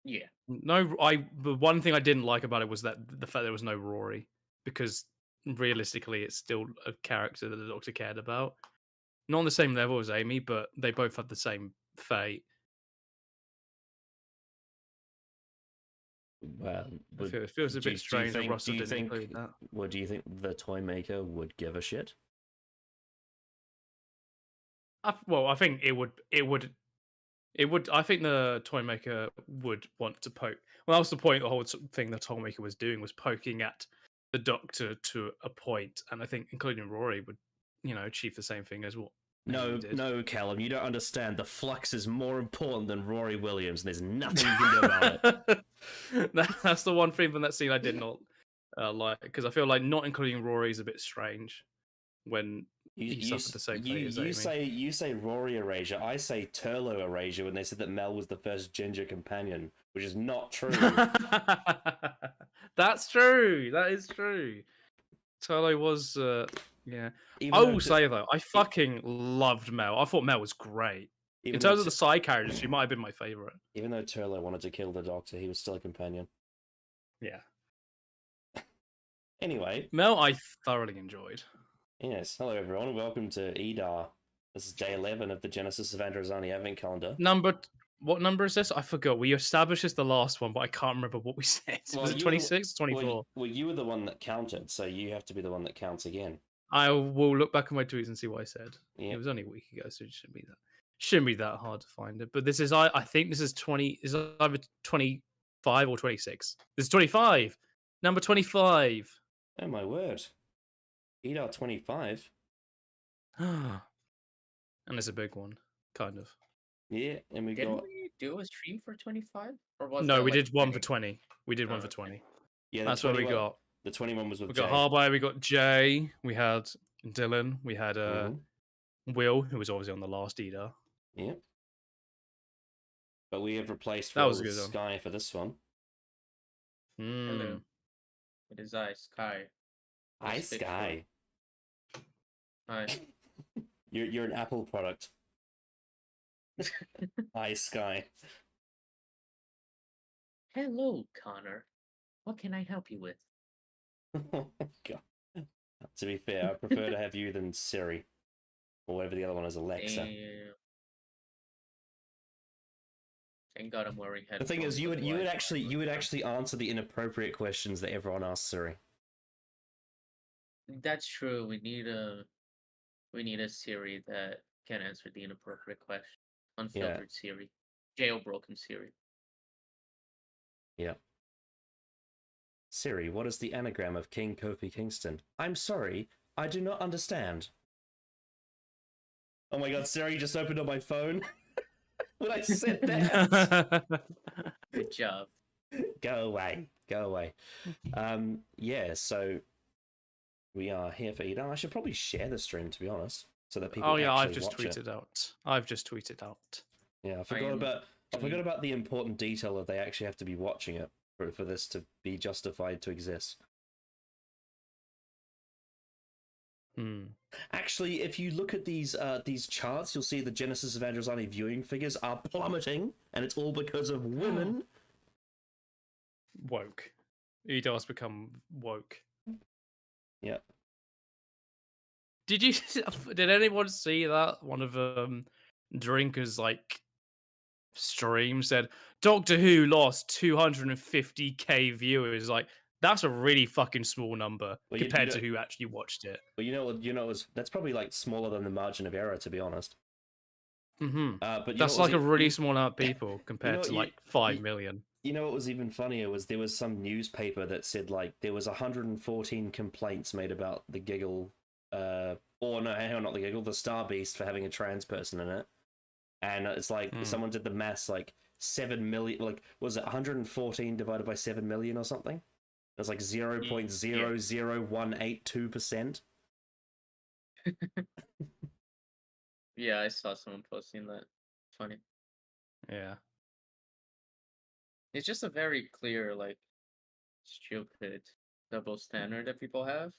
Yeah. No, the one thing I didn't like about it was that the fact there was no Rory, because realistically, it's still a character that the Doctor cared about. Not on the same level as Amy, but they both had the same fate. Well, It feels a bit strange that do Russell you didn't think, include that. well, do you think the toy maker would give a shit? Well, I think it would. I think the toy maker would want to poke. Well, that was the point. The whole thing the toy maker was doing was poking at the Doctor to a point, and I think including Rory would, achieve the same thing as what Amy did. No, Callum, you don't understand. The flux is more important than Rory Williams, and there's nothing you can do about it. That's the one thing from that scene I did not like, because I feel like not including Rory is a bit strange when he suffered the same fate as Amy. You say Rory erasure. I say Turlo erasure when they said that Mel was the first ginger companion, which is not true. That's true. That is true. Turlo was, yeah. Even I though will say though, I fucking loved Mel. I thought Mel was great. In even terms though of the side characters, she might have been my favorite. even though Turlo wanted to kill the Doctor, he was still a companion. Yeah. Anyway, Mel, I thoroughly enjoyed. yes. Hello, everyone. Welcome to EDAR. This is day 11 of the Genesis of Androzani Advent Calendar. What number is this? I forgot. We established this the last one, but I can't remember what we said. Was it 26 or 24? Well, you were the one that counted, so you have to be the one that counts again. I will look back at my tweets and see what I said. Yeah. It was only a week ago, so it shouldn't be that hard to find it. But this is I think this is 20 is either 25 or 26. This is 25. Number 25. Oh my word. EDAR 25. And it's a big one, kind of. Yeah, and we Didn't got we do a stream for 25? Or was No, that we like did one for 20? 20. We did one for okay. 20. yeah. That's what we got. The 21 was with We Jay. got Harby, we got Jay, we had Dylan, we had Will, who was obviously on the last EDAR. Yeah. But we have replaced That was Will a with good one. Sky for this one. Hello. It is I, Sky. Hi, Yes, Sky. Hi. You're an Apple product. Hi, Sky. Hello, Connor. What can I help you with? Oh, God. To be fair, I prefer to have you than Siri. Or whatever the other one is, Alexa. Damn. Thank God I'm wearing headphones. The thing is, you would otherwise- actually answer the inappropriate questions that everyone asks Siri. That's true. We need a Siri that can answer the inappropriate question. Unfiltered Siri. Jailbroken Siri. Yeah. Siri, what is the anagram of King Kofi Kingston? I'm sorry, I do not understand. Oh my god, Siri just opened up my phone. When I said that. Good job. Go away. Go away. Yeah, so we are here for EDAR. I should probably share the stream, to be honest, so that people I've actually just watch tweeted it. out. I've just tweeted out. Yeah, I forgot about the important detail that they actually have to be watching it for this to be justified to exist. Actually, if you look at these charts, you'll see the Genesis of Androzani viewing figures are plummeting, and it's all because of women. Woke. EDAR's become woke. Yeah. Did anyone see that? One of Drinker's stream said Doctor Who lost 250k viewers. Like, that's a really fucking small number compared to who actually watched it. Well, that's probably like smaller than the margin of error, to be honest. But that's like a really small amount of people compared to like 5 million. You know what was even funnier was there was some newspaper that said like there was 114 complaints made about the Giggle, or no, hang on, not the Giggle, the Star Beast for having a trans person in it, and it's like someone did the maths, like 7 million, like was it 114 divided by 7 million or something? That's like 0.00182%. Yeah, I saw someone posting that. Funny. Yeah. It's just a very clear, like, stupid double standard that people have,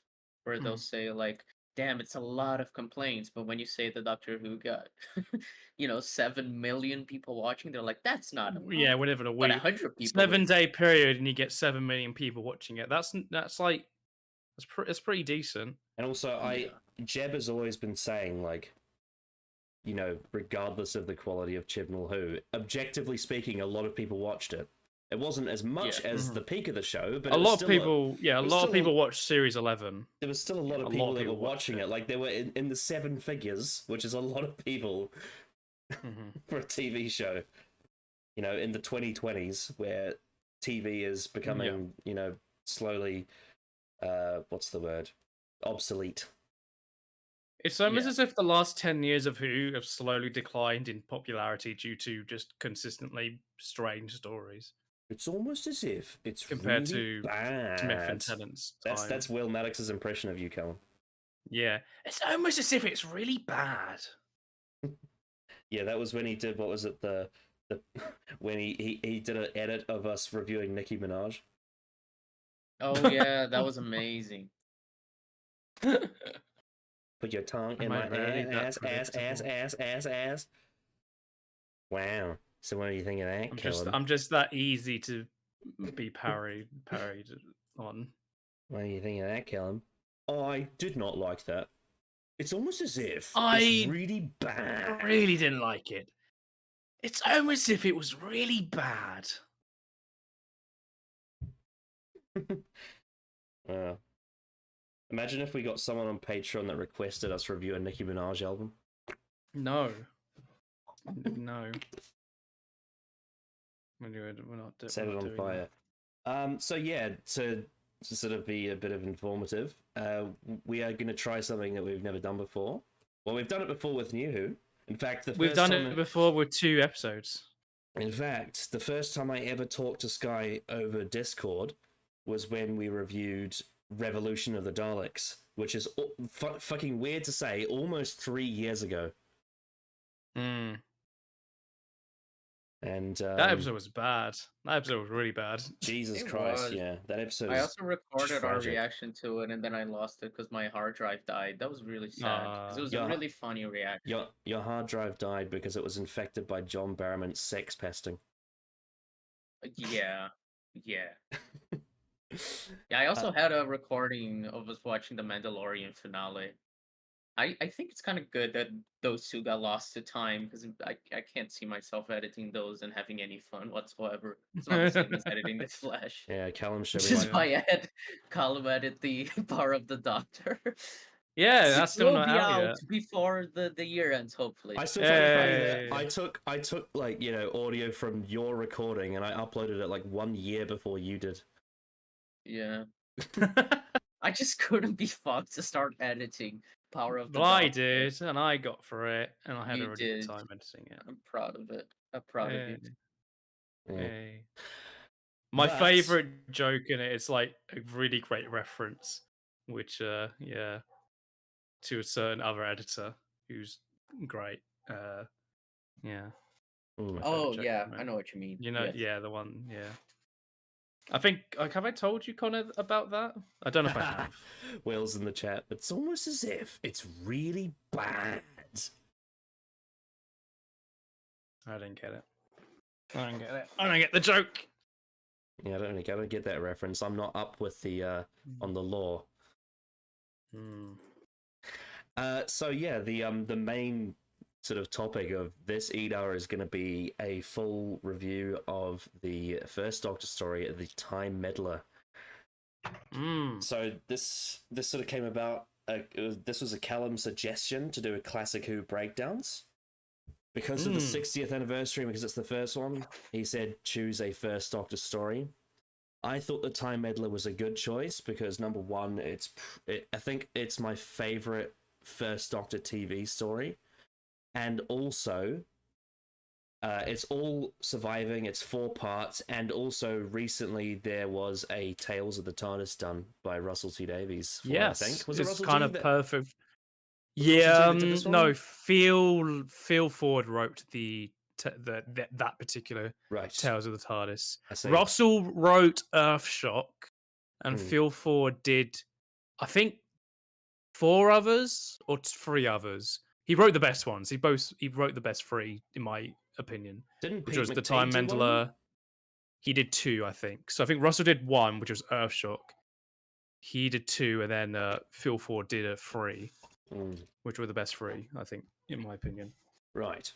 where they'll say, like, damn, it's a lot of complaints. But when you say the Doctor Who got, 7 million people watching, they're like, that's not a lot. Yeah, whatever the But week. 100 people. 7-day period, and you get 7 million people watching it. That's pretty decent. And also, Jeb has always been saying, like, regardless of the quality of Chibnall Who, objectively speaking, a lot of people watched it. It wasn't as much as the peak of the show, but a lot of people watched Series 11. There was still a lot of people that were watching it. Like, they were in the 7 figures, which is a lot of people for a TV show. In the 2020s, where TV is becoming, slowly, what's the word? Obsolete. It's almost as if the last 10 years of Who have slowly declined in popularity due to just consistently strange stories. It's almost as if it's compared really to bad. Smith and Tennant's time. That's Will Maddox's impression of you, Callum. Yeah, it's almost as if it's really bad. Yeah, that was when he did, what was it, when he did an edit of us reviewing Nicki Minaj. Oh yeah, that was amazing. Put your tongue in my ass. Wow. So what do you think of that, Callum? I'm just that easy to be parried on. What do you think of that, Callum? I did not like that. It's almost as if it's really bad. I really didn't like it. It's almost as if it was really bad. Imagine if we got someone on Patreon that requested us review a Nicki Minaj album. No. We're not Set it on fire. So yeah, to sort of be a bit of informative, we are going to try something that we've never done before. Well, we've done it before with New Who. In fact, we've done it before with 2 episodes. In fact, the first time I ever talked to Sky over Discord was when we reviewed Revolution of the Daleks, which is fucking weird to say, almost 3 years ago. And that episode was bad. That episode was really bad. Jesus Christ, yeah. That episode I also recorded our reaction to it, and then I lost it because my hard drive died. That was really sad. Because it was a really funny reaction. Your hard drive died because it was infected by John Barrowman's sex pesting. Yeah. Yeah, I also had a recording of us watching the Mandalorian finale. I think it's kind of good that those 2 got lost to time, because I can't see myself editing those and having any fun whatsoever. It's not the same as editing the Flash. Yeah, Callum showed me. This is why I had Callum edit the Power of the Doctor. Yeah, that's still not out yet. Before the year ends, hopefully. I still find it funny that I took like, audio from your recording and I uploaded it like 1 year before you did. Yeah. I just couldn't be fucked to start editing Power of the Doctor. I did, and I got for it, and I had a really good time editing it. I'm proud of it. I'm proud of you. Hey. My favorite joke in it is like a really great reference, which to a certain other editor who's great. Yeah. Oh yeah, I know what you mean. Yes. Yeah, the one. Yeah. I think, have I told you, Connor, about that? I don't know if I have. Will's in the chat. It's almost as if it's really bad. I didn't get it. I don't get the joke. Yeah, I don't get that reference. I'm not up with the on the law. So yeah, the main sort of topic of this EDAR is going to be a full review of the first Doctor story, The Time Meddler. So this sort of came about. This was a Callum suggestion to do a classic Who breakdowns. Because of the 60th anniversary, because it's the first one, he said choose a first Doctor story. I thought The Time Meddler was a good choice because, number one, I think it's my favorite first Doctor TV story. And also, it's all surviving, it's 4 parts, and also recently there was a Tales of the TARDIS done by Russell T Davies. Yes, I think. Was it it's Russell kind T of that... perfect. Yeah, no, Phil Ford wrote that particular Tales of the TARDIS. Russell wrote Earthshock, and Phil Ford did, I think, 4 others or 3 others. He wrote the best ones. He wrote the best 3, in my opinion, Didn't which Pete was the McTeague Time do one of them? Mendler. He did 2, I think. So I think Russell did 1, which was Earthshock. He did 2, and then Phil Ford did a 3, which were the best 3, I think, in my opinion. Right.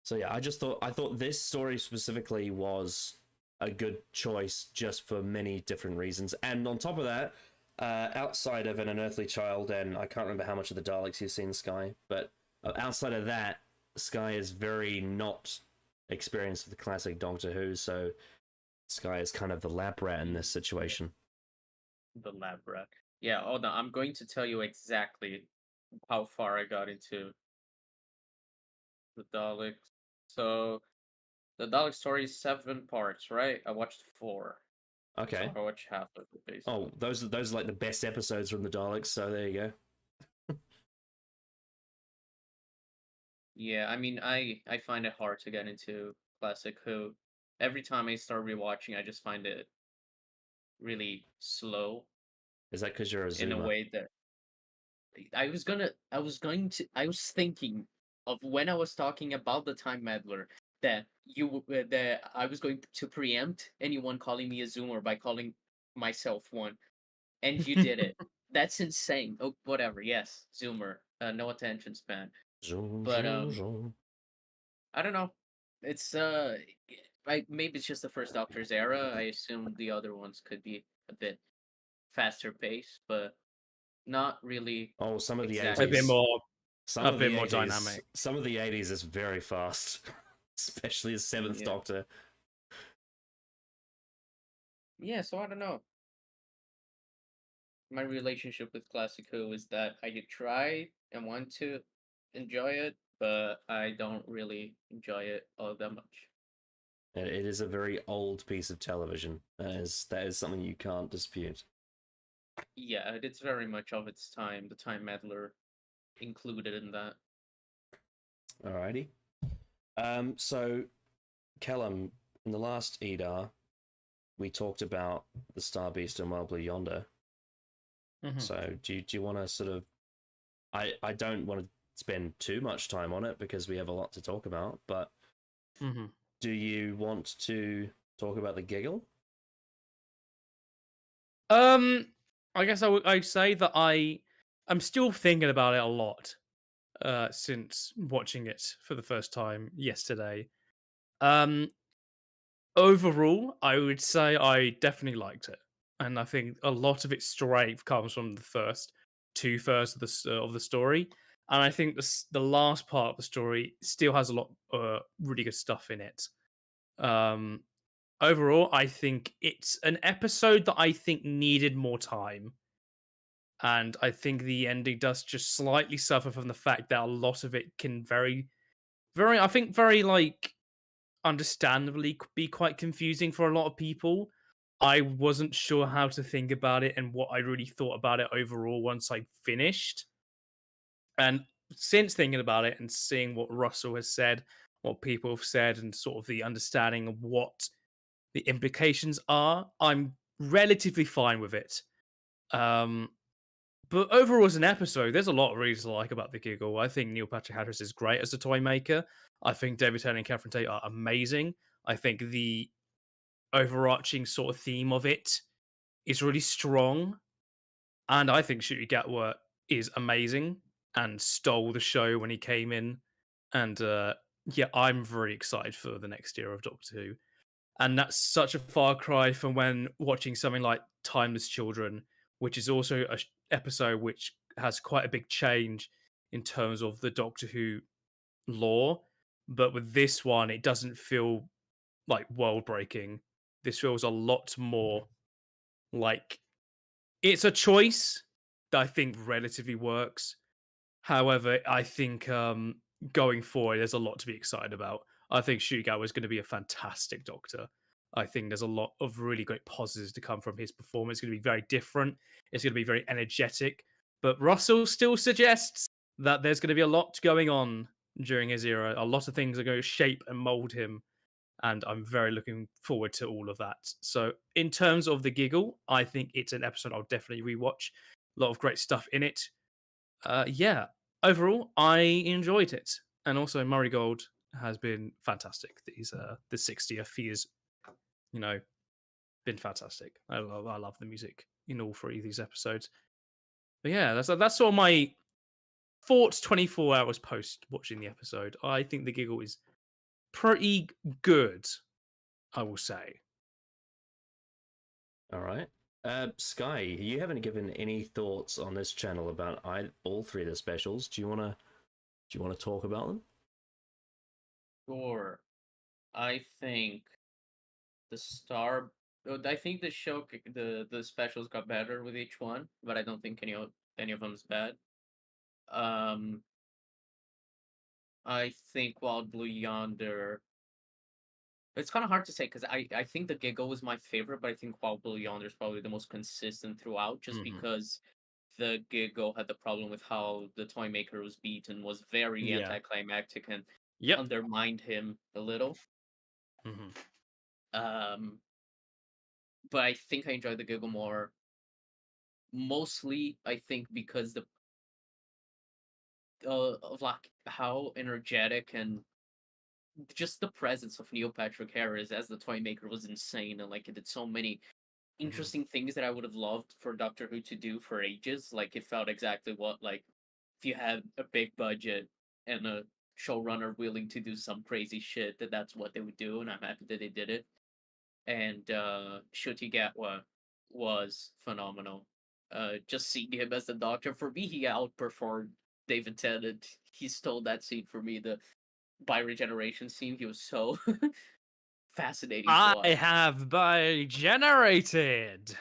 So yeah, I thought this story specifically was a good choice just for many different reasons. And on top of that, outside of an unearthly child, and I can't remember how much of the Daleks you've seen, Sky, but outside of that, Sky is very not experienced with the classic Doctor Who, so Sky is kind of the lab rat in this situation. The lab rat. Yeah, hold on. I'm going to tell you exactly how far I got into the Daleks. So, the Dalek story is 7 parts, right? I watched 4. Okay. So I watched half of it, basically. Oh, those are like the best episodes from the Daleks, so there you go. Yeah, I mean, I find it hard to get into classic Who. Every time I start rewatching, I just find it really slow Is that because you're a in a Zoomer? way that I was thinking of when I was talking about the Time Meddler that that I was going to preempt anyone calling me a Zoomer by calling myself one, and you did it. That's insane. Oh, whatever. Yes, Zoomer. No attention span. Zoom, But zoom, zoom. I don't know. It's maybe it's just the first Doctor's era. I assume the other ones could be a bit faster paced, but not really. Oh, some of the Exactly. A bit 80s. more, Some a of bit the more 80s, dynamic. Some of the 80s is very fast, especially the Seventh Yeah. Doctor. Yeah, so I don't know. My relationship with Classic Who is that I did try and want to enjoy it, but I don't really enjoy it all that much. It is a very old piece of television. That is something you can't dispute. Yeah, it's very much of its time. The Time Meddler included in that. Alrighty. So, Callum, in the last EDAR, we talked about the Star Beast and Wild Blue Yonder. Mhm. So, do you want to sort of? I don't want to spend too much time on it because we have a lot to talk about. But Mhm. do you want to talk about the giggle? I guess I'd say that I'm still thinking about it a lot since watching it for the first time yesterday. Um, Overall, I would say I definitely liked it, and I think a lot of its strength comes from the first 2/3 of the story, and I think the last part of the story still has a lot really good stuff in it. Um, Overall, I think it's an episode that I think needed more time. And I think the ending does just slightly suffer from the fact that a lot of it can I think very like understandably be quite confusing for a lot of people. I wasn't sure how to think about it and what I really thought about it overall once I finished. And since thinking about it and seeing what Russell has said, what people have said, and sort of the understanding of what the implications are, I'm relatively fine with it. Um, but overall, as an episode, there's a lot of reasons I like about the giggle. I think Neil Patrick Harris is great as a toy maker. I think David Tennant and Catherine Tate are amazing. I think the overarching sort of theme of it is really strong. And I think Ncuti Gatwa is amazing and stole the show when he came in. And yeah, I'm very excited for the next era of Doctor Who. And that's such a far cry from when watching something like Timeless Children, which is also a episode which has quite a big change in terms of the Doctor Who lore. But with this one, it doesn't feel like world breaking. This feels a lot more like it's a choice that I think relatively works. However, I think going forward, there's a lot to be excited about. I think Shugawa is going to be a fantastic Doctor. I think there's a lot of really great positives to come from his performance. It's going to be very different. It's going to be very energetic. But Russell still suggests that there's going to be a lot going on during his era. A lot of things are going to shape and mold him. And I'm very looking forward to all of that. So, in terms of the giggle, I think it's an episode I'll definitely rewatch. A lot of great stuff in it. Yeah, overall, I enjoyed it, and also Murray Gold has been fantastic. These the 60th, he has, you know, been fantastic. I love the music in all three of these episodes. But yeah, that's sort of my thoughts 24 hours post watching the episode. I think the giggle is pretty good, I will say. All right. Sky, you haven't given any thoughts on this channel about all three of the specials. Do you wanna talk about them? Sure. I think the star. I think the the specials got better with each one, but I don't think any of them is bad. Um, I think Wild Blue Yonder. It's kind of hard to say because I think the Giggle was my favorite, but I think Wild Blue Yonder is probably the most consistent throughout, just Mhm. because the Giggle had the problem with how the toy maker was beaten, was very Yeah. anticlimactic and Yep. undermined him a little. Hmm. Um, but I think I enjoyed the Giggle more. Mostly, I think because the of like how energetic and just the presence of Neil Patrick Harris as the toy maker was insane, and like it did so many Hmm. interesting things that I would have loved for Doctor Who to do for ages. Like it felt exactly what, like, if you had a big budget and a showrunner willing to do some crazy shit, that's what they would do, and I'm happy that they did it. And Shuti Gatwa was phenomenal. Just seeing him as the Doctor, for me, he outperformed David Tennant. He stole that scene for me. The by regeneration scene, he was so fascinating to I watch. have by generated.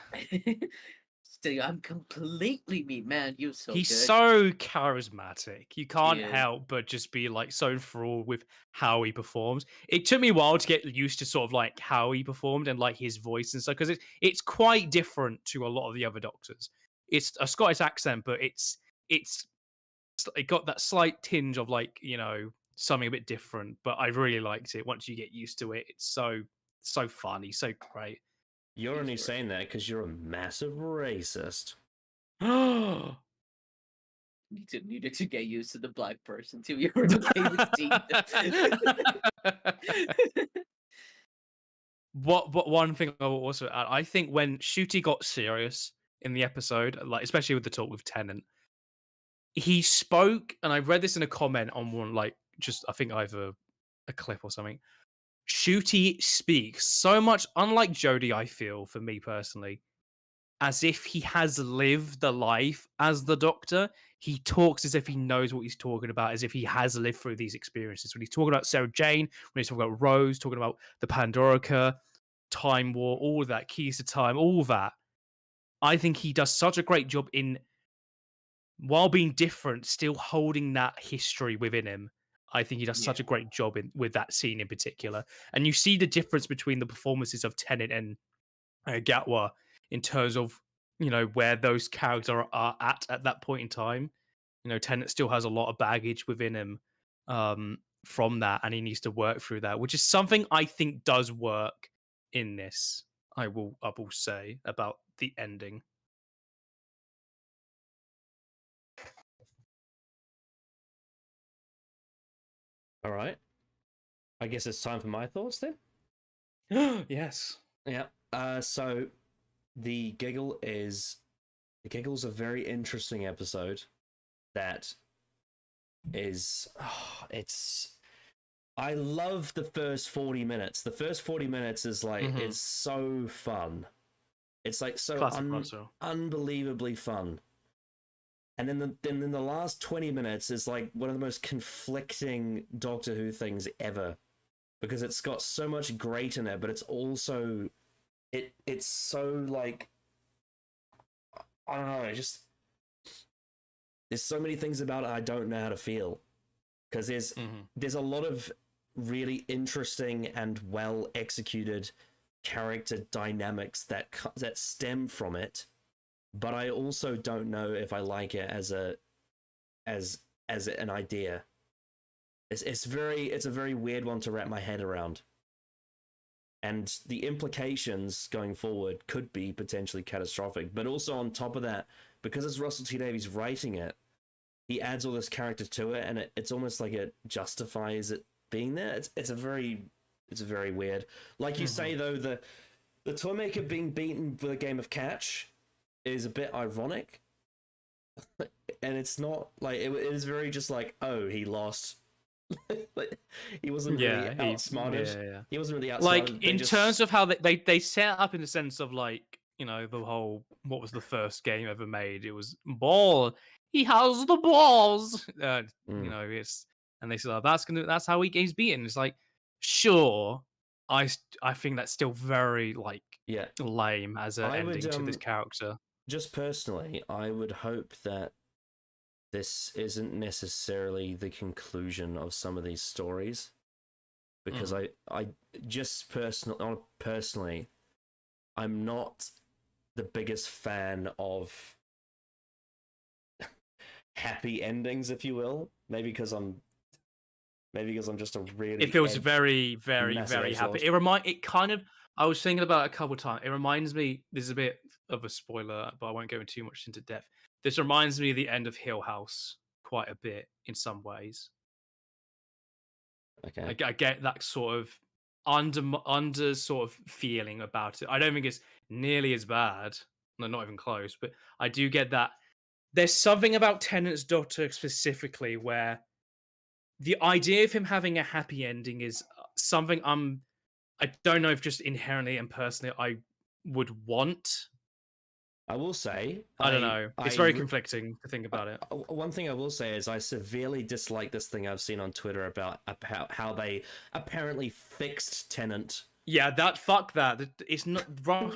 Still, I'm completely me, man. You're so He's good. so charismatic. You can't Yeah, help but just be like so enthralled with how he performs. It took me a while to get used to sort of like how he performed and like his voice and stuff because it's quite different to a lot of the other doctors. It's a Scottish accent, but it's it got that slight tinge of like something a bit different. But I really liked it. Once you get used to it, it's so funny, so great. You're he's only great. saying that because you're a massive racist. Needed to get used to the black person too. You're okay with seeing them. What one thing I will also add, I think when Shooty got serious in the episode, like especially with the talk with Tennant, he spoke, and I read this in a comment on one, like just I think either a clip or something. Shooty speaks so much, unlike Jodie, I feel, for me personally, as if he has lived the life as the Doctor. He talks as if he knows what he's talking about, as if he has lived through these experiences. When he's talking about Sarah Jane, when he's talking about Rose, talking about the Pandorica, Time War, all of that, Keys to Time, all that. I think he does such a great job in, while being different, still holding that history within him. I think he does Yeah, such a great job in with that scene in particular. And you see the difference between the performances of Tennant and Gatwa in terms of where those characters are at that point in time. Tennant still has a lot of baggage within him from that, and he needs to work through that, which is something I think does work in this. I will say about the ending. All right. I guess it's time for my thoughts then. Yes. Yeah. So the giggle's a very interesting episode that is it's I love the first 40 minutes. The first 40 minutes is like Hmm. it's so fun. It's like so Classic Russell. unbelievably fun. And then the last 20 minutes is like one of the most conflicting Doctor Who things ever because it's got so much great in it, but it's also it's so like I don't know, it just there's so many things about it I don't know how to feel because Hmm. there's a lot of really interesting and well executed character dynamics that stem from it, but I also don't know if I like it as as an idea. It's a very weird one to wrap my head around, and the implications going forward could be potentially catastrophic. But also on top of that, because it's Russell T Davies writing it, he adds all this character to it, and it's almost like it justifies it being there. It's a very weird. Like you say though, the toymaker being beaten with a game of catch is a bit ironic, and it's not like it is very just like, oh, he lost. Like, he wasn't really outsmarted. He wasn't really outsmarted. Like in terms of how they set it up in the sense of like, you know, the whole, what was the first game ever made? It was ball. He has the balls. You know, it's, and they said, oh, that's how he's beaten. It's like, sure, I think that's still very like lame as an ending to this character. Just personally, I would hope that this isn't necessarily the conclusion of some of these stories, because I just personally, I'm not the biggest fan of happy endings, if you will. Maybe because I'm just a really. It feels very, very, very happy. It kind of. I was thinking about it a couple of times. It reminds me. This is a bit of a spoiler, but I won't go too much into depth. This reminds me of the end of Hill House quite a bit in some ways. Okay. I get that sort of under sort of feeling about it. I don't think it's nearly as bad. No, not even close. But I do get that. There's something about Tennant's daughter specifically where the idea of him having a happy ending is something I don't know if just inherently and personally I would want. I will say, I don't know. It's very conflicting to think about it. One thing I will say is I severely dislike this thing I've seen on Twitter about how they apparently fixed Tennant. Yeah, fuck that. It's not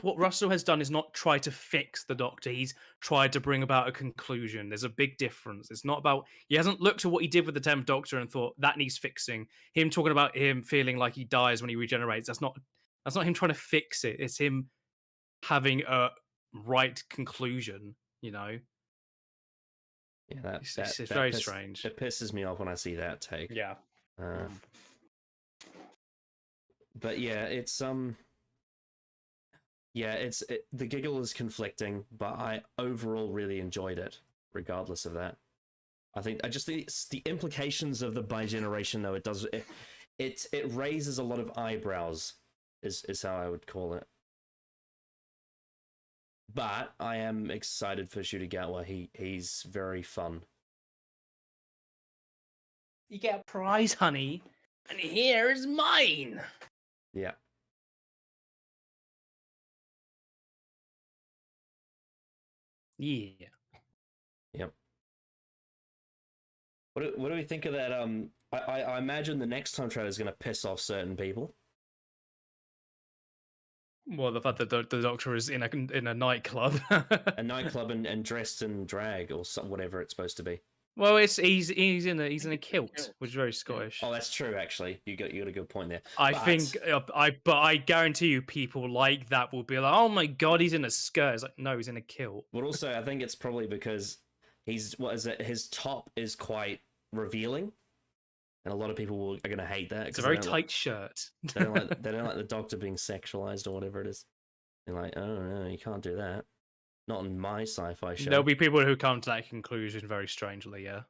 what Russell has done is not try to fix the Doctor. He's tried to bring about a conclusion. There's a big difference. It's not about, he hasn't looked at what he did with the 10th Doctor and thought that needs fixing. Him talking about him feeling like he dies when he regenerates. That's not him trying to fix it. It's him having a right conclusion, you know. Yeah, it's very strange. It pisses me off when I see that take. Yeah. But yeah, it's the giggle is conflicting, but I overall really enjoyed it, regardless of that. I think the implications of the bi-generation, though, it raises a lot of eyebrows, is how I would call it. But I am excited for Shutigawa. He's very fun. You get a prize, honey, and here is mine. Yeah. Yeah. Yep. What do we think of that? I imagine the next time trailer is going to piss off certain people. Well, the fact that the Doctor is in a nightclub, a nightclub and dressed in drag or whatever it's supposed to be. Well, he's in a kilt, which is very Scottish. Oh, that's true. Actually, you got a good point there. But I guarantee you, people like that will be like, "Oh my god, he's in a skirt." It's like, no, he's in a kilt. But also, I think it's probably because his top is quite revealing, and a lot of people are going to hate that. It's a very tight shirt. They don't like the Doctor being sexualized or whatever it is. They're like, oh no, you can't do that. Not in my sci-fi show. There'll be people who come to that conclusion very strangely, yeah.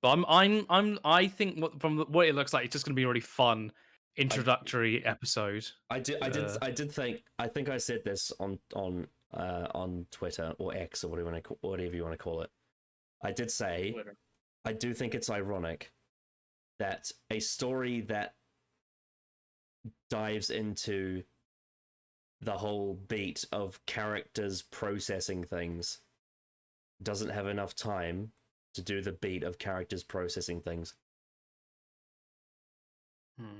But I think from what it looks like, it's just going to be a really fun introductory episode. I think I said this on Twitter or X or whatever you want to call it. I did say Twitter. I do think it's ironic that a story that dives into the whole beat of characters processing things doesn't have enough time to do the beat of characters processing things.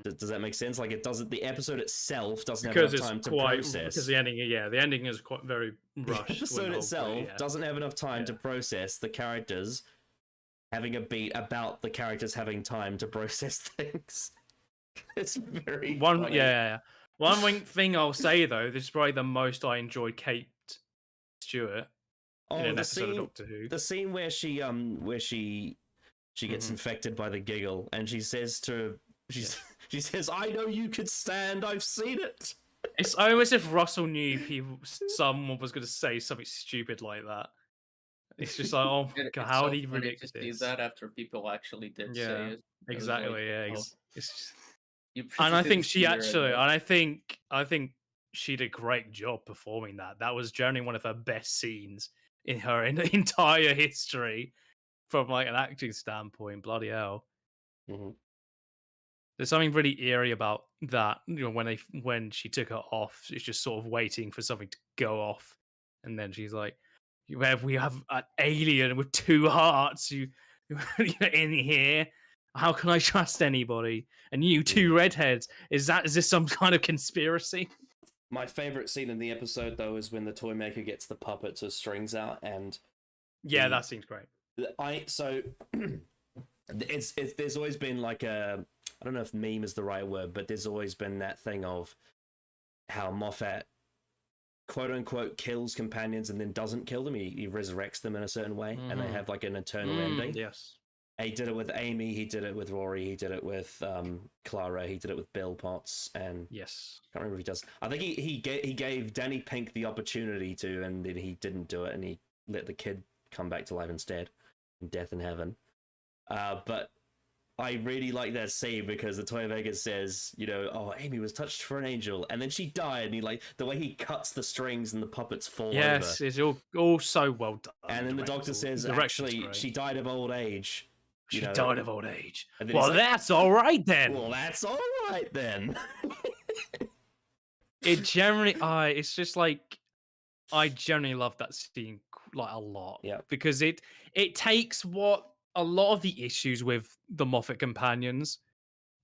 Does that make sense? Like, it doesn't. The episode itself doesn't have enough time to process. Because the ending is quite very rushed. The episode itself doesn't have enough time to process the characters having a beat about the characters having time to process things. It's very funny. One thing I'll say though, this is probably the most I enjoyed Kate Stewart in an episode of Doctor Who. The scene where she gets infected by the giggle, and she says, "I know you could stand. I've seen it." It's almost if Russell knew someone was going to say something stupid like that. It's just like, oh my god, It's how so did he funny to predict see this? that after people actually did say Yeah, it. It was like, exactly. Yeah, oh, it's just... you And I predicted think this she a year actually, and ago. I think she did a great job performing that. That was generally one of her best scenes in her entire history, from like an acting standpoint. Bloody hell. Hmm. There's something really eerie about that. When she took her off, she's just sort of waiting for something to go off, and then she's like, we have an alien with two hearts in here. How can I trust anybody? And you two redheads, is this some kind of conspiracy?" My favorite scene in the episode, though, is when the toy maker gets the puppets with strings out, and Yeah, that seems great. it's there's always been like a, I don't know if meme is the right word, but there's always been that thing of how Moffat quote unquote kills companions and then doesn't kill them. He resurrects them in a certain way, and they have like an eternal ending. Yes. He did it with Amy, he did it with Rory, he did it with Clara, he did it with Bill Potts, and Yes. I can't remember if he does. I think he gave Danny Pink the opportunity to, and then he didn't do it, and he let the kid come back to life instead in Death in Heaven. But I really like that scene because the toy maker says, oh, Amy was touched for an angel, and then she died, and he like the way he cuts the strings and the puppets fall over. Yes, it's all so well done. And then the doctor says, actually, she died of old age. She died of old age. Well, that's all right then. Well, that's all right then. It generally, it's just like, I generally love that scene like a lot. Yeah. Because it takes what a lot of the issues with the Moffat companions,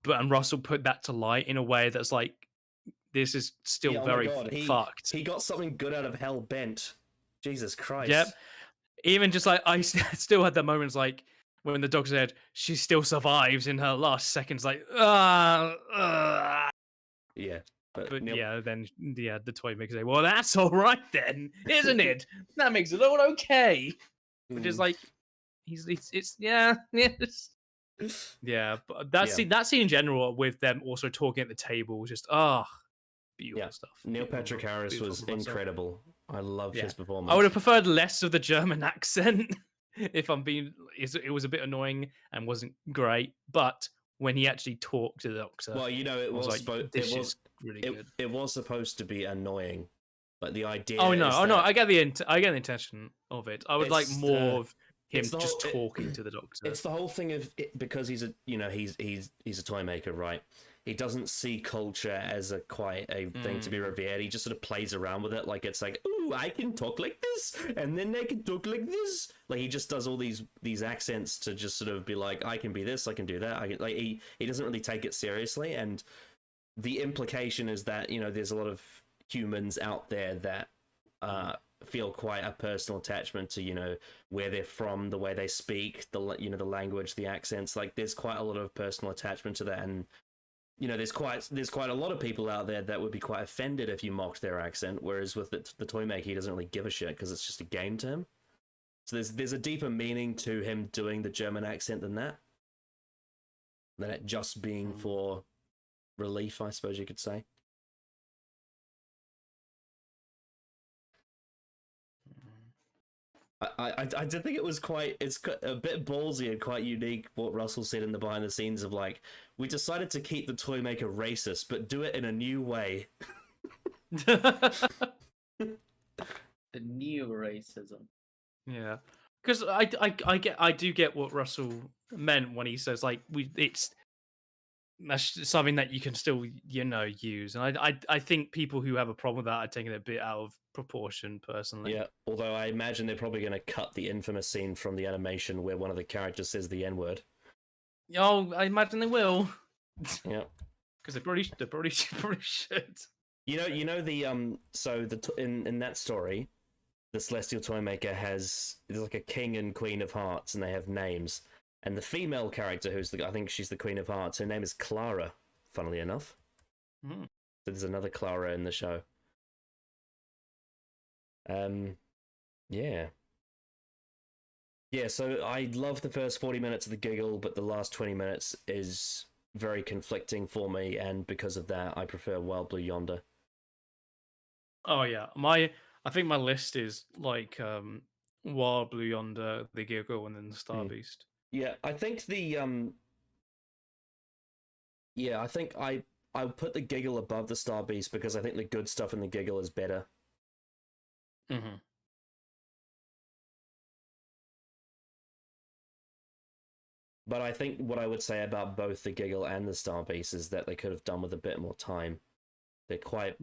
and Russell put that to light in a way that's like, this is still very fucked. He got something good out of Hell Bent. Jesus Christ. Yep. Even just like, I still had the moments like when the doctor said she still survives in her last seconds, like, Yeah. But then the toy maker say, well, that's all right then, isn't it? That makes it all okay. Which is like, it's yeah. But that scene in general, with them also talking at the table, was just beautiful stuff. Neil Patrick Harris was incredible. I loved his performance. I would have preferred less of the German accent. If I'm being, it was a bit annoying and wasn't great. But when he actually talked to the doctor, well, it was like, this is really good. It was supposed to be annoying, like the idea. Oh no! I get the intention of it. I would like more of him just talking to the doctor. It's the whole thing of it, because he's a he's a toy maker, right? He doesn't see culture as quite a thing to be revered. He just sort of plays around with it, like it's like, ooh, I can talk like this, and then they can talk like this. Like he just does all these accents to just sort of be like, I can be this, I can do that. He doesn't really take it seriously, and the implication is that there's a lot of humans out there that feel quite a personal attachment to where they're from, the way they speak, the language, the accents. Like there's quite a lot of personal attachment to that, and there's quite a lot of people out there that would be quite offended if you mocked their accent, whereas with the toy maker, he doesn't really give a shit because it's just a game to him. So there's a deeper meaning to him doing the German accent than it just being for relief, I suppose you could say. I did think it's a bit ballsy and quite unique what Russell said in the behind the scenes of like, we decided to keep the toy maker racist, but do it in a new way. The new racism. Yeah, because I do get what Russell meant when he says like that's something that you can still use, and I think people who have a problem with that are taking it a bit out of proportion personally. Yeah, although I imagine they're probably going to cut the infamous scene from the animation where one of the characters says the N-word. Oh, I imagine they will. Yeah, because they probably should. In that story, the Celestial Toymaker there's like a king and queen of hearts, and they have names. And the female character, I think she's the Queen of Hearts, her name is Clara, funnily enough. So there's another Clara in the show. Yeah, so I love the first 40 minutes of the giggle, but the last 20 minutes is very conflicting for me, and because of that, I prefer Wild Blue Yonder. Oh yeah, I think my list is like Wild Blue Yonder, the Giggle, and then the Star Mm. Beast. Yeah, I think I think I would put the Giggle above the Star Beast because I think the good stuff in the Giggle is better. Mm-hmm. But I think what I would say about both the Giggle and the Star Beast is that they could have done with a bit more time. They're quite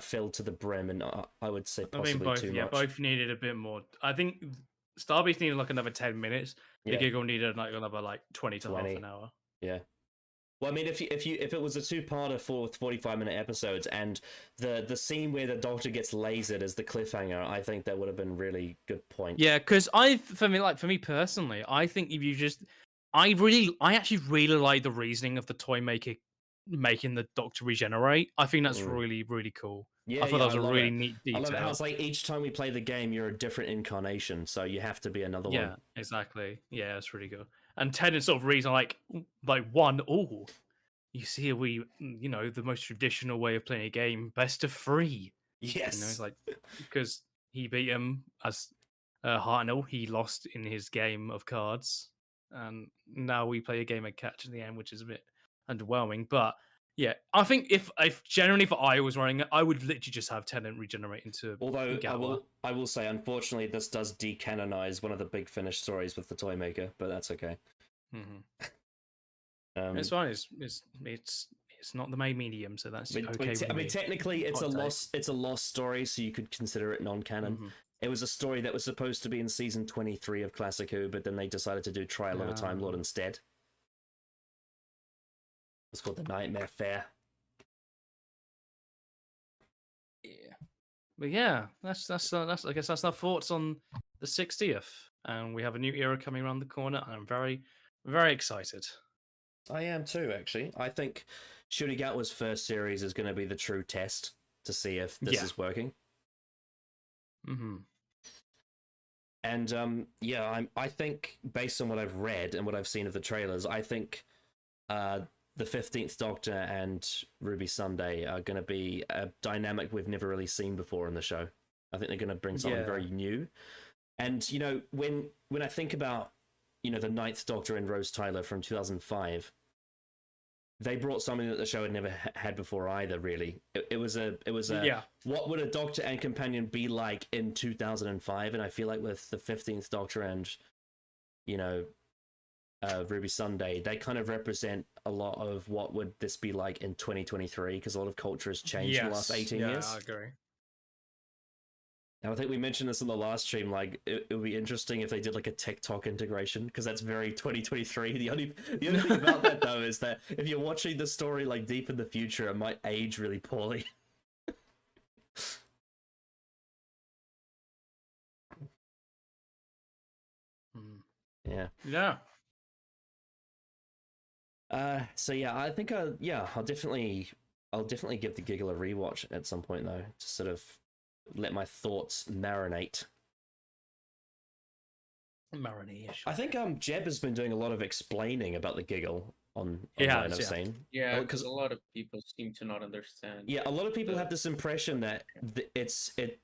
filled to the brim, and I would say possibly both, too much. both needed a bit more. I think Star Beast needed like another 10 minutes. The Yeah. Giggle needed like another like 20 to half 20. an hour. Yeah. Well, I mean, if it was a two-parter for 45-minute episodes, and the scene where the Doctor gets lasered is the cliffhanger, I think that would have been really good point. Yeah, because for me personally, I think if you just, I actually really like the reasoning of the toy maker making the Doctor regenerate. I think that's really, really cool. Yeah, I thought that was a love really it. neat I detail. love it how it's like each time we play the game, you're a different incarnation, so you have to be another one. Yeah, exactly. Yeah, that's really good. And Tennant's sort of reason, like one, you see, the most traditional way of playing a game, best of 3. Yes. It's like because he beat him as Hartnell, he lost in his game of cards, and now we play a game of catch in the end, which is a bit underwhelming. But yeah, I think if generally if I was running it, I would literally just have Tennant regenerate into. Although Galwa. I will say, unfortunately, this does decanonize one of the Big Finish stories with the toy maker, but that's okay. Mm-hmm. It's fine. It's not the main medium, so that's okay. I mean, technically, it's a lost story, so you could consider it non-canon. Mm-hmm. It was a story that was supposed to be in season 23 of Classic Who, but then they decided to do Trial of a Time Lord instead. It's called The Nightmare Fair. Yeah, but yeah, that's I guess that's our thoughts on the 60th, and we have a new era coming around the corner, and I'm very, very excited. I am too, actually. I think Shurigatwa's first series is going to be the true test to see if this is working. Mm-hmm. And I think based on what I've read and what I've seen of the trailers, I think the 15th Doctor and Ruby Sunday are going to be a dynamic we've never really seen before in the show. I think they're going to bring something very new. And when I think about the 9th Doctor and Rose Tyler from 2005, they brought something that the show had never had before either. Really, it was a what would a Doctor and companion be like in 2005? And I feel like with the 15th Doctor and Ruby Sunday, they kind of represent a lot of what would this be like in 2023, because a lot of culture has changed in the last 18 years. I agree. And I think we mentioned this in the last stream, like, it would be interesting if they did, like, a TikTok integration, because that's very 2023. The only thing about that, though, is that if you're watching the story, like, deep in the future, it might age really poorly. Yeah. So yeah, I think I'll definitely give the Giggle a rewatch at some point, though, to sort of let my thoughts marinate. I think Jeb has been doing a lot of explaining about the Giggle online, I've seen. Yeah, because a lot of people seem to not understand. Yeah, a lot of people have this impression that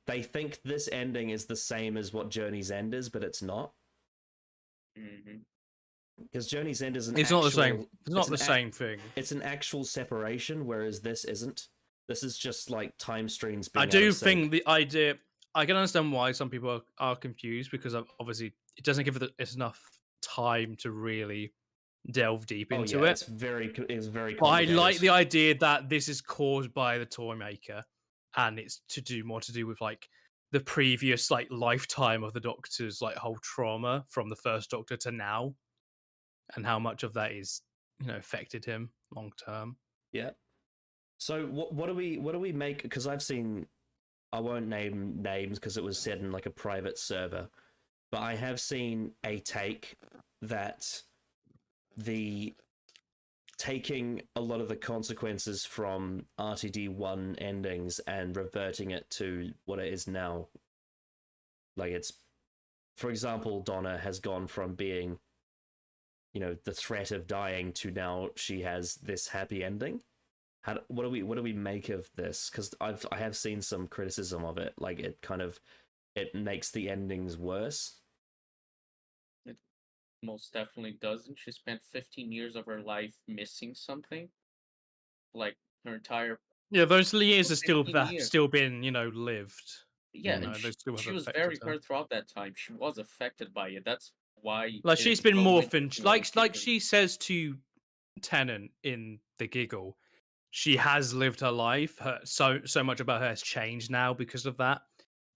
they think this ending is the same as what Journey's End is, but it's not. Because Journey's End is not the same. It's not the same thing. It's an actual separation, whereas this isn't. This is just like time streams being I do think the idea, I can understand why some people are confused, because obviously it doesn't give it enough time to really delve deep into it. It's very but I like the idea that this is caused by the toy maker, and it's more to do with like the previous like lifetime of the Doctor's like whole trauma from the first Doctor to now, and how much of that is affected him long term. Yeah. So what do we make? Because I won't name names because it was said in like a private server, but I have seen a take that the taking a lot of the consequences from RTD1 endings and reverting it to what it is now. Like, it's, for example, Donna has gone from being, the threat of dying to now she has this happy ending. what do we make of this? Because I have seen some criticism of it. Like it makes the endings worse. It most definitely doesn't. She spent 15 years of her life missing something, like her entire Yeah, those years are still 15 years. still been, lived. Yeah, You and know, they still have she was affected very her. hurt throughout that time. She was affected by it. That's why Like it's she's been so morphined, interesting what she's like doing. she says to Tennant in The Giggle, she has lived her life. So much about her has changed now because of that.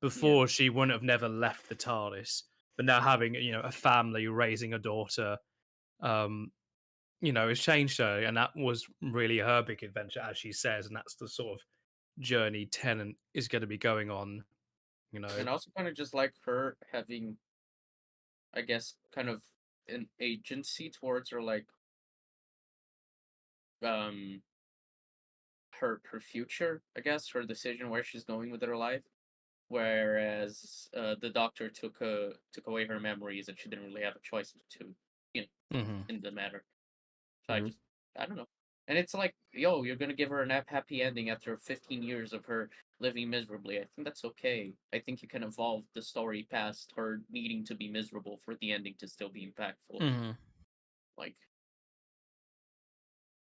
Before she wouldn't have never left the TARDIS, but now having a family, raising a daughter, um, it's changed her, and that was really her big adventure, as she says, and that's the sort of journey Tennant is going to be going on. And I also kind of just like her having, I guess, kind of an agency towards her, like, um, her future, I guess, her decision where she's going with her life. Whereas the doctor took away her memories, and she didn't really have a choice to, you know, hmm in the matter. So Mhm. I don't know. And it's like, yo, you're gonna give her an happy ending after 15 years of her living miserably. I think that's okay. I think you can evolve the story past her needing to be miserable for the ending to still be impactful. hmm Like,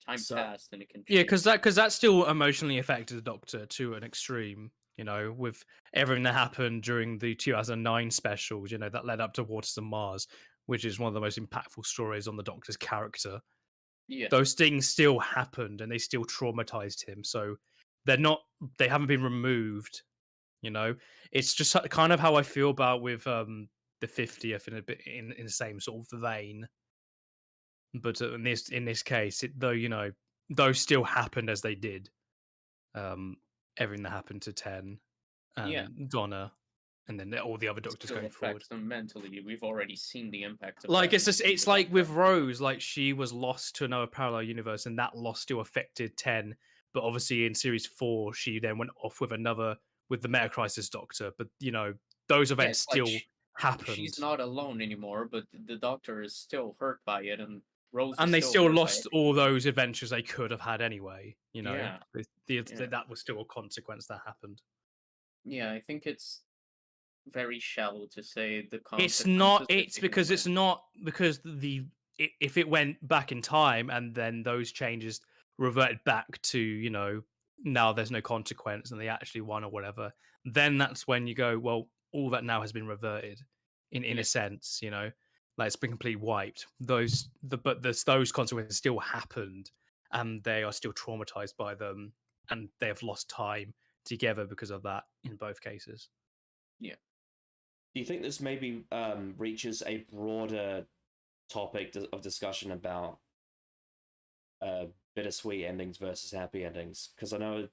time So passed and it can Yeah, change. because that still emotionally affected the Doctor to an extreme. With everything that happened during the 2009 specials, that led up to Waters and Mars, which is one of the most impactful stories on the Doctor's character. Yeah, Those things still happened, and they still traumatized him. So they haven't been removed. It's just kind of how I feel about with the 50th in a bit in the same sort of vein. But in this case, though those still happened as they did. Um, Everything that happened to Ten yeah. and Donna, and then all the other It Doctors still going forward. affects them mentally. We've already seen the impact of Like that in it's the like with Doctor. Rose, like she was lost to another parallel universe, and that loss still affected Ten. But obviously, in series 4, she then went off with the Meta Crisis Doctor. But those Yeah, events it's like still she's happened, not alone anymore, but the Doctor is still hurt by it, and Rose is and they still still hurt by lost all everything. those adventures they could have had anyway. Yeah, yeah, That was still a consequence that happened. yeah. I think it's very shallow to say the It's not. consequences are It's taken because away. it's not because if it went back in time and then those changes reverted back to now there's no consequence and they actually won or whatever, then that's when you go, well, all that now has been reverted in Yeah, a sense, like it's been completely wiped. Those consequences still happened, and they are still traumatized by them, and they have lost time together because of that in both cases. yeah. do you think this maybe reaches a broader topic of discussion about uh, bittersweet endings versus happy endings? Because I know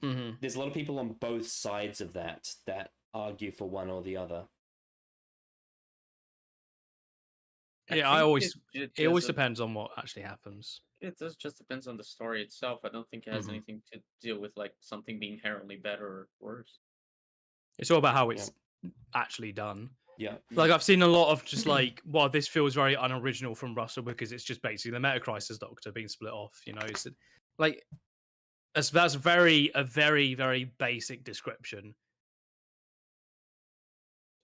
hmm there's a lot of people on both sides of that argue for one or the other. I Yeah, think it it always doesn't. depends on what actually happens. It just depends on the story itself. I don't think it has hmm anything to deal with like something being inherently better or worse. It's all about how Yeah, it's actually done. yeah. Like Yeah, I've seen a lot of just like, well, this feels very unoriginal from Russell because it's just basically the Meta Crisis Doctor being split off. It's like that's a very very basic description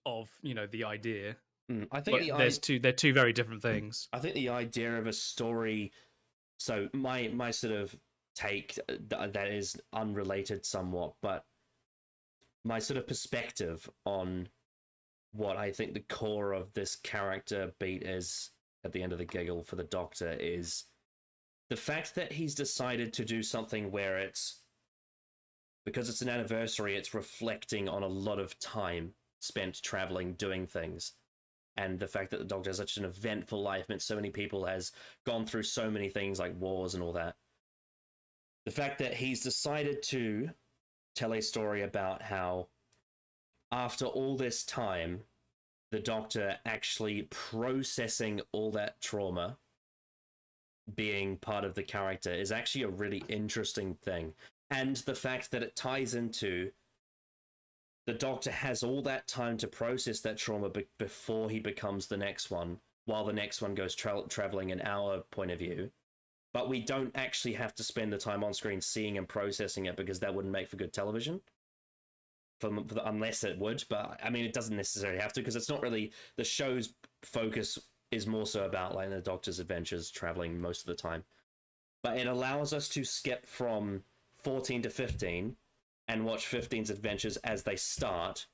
of the idea, I think but yeah, they're two very different things. I think the idea of a story. So my sort of take that is unrelated somewhat, but my sort of perspective on what I think the core of this character beat is at the end of the giggle for the Doctor is the fact that he's decided to do something where it's because it's an anniversary, it's reflecting on a lot of time spent traveling, doing things. And the fact that the Doctor has such an eventful life, meant so many people, has gone through so many things like wars and all that. The fact that he's decided to tell a story about how, after all this time, the Doctor actually processing all that trauma, being part of the character, is actually a really interesting thing. And the fact that it ties into the Doctor has all that time to process that trauma before he becomes the next one, while the next one goes traveling in our point of view. but we don't actually have to spend the time on screen seeing and processing it because that wouldn't make for good television. Unless it would, but I mean, it doesn't necessarily have to because it's not really the show's focus is more so about like the Doctor's adventures, traveling most of the time. But it allows us to skip from 14 to 15 and watch 15's adventures as they start.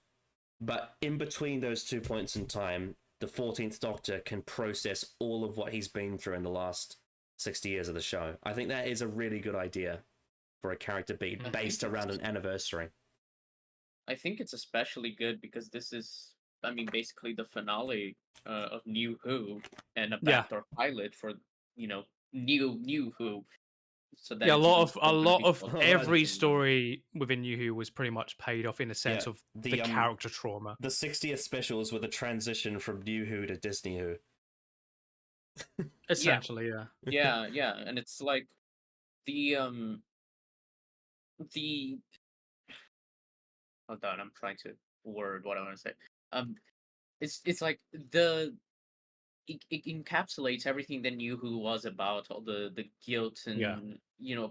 But in between those 2 points in time, the 14th Doctor can process all of what he's been through in the last 60 years of the show. I think that is a really good idea for a character beat based around an anniversary. I think it's especially good because this is, I mean, basically the finale of New Who and a backdoor pilot for, New Who. So that Yeah, a it's lot even of more every interesting. story within New Who was pretty much paid off in a sense of the character trauma. The 60th specials were the transition from New Who to Disney Who. Essentially, yeah, and it's like the hold on, I'm trying to word what I want to say. It's like it encapsulates everything that New Who was about, all the guilt and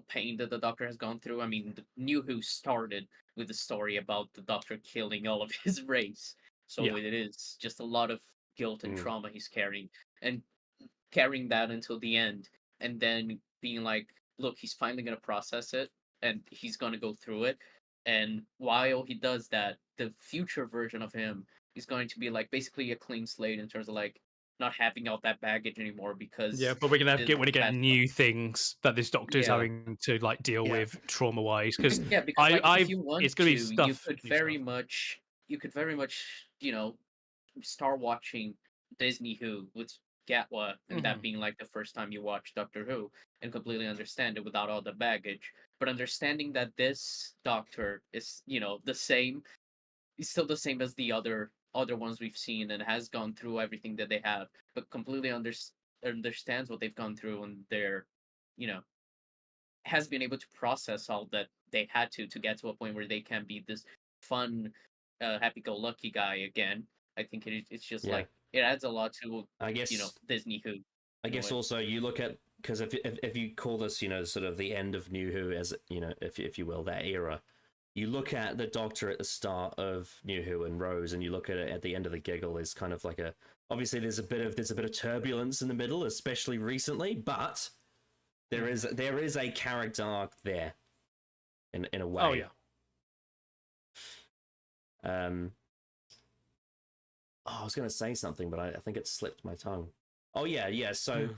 pain that the Doctor has gone through. I mean, the New Who started with the story about the Doctor killing all of his race, so Yeah. it is just a lot of guilt and trauma he's carrying, and carrying that until the end, and then being like, look, he's finally gonna process it, and he's gonna go through it, and while he does that, the future version of him is going to be like basically a clean slate in terms of like not having all that baggage anymore because but we're gonna the get past- new things that this Doctor is Yeah. having to like deal with trauma wise. Because because like if you want it's gonna be to, stuff. you could very much start watching Disney Who with Gatwa, and that being like the first time you watch Doctor Who, and completely understand it without all the baggage. But understanding that this Doctor is, the same, is still the same as the other ones we've seen, and has gone through everything that they have, but completely understands what they've gone through, and they're, you know, has been able to process all that they had to get to a point where they can be this fun, happy-go-lucky guy again. I think it's just like it adds a lot to I guess Disney Who. I guess also you look at because if you call this sort of the end of New Who as if you will that era, you look at the Doctor at the start of New Who and Rose, and you look at it at the end of the Giggle is kind of like obviously there's a bit of turbulence in the middle, especially recently, but there is a character arc there in a way. Oh yeah. I was going to say something, but I think it slipped my tongue. Oh yeah. So,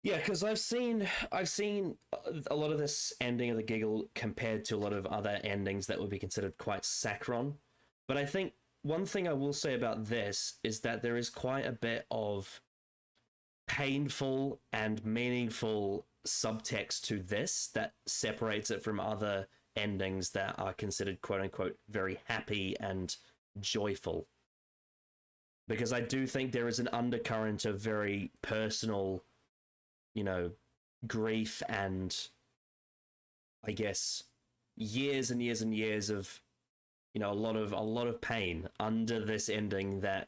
yeah, because I've seen a lot of this ending of the Giggle compared to a lot of other endings that would be considered quite saccharine. But I think one thing I will say about this is that there is quite a bit of painful and meaningful subtext to this that separates it from other endings that are considered quote unquote very happy and joyful. Because I do think there is an undercurrent of very personal, grief and I guess years and years and years of, a lot of pain under this ending that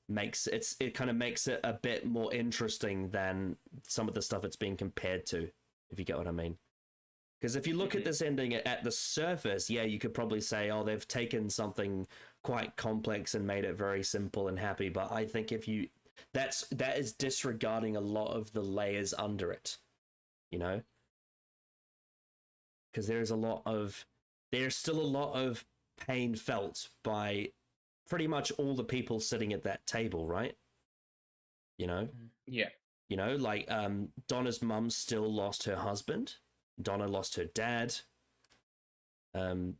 it kind of makes it a bit more interesting than some of the stuff it's being compared to, if you get what I mean. Because if you look at this ending at the surface, yeah, you could probably say, oh, they've taken something quite complex and made it very simple and happy. But I think that is disregarding a lot of the layers under it, because there's still a lot of pain felt by pretty much all the people sitting at that table, right? Yeah. Like Donna's mum still lost her husband. Donna lost her dad. Rose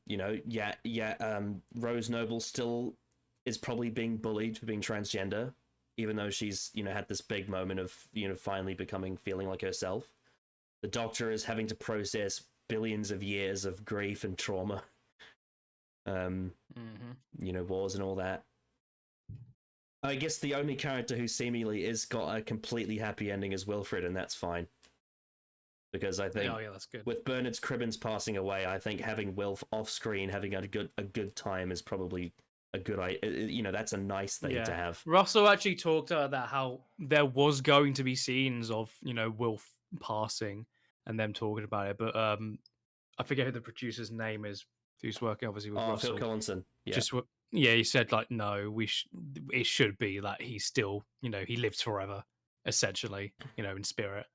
Noble still is probably being bullied for being transgender, even though she's, had this big moment of, finally feeling like herself. The Doctor is having to process billions of years of grief and trauma. Wars and all that. I guess the only character who seemingly is got a completely happy ending is Wilfred, and that's fine. Because I think that's good. with Bernard's Cribbins passing away, I think having Wilf off screen having a good time is probably a good idea. That's a nice thing to have. Russell actually talked about how there was going to be scenes of Wilf passing and them talking about it. But I forget who the producer's name is, who's working obviously with Russell. Phil Collinson. Yeah. Just yeah, he said like, no, it should be that he's still, he lives forever, essentially, in spirit.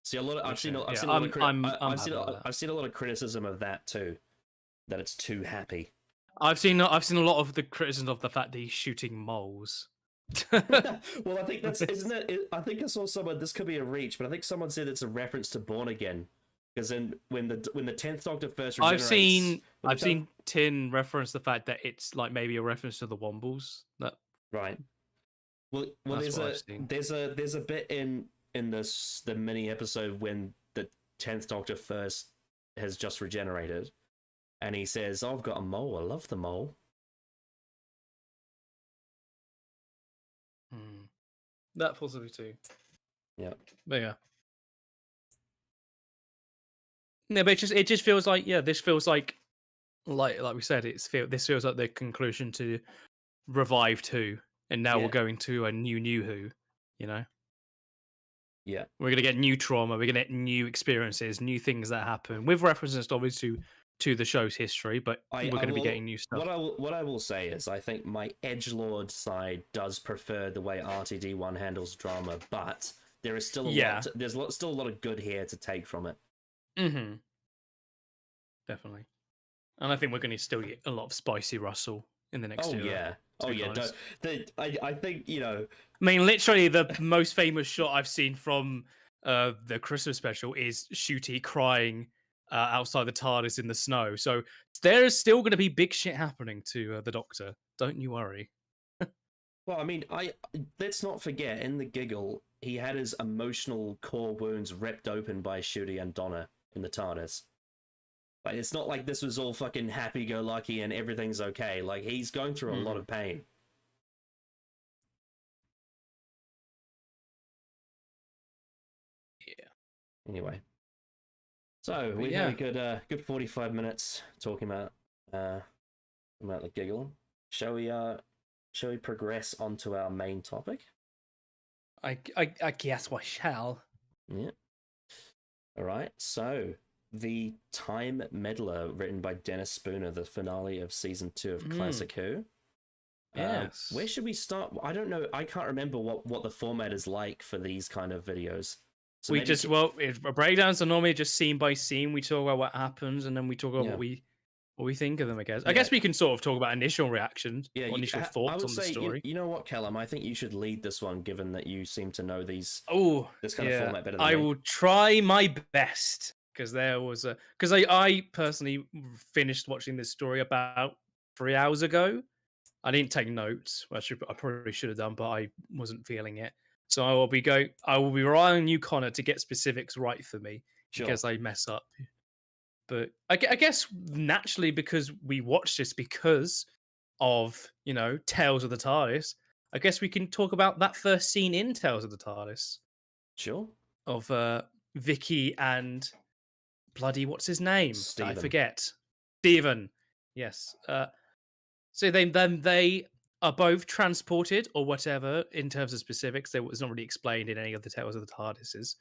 See, I've seen a lot of criticism of that too, that it's too happy. I've seen a lot of the criticism of the fact that he's shooting moles. Well, I think isn't it? I think I saw someone. This could be a reach, but I think someone said it's a reference to Born Again, because then when the 10th Doctor first regenerates, I've seen Tin reference the fact that it's like maybe a reference to the Wombles. That right. Well, there's a bit in the mini episode when the 10th Doctor first has just regenerated, and he says, "Oh, I've got a mole. I love the mole." That possibly too. Yeah. But yeah. No, but it just feels like, this feels like we said, this feels like the conclusion to Revived Who, and now we're going to a new Who, Yeah. We're gonna get new trauma, we're gonna get new experiences, new things that happen, with references obviously to the show's history, but we're gonna be getting new stuff. What I will say is, I think my edgelord side does prefer the way RTD1 handles drama, but there is still still a lot of good here to take from it. Mm-hmm. Definitely. And I think we're going to still get a lot of spicy Russell in the next year. I think, I mean, literally the most famous shot I've seen from the Christmas special is Shooty crying outside the TARDIS in the snow. So there is still going to be big shit happening to the Doctor. Don't you worry. Well, I mean, let's not forget, in the giggle, he had his emotional core wounds ripped open by Shooty and Donna in the TARDIS. Like, it's not like this was all fucking happy-go-lucky and everything's okay. Like, he's going through a lot of pain. Yeah. Anyway. So, we had a good 45 minutes talking about the giggle. Shall we progress onto our main topic? I guess we shall. Yeah. All right. So, the Time Meddler, written by Dennis Spooner, the finale of season 2 of Classic Who. Yes. Where should we start? I don't know. I can't remember what the format is like for these kind of videos. So a breakdowns are normally just scene by scene. We talk about what happens, and then we talk about what we think of them. I guess. I guess we can sort of talk about initial reactions, initial thoughts on the story. You know what, Callum? I think you should lead this one, given that you seem to know this kind of format better than me. I will try my best, because I personally finished watching this story about 3 hours ago. I didn't take notes, which I probably should have done, but I wasn't feeling it. So I will be relying on you, Connor, to get specifics right for me, because I mess up. But I guess naturally, because we watched this because of, Tales of the TARDIS, I guess we can talk about that first scene in Tales of the TARDIS. Sure. Of Vicky and bloody, what's his name? Stephen. I forget. Stephen. Yes. So they are both transported or whatever in terms of specifics. It was not really explained in any of the Tales of the TARDISes.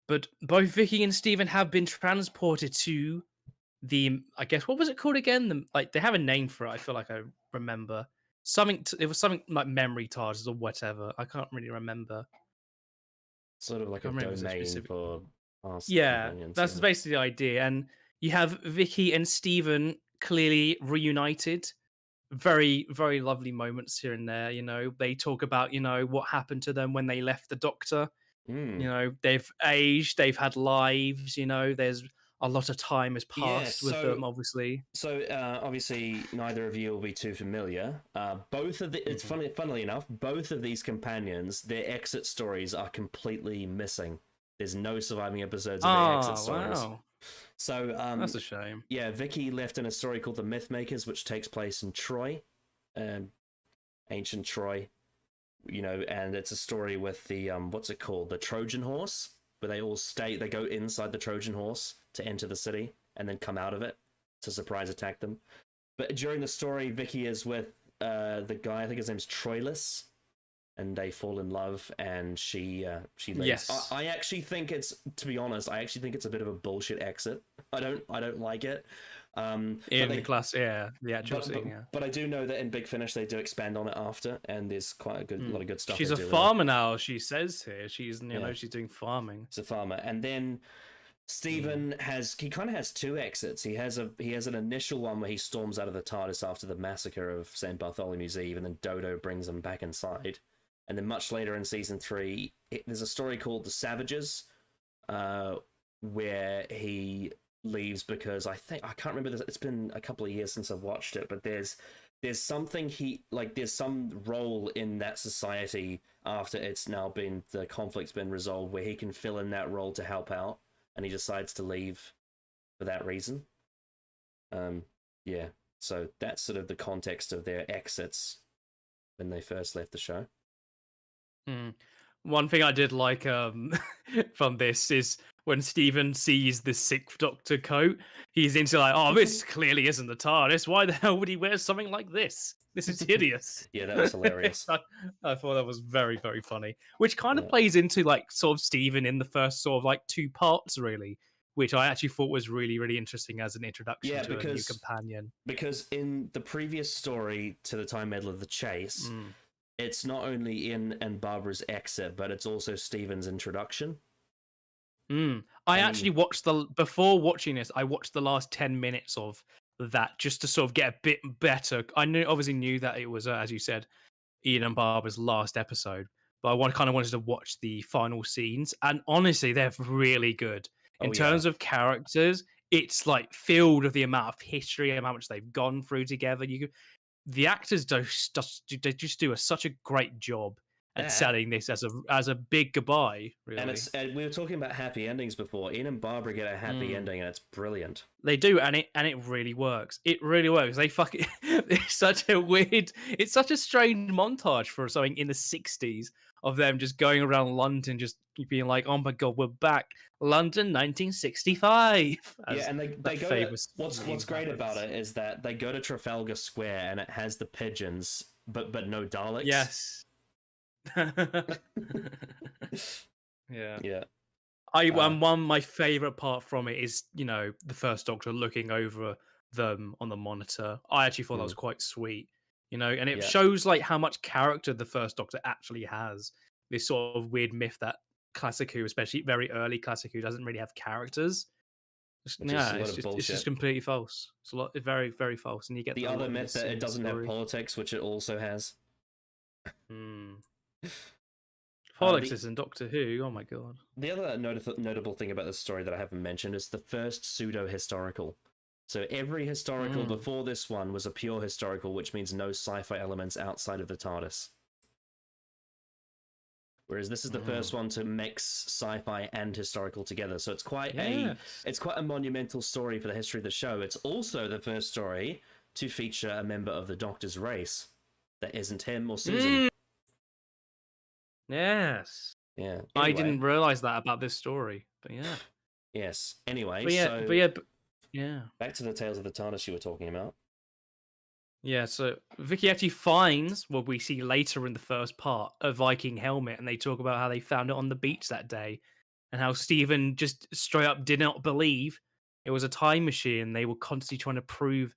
But both Vicky and Stephen have been transported to the, I guess, what was it called again? They have a name for it. I feel like I remember it was something like memory TARDIS or whatever. I can't really remember. Sort of like a domain for past companions, that's basically the idea. And you have Vicky and Stephen clearly reunited. Very, very lovely moments here and there. They talk about, what happened to them when they left the Doctor. They've aged, they've had lives, there's a lot of time has passed with them, obviously. So, obviously, neither of you will be too familiar. It's funnily enough, both of these companions, their exit stories are completely missing. There's no surviving episodes of their exit stories. Wow. So, that's a shame. Yeah, Vicky left in a story called The Mythmakers, which takes place in Troy, ancient Troy. And it's a story with the what's it called, the Trojan horse, where they go inside the Trojan horse to enter the city and then come out of it to surprise attack them. But during the story, Vicky is with the guy, I think his name's Troilus, and they fall in love, and she leaves. Yes. I actually think it's, to be honest, I actually think it's a bit of a bullshit exit. I don't like it. In the class, yeah, the actual scene, yeah. But I do know that in Big Finish they do expand on it after, and there's quite a lot of good stuff. She's a farmer now. She says here she's she's doing farming. She's a farmer, and then Stephen kind of has two exits. He has an initial one where he storms out of the TARDIS after the massacre of St. Bartholomew's Eve, and then Dodo brings him back inside. And then much later in season 3, there's a story called The Savages, where he leaves because I can't remember this. It's been a couple of years since I've watched it, but there's something there's some role in that society after the conflict's been resolved where he can fill in that role to help out, and he decides to leave for that reason. So that's sort of the context of their exits when they first left the show. One thing I did like from this is when Stephen sees the Sixth Doctor coat, he's into like, oh, this clearly isn't the TARDIS. Why the hell would he wear something like this? This is hideous. Yeah, that was hilarious. I thought that was very, very funny. Which kind of plays into like sort of Stephen in the first sort of like 2 parts, really, which I actually thought was really, really interesting as an introduction to a new companion. Because in the previous story to the Time Meddler, The Chase, it's not only Ian and Barbara's exit, but it's also Stephen's introduction. I actually watched before watching this, I watched the last 10 minutes of that just to sort of get a bit better. I obviously knew that it was, as you said, Ian and Barbara's last episode, but I kind of wanted to watch the final scenes, and honestly, they're really good. In terms of characters, it's like filled with the amount of history and how much they've gone through together. The actors just do such a great job at selling this as a big goodbye, really. And we were talking about happy endings before. Ian and Barbara get a happy ending, and it's brilliant. They do, and it really works. It really works. It's such a strange montage for something in the 60s of them just going around London, just being like, "Oh my god, we're back, London, 1965." And they go. What's great about it is that they go to Trafalgar Square, and it has the pigeons, but no Daleks. Yes. Yeah. My favorite part from it is the first Doctor looking over them on the monitor. I actually thought that was quite sweet, and it shows like how much character the first Doctor actually has. This sort of weird myth that Classic Who, especially very early Classic Who, doesn't really have characters. It's just completely false. It's very, very false, and you get the other myth that it doesn't have politics, which it also has. Politics in Doctor Who. Oh my god! The other notable thing about this story that I haven't mentioned is the first pseudo-historical. So every historical before this one was a pure historical, which means no sci-fi elements outside of the TARDIS. Whereas this is the first one to mix sci-fi and historical together. So it's quite a monumental story for the history of the show. It's also the first story to feature a member of the Doctor's race that isn't him or Susan. Yes. Yeah. Anyway. I didn't realize that about this story, but yeah. Yes. Anyway, back to the Tales of the TARDIS you were talking about. Yeah, so Vicky actually finds what we see later in the first part, a Viking helmet, and they talk about how they found it on the beach that day, and how Stephen just straight up did not believe it was a time machine. They were constantly trying to prove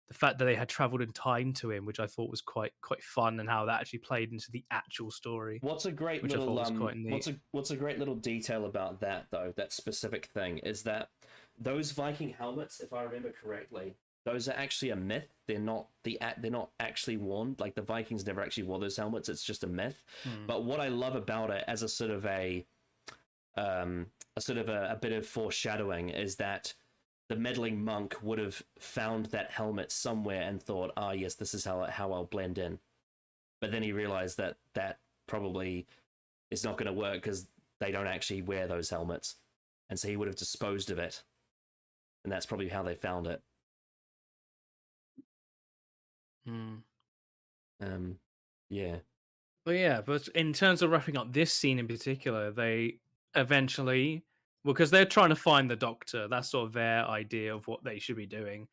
the fact that they had traveled in time to him, which I thought was quite fun, and how that actually played into the actual story. What's a great little what's a great little detail about that though, that specific thing, is that those Viking helmets, if I remember correctly, those are actually a myth. They're not actually worn. Like the Vikings never actually wore those helmets. It's just a myth. But what I love about it as a sort of a bit of foreshadowing is that the meddling monk would have found that helmet somewhere and thought, yes, this is how I'll blend in. But then he realized that probably is not going to work because they don't actually wear those helmets. And so he would have disposed of it. And that's probably how they found it. Yeah. But in terms of wrapping up this scene in particular, they eventually, because they're trying to find the Doctor, that's sort of their idea of what they should be doing,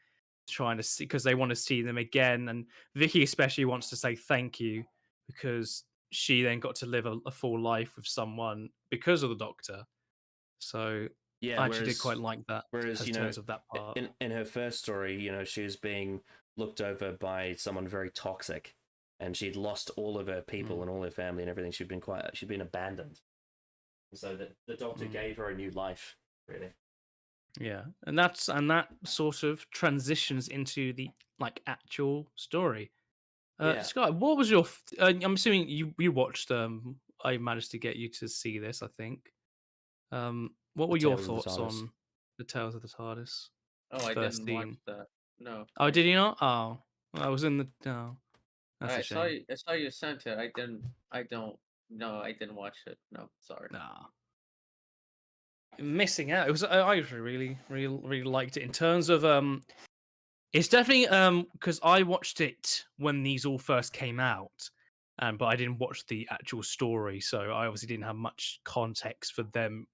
trying to see, because they want to see them again, and Vicky especially wants to say thank you because she then got to live a full life with someone because of the Doctor. So Yeah, I actually did quite like that. whereas In terms of that part. in her first story, she was being looked over by someone very toxic, and she'd lost all of her people and all her family and everything. She'd been abandoned, so the Doctor gave her a new life, really. Yeah, and that sort of transitions into the actual story. Yeah. Scott, what was your? I'm assuming you watched. I managed to get you to see this. I think. What were your Tales of the thoughts TARDIS. on the Tales of the TARDIS? Oh, I First didn't watch scene. that. No. Oh, did you not? Oh, I was in the. Oh, that's a I saw shame. you. I saw you sent it. I didn't. I don't. No, I didn't watch it. No, sorry. Nah, missing out. It was. I really liked it in terms of It's definitely because I watched it when these all first came out, but I didn't watch the actual story, so I obviously didn't have much context for them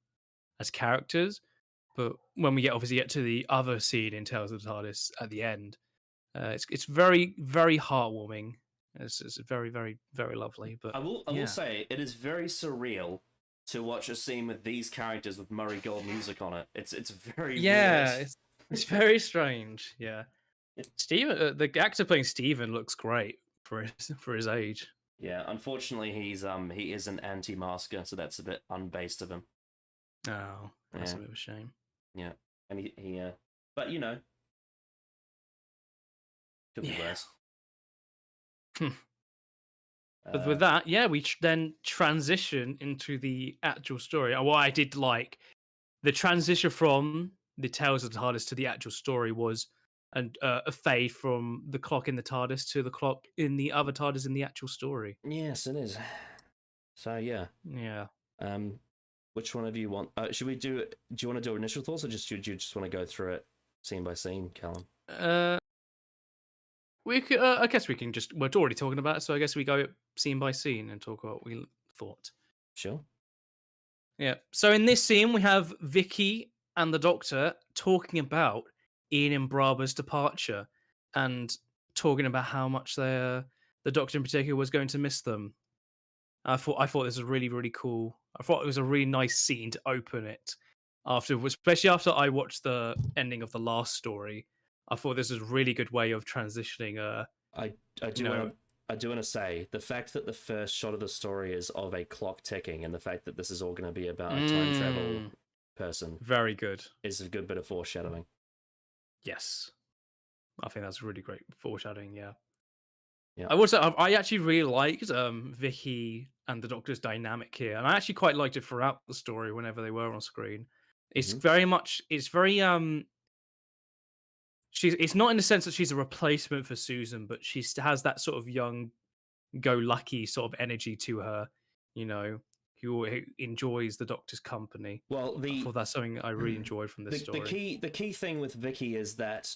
as characters. But when we obviously get to the other scene in Tales of the TARDIS at the end, it's very very heartwarming. It's very very very lovely. But I will say it is very surreal to watch a scene with these characters with Murray Gold music on it. It's very weird. It's very strange. Yeah, Steven, the actor playing Steven looks great for his age. Yeah, unfortunately, he is an anti-masker, so that's a bit unbased of him. Oh, that's a bit of a shame. Yeah, and he but could be worse. But with that, yeah, we then transition into the actual story. What I did like the transition from the Tales of the TARDIS to the actual story was a fade from the clock in the TARDIS to the clock in the other TARDIS in the actual story. Yes, it is. So yeah. Which one of you want? Should we do? Do you want to do initial thoughts, or do you just want to go through it scene by scene, Callum? We could. I guess we can just. We're already talking about it, so I guess we go scene by scene and talk about what we thought. Sure. Yeah. So in this scene, we have Vicky and the Doctor talking about Ian and Braba's departure, and talking about how much the Doctor in particular was going to miss them. I thought this was really really cool. I thought it was a really nice scene to open it after, especially after I watched the ending of the last story. I thought this was a really good way of transitioning. I do want to say the fact that the first shot of the story is of a clock ticking, and the fact that this is all going to be about a time travel person, very good, is a good bit of foreshadowing. Yes, I think that's really great foreshadowing. Yeah. Yeah. I would say I actually really liked Vicky and the Doctor's dynamic here, and I actually quite liked it throughout the story whenever they were on screen. It's very it's not in the sense that she's a replacement for Susan, but she has that sort of young go lucky sort of energy to her, who enjoys the Doctor's company. Well, I thought that's something I really enjoyed from this story. The key thing with Vicky is that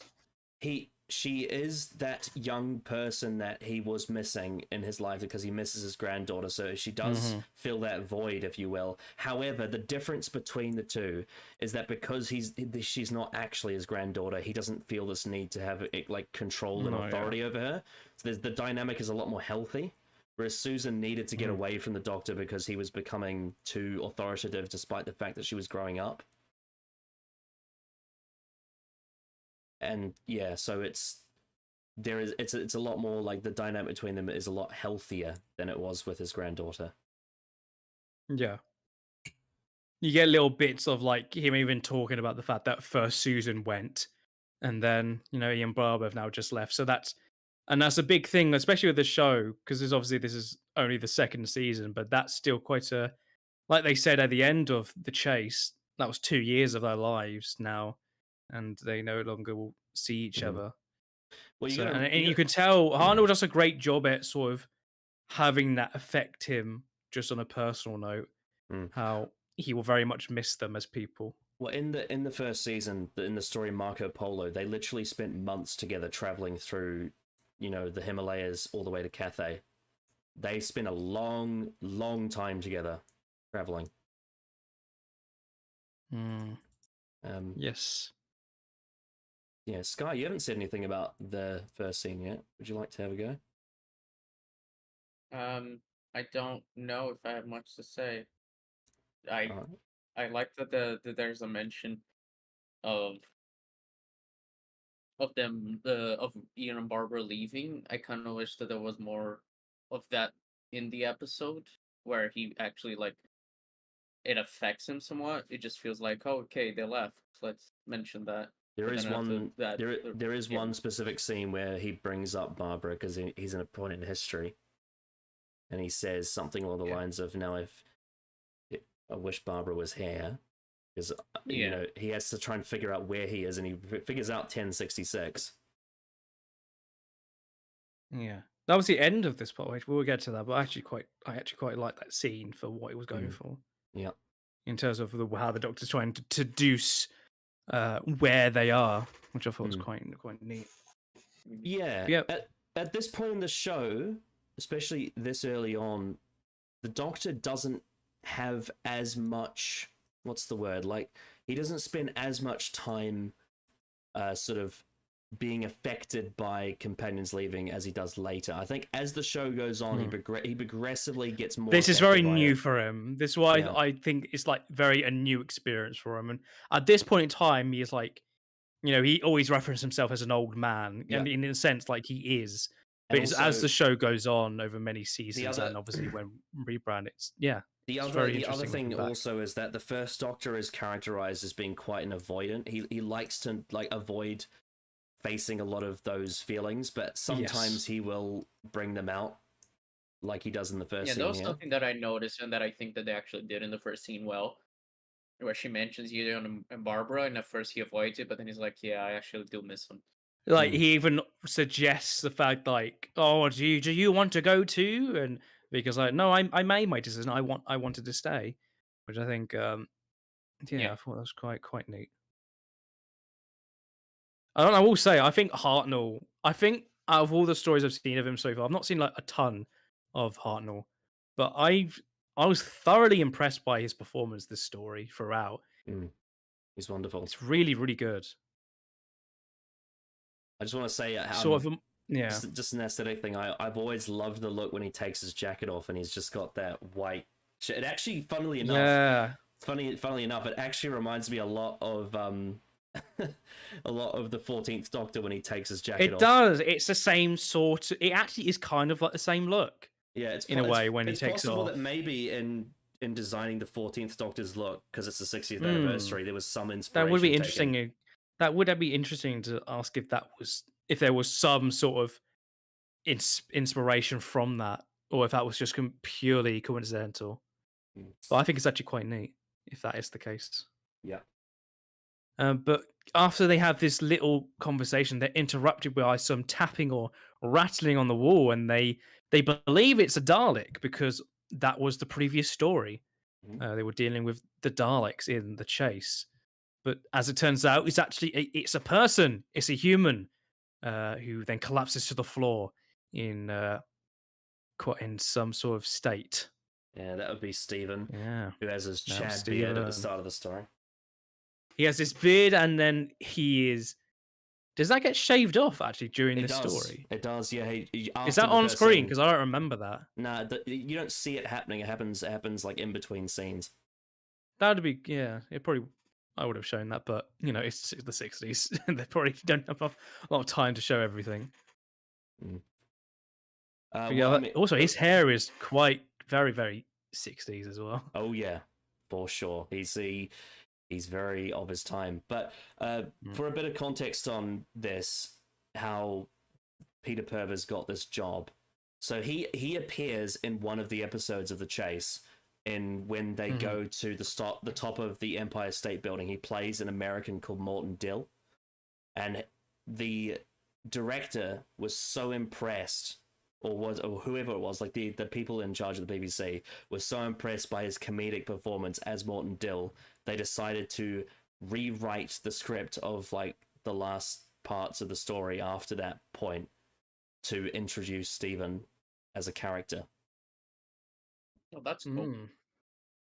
she is that young person that he was missing in his life because he misses his granddaughter, so she does fill that void, if you will. However, the difference between the two is that because she's not actually his granddaughter, he doesn't feel this need to have control and authority over her. So the dynamic is a lot more healthy. Whereas Susan needed to get away from the Doctor because he was becoming too authoritative, despite the fact that she was growing up. And yeah, so it's a lot more like the dynamic between them is a lot healthier than it was with his granddaughter. Yeah. You get little bits of him even talking about the fact that first Susan went, and then Ian Barber have now just left. So that's a big thing, especially with the show, because this is only the second season, but that's still quite a, like they said at the end of The Chase, that was 2 years of their lives now, and they no longer will see each other. Well, you can tell Arnold does a great job at sort of having that affect him just on a personal note, how he will very much miss them as people. Well, in the first season, in the story Marco Polo, they literally spent months together traveling through, the Himalayas all the way to Cathay. They spent a long, long time together traveling. Yes. Yeah, Sky, you haven't said anything about the first scene yet. Would you like to have a go? I don't know if I have much to say. I Alright. I like that that there's a mention of of Ian and Barbara leaving. I kind of wish that there was more of that in the episode where he actually like it affects him somewhat. It just feels like, oh, okay, they left. Let's mention that. There But is then after one. that, There is yeah, one specific scene where he brings up Barbara because he's in a point in history, and he says something along the yeah, lines of, "Now, if I wish Barbara was here," because yeah, he has to try and figure out where he is, and he figures out 1066. Yeah, that was the end of this part. Which we'll get to that, but I actually quite like that scene for what it was going for. Yeah. In terms of how the Doctor's trying to deduce where they are, which I thought was quite neat. Yeah. Yep. At this point in the show, especially this early on, the Doctor doesn't have as much. What's the word? Like, he doesn't spend as much time, sort of being affected by companions leaving as he does later. I think as the show goes on, he progressively gets more. This is very affected by new it. for him. This is why Yeah. I think it's like very a new experience for him. And at this point in time, he is like, he always references himself as an old man, Yeah. and in a sense, like he is. And But it's, also, as the show goes on over many seasons, other- and obviously when rebrand, it's very the other interesting thing looking back. also is that the first Doctor is characterized as being quite an avoidant. He likes to like avoid facing a lot of those feelings, but sometimes he will bring them out, like he does in the first yeah. scene That was here. something that I noticed and that I think that they actually did in the first scene well, where she mentions Gideon and Barbara, and at first he avoids it, but then he's like, "Yeah, I actually do miss him." Like he even suggests the fact, like, "Oh, do you want to go too?" And because like, no, I made my decision. I wanted to stay, which I think, I thought that was quite neat. I will say, I think Hartnell. I think out of all the stories I've seen of him so far, I've not seen like a ton of Hartnell, but I was thoroughly impressed by his performance this story throughout. He's wonderful. It's really, really good. I just want to say, just an aesthetic thing. I've always loved the look when he takes his jacket off and he's just got that white. It actually, funnily enough, it actually reminds me a lot of a lot of the 14th Doctor when he takes his jacket off. It does. It's the same sort. It actually is kind of like the same look. Yeah, it's in a way when he takes it off. It's possible that maybe in designing the 14th Doctor's look, because it's the 60th anniversary, there was some inspiration. That would be interesting. That would be interesting to ask if there was some sort of inspiration from that, or if that was just purely coincidental. But I think it's actually quite neat if that is the case. Yeah. But after they have this little conversation, they're interrupted by some tapping or rattling on the wall, and they believe it's a Dalek because that was the previous story. They were dealing with the Daleks in the chase, but as it turns out, it's a person. It's a human who then collapses to the floor in some sort of state. Yeah, that would be Stephen. Yeah, who has his Chad beard at the start of the story. He has this beard, and then he is. Does that get shaved off actually during the story? It does. Yeah. Is that on screen? Because I don't remember that. Nah, you don't see it happening. It happens like in between scenes. That would be It probably I would have shown that, but it's the 60s. They probably don't have a lot of time to show everything. Also, his hair is quite very, very 60s as well. Oh yeah, for sure. He's very of his time. But for a bit of context on this, how Peter Purves got this job. So he appears in one of the episodes of The Chase, when they go to the top of the Empire State Building. He plays an American called Morton Dill, and the director was so impressed, or whoever it was, like the people in charge of the BBC, was so impressed by his comedic performance as Morton Dill, they decided to rewrite the script of like the last parts of the story after that point to introduce Stephen as a character. Oh, that's cool.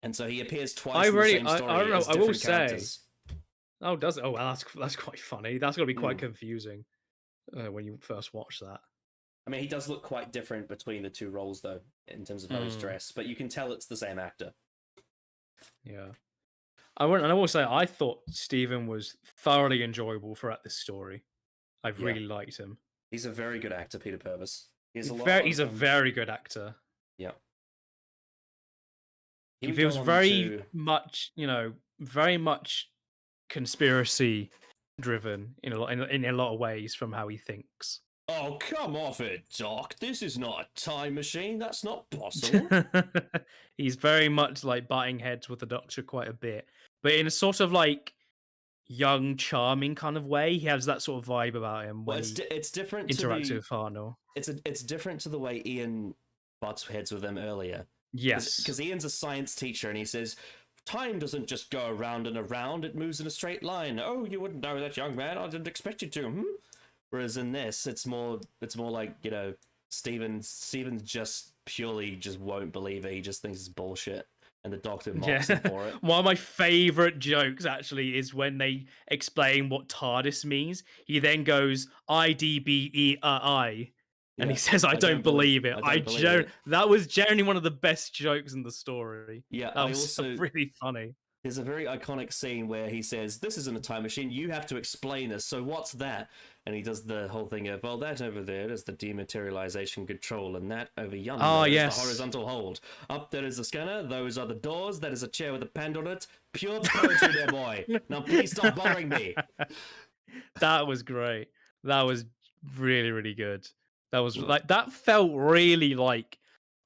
And so he appears twice in the same story. I don't know. I will characters. Say. Oh, does it? Oh, well, that's quite funny. That's going to be quite confusing when you first watch that. I mean, he does look quite different between the two roles, though, in terms of how he's dressed. But you can tell it's the same actor. Yeah. I will say, I thought Stephen was thoroughly enjoyable throughout this story. I Yeah. really liked him. He's a very good actor, Peter Purvis. He's a very good actor. Yeah. He feels very much, very much conspiracy driven in a lot of ways from how he thinks. Oh, come off it, Doc. This is not a time machine. That's not possible. He's very much like butting heads with the Doctor quite a bit, but in a sort of like young, charming kind of way. He has that sort of vibe about him when it's different interacts with Farnell. It's different to the way Ian butts heads with him earlier. Yes. Because Ian's a science teacher and he says, time doesn't just go around and around, it moves in a straight line. Oh, you wouldn't know that, young man. I didn't expect you to. Whereas in this, it's more like, Steven's just purely won't believe it. He just thinks it's bullshit. And the Doctor mocks him for it. One of my favourite jokes, actually, is when they explain what TARDIS means. He then goes, IDBEI. And he says, I don't believe it. That was generally one of the best jokes in the story. Yeah, that was really funny. There's a very iconic scene where he says, this isn't a time machine, you have to explain this, so what's that? And he does the whole thing of, well, that over there is the dematerialization control, and that over yonder is the horizontal hold. Up there is the scanner, those are the doors, that is a chair with a pen on it. Pure poetry there, boy. Now please stop bothering me. That was great. That was really, really good. That was that felt really like,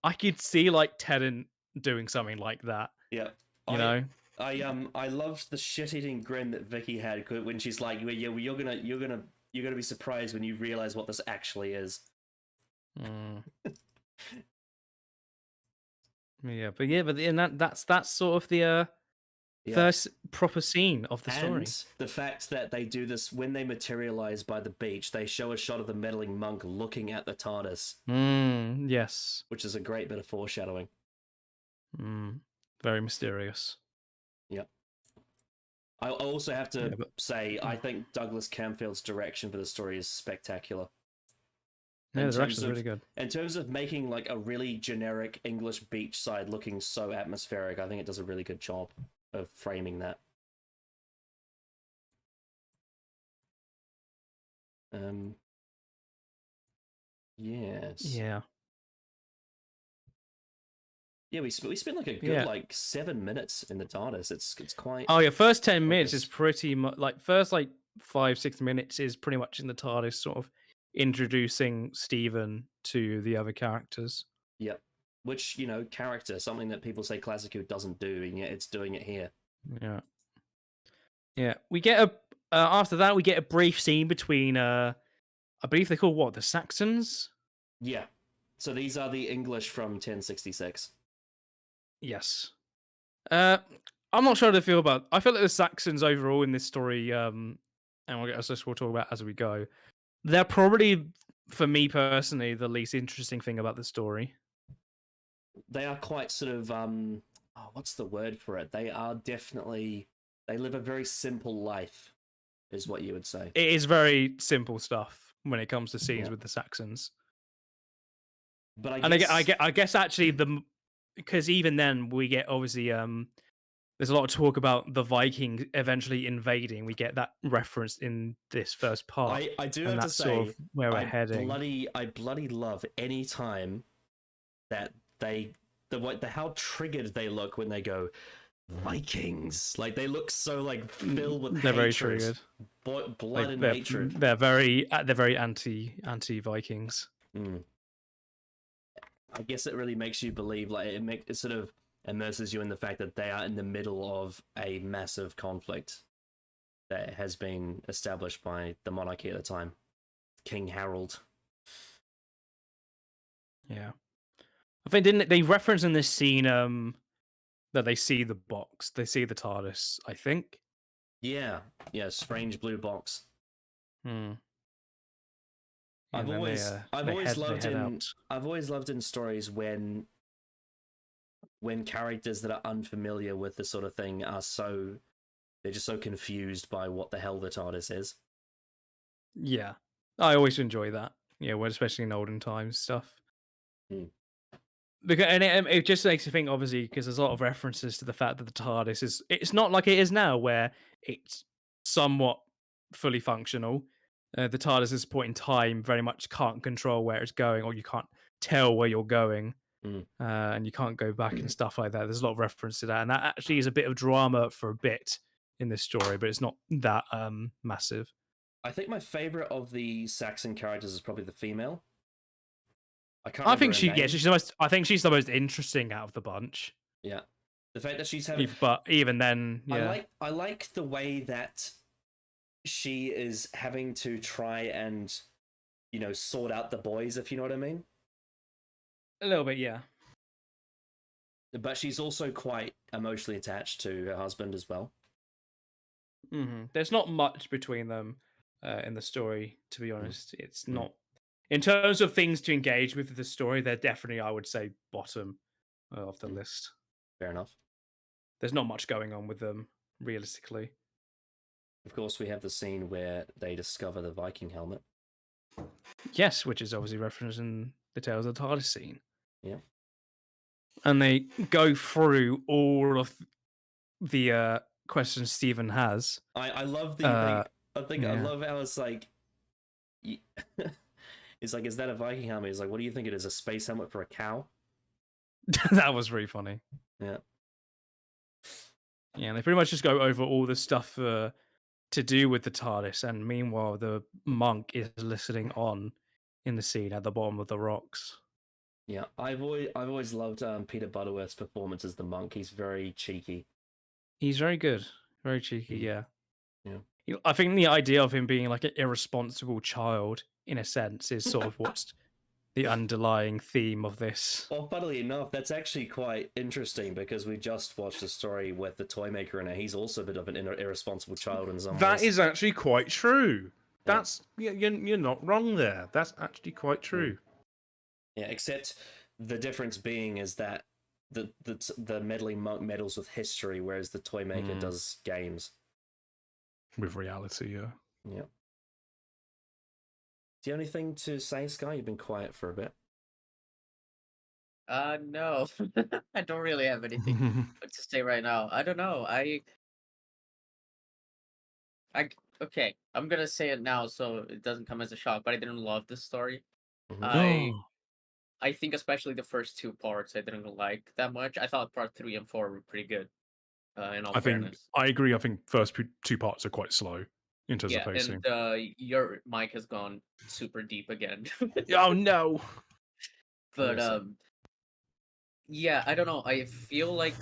I could see like Tennant doing something like that. Yeah. You know? I loved the shit-eating grin that Vicky had when she's like, "Yeah, well, you're gonna be surprised when you realize what this actually is." But that's sort of the first proper scene of the story. And the fact that they do this when they materialize by the beach, they show a shot of the meddling monk looking at the TARDIS. Yes, which is a great bit of foreshadowing. Very mysterious. Yep. I also have to say, I think Douglas Camfield's direction for the story is spectacular. Yeah, the direction's really good. In terms of making like a really generic English beachside looking so atmospheric, I think it does a really good job of framing that. Yes. Yeah. Yeah, we spent like a good 7 minutes in the TARDIS. It's quite. Oh yeah, first 10 minutes is pretty much like first 5-6 minutes is pretty much in the TARDIS, sort of introducing Stephen to the other characters. Yep, which character, something that people say Classic Who doesn't do, and yet it's doing it here. Yeah. Yeah, we get after that we get a brief scene between I believe they're called the Saxons. Yeah, so these are the English from 1066. Yes. I'm not sure how to feel about. I feel like the Saxons overall in this story, and we'll talk about as we go. They're probably, for me personally, the least interesting thing about the story. They are quite sort of what's the word for it? They live a very simple life, is what you would say. It is very simple stuff when it comes to scenes with the Saxons. But I guess actually because even then we get obviously there's a lot of talk about the Vikings eventually invading. We get that reference in this first part. I do have to say, sort of where we're heading. I bloody love any time that how triggered they look when they go Vikings. Like they look so filled with they're hatred, very triggered. Blood and hatred. They're very anti Vikings. I guess it really makes you believe, it sort of immerses you in the fact that they are in the middle of a massive conflict that has been established by the monarchy at the time, King Harold. Yeah, I think didn't they reference in this scene that they see the box, they see the TARDIS? I think. Yeah, strange blue box. I've always loved in stories when characters that are unfamiliar with this sort of thing they're just so confused by what the hell the TARDIS is. Yeah, I always enjoy that. Yeah, well, especially in olden times stuff. Mm. Because it just makes you think, obviously, because there's a lot of references to the fact that the TARDIS it's not like it is now, where it's somewhat fully functional. The TARDIS at this point in time very much can't control where it's going, or you can't tell where you're going, Mm. and you can't go back and stuff like that. There's a lot of reference to that, and that actually is a bit of drama for a bit in this story, but it's not that massive. I think my favorite of the Saxon characters is probably the female. I can't I remember think her name. she's the most. I think she's the most interesting out of the bunch. Yeah, the fact that she's having. But even then, yeah, I like the way that she is having to try and, sort out the boys, if you know what I mean. a little bit, yeah. But she's also quite emotionally attached to her husband as well. There's not much between them in the story, to be Mm. honest. It's not in terms of things to engage with the story. They're definitely, I would say, bottom of the list. Fair enough. There's not much going on with them, realistically. Of course, we have the scene where they discover the Viking helmet. Yes, which is obviously referenced in the Tales of the TARDIS scene. Yeah. And they go through all of the questions Stephen has. I love the thing. I yeah. love how it's like. It's like, is that a Viking helmet? He's like, what do you think it is? A space helmet for a cow? That was really funny. Yeah. Yeah, and they pretty much just go over all the stuff to do with the TARDIS, and meanwhile, the monk is listening on in the scene at the bottom of the rocks. Yeah, I've always loved Peter Butterworth's performance as the monk. He's very cheeky. He's very good, very cheeky. Yeah. I think the idea of him being like an irresponsible child, in a sense, is sort of what's the underlying theme of this. Well, funnily enough, that's actually quite interesting because we just watched a story with the toy maker in it. He's also a bit of an irresponsible child in some ways. That is actually quite true. That's you're not wrong there. That's actually quite true. Yeah, except the difference being is that the meddling monk meddles with history, whereas the toy maker does games. With reality, yeah. Yeah. Do you have anything to say, Sky? You've been quiet for a bit. No, I don't really have anything to say right now. I don't know. Okay, I'm gonna say it now so it doesn't come as a shock, but I didn't love this story. I think especially the first two parts I didn't like that much. I thought part 3 and 4 were pretty good. In all fairness. I agree. I think first two parts are quite slow in terms of Yeah, pacing. and your mic has gone super deep again. Oh no! But yeah, I don't know. I feel like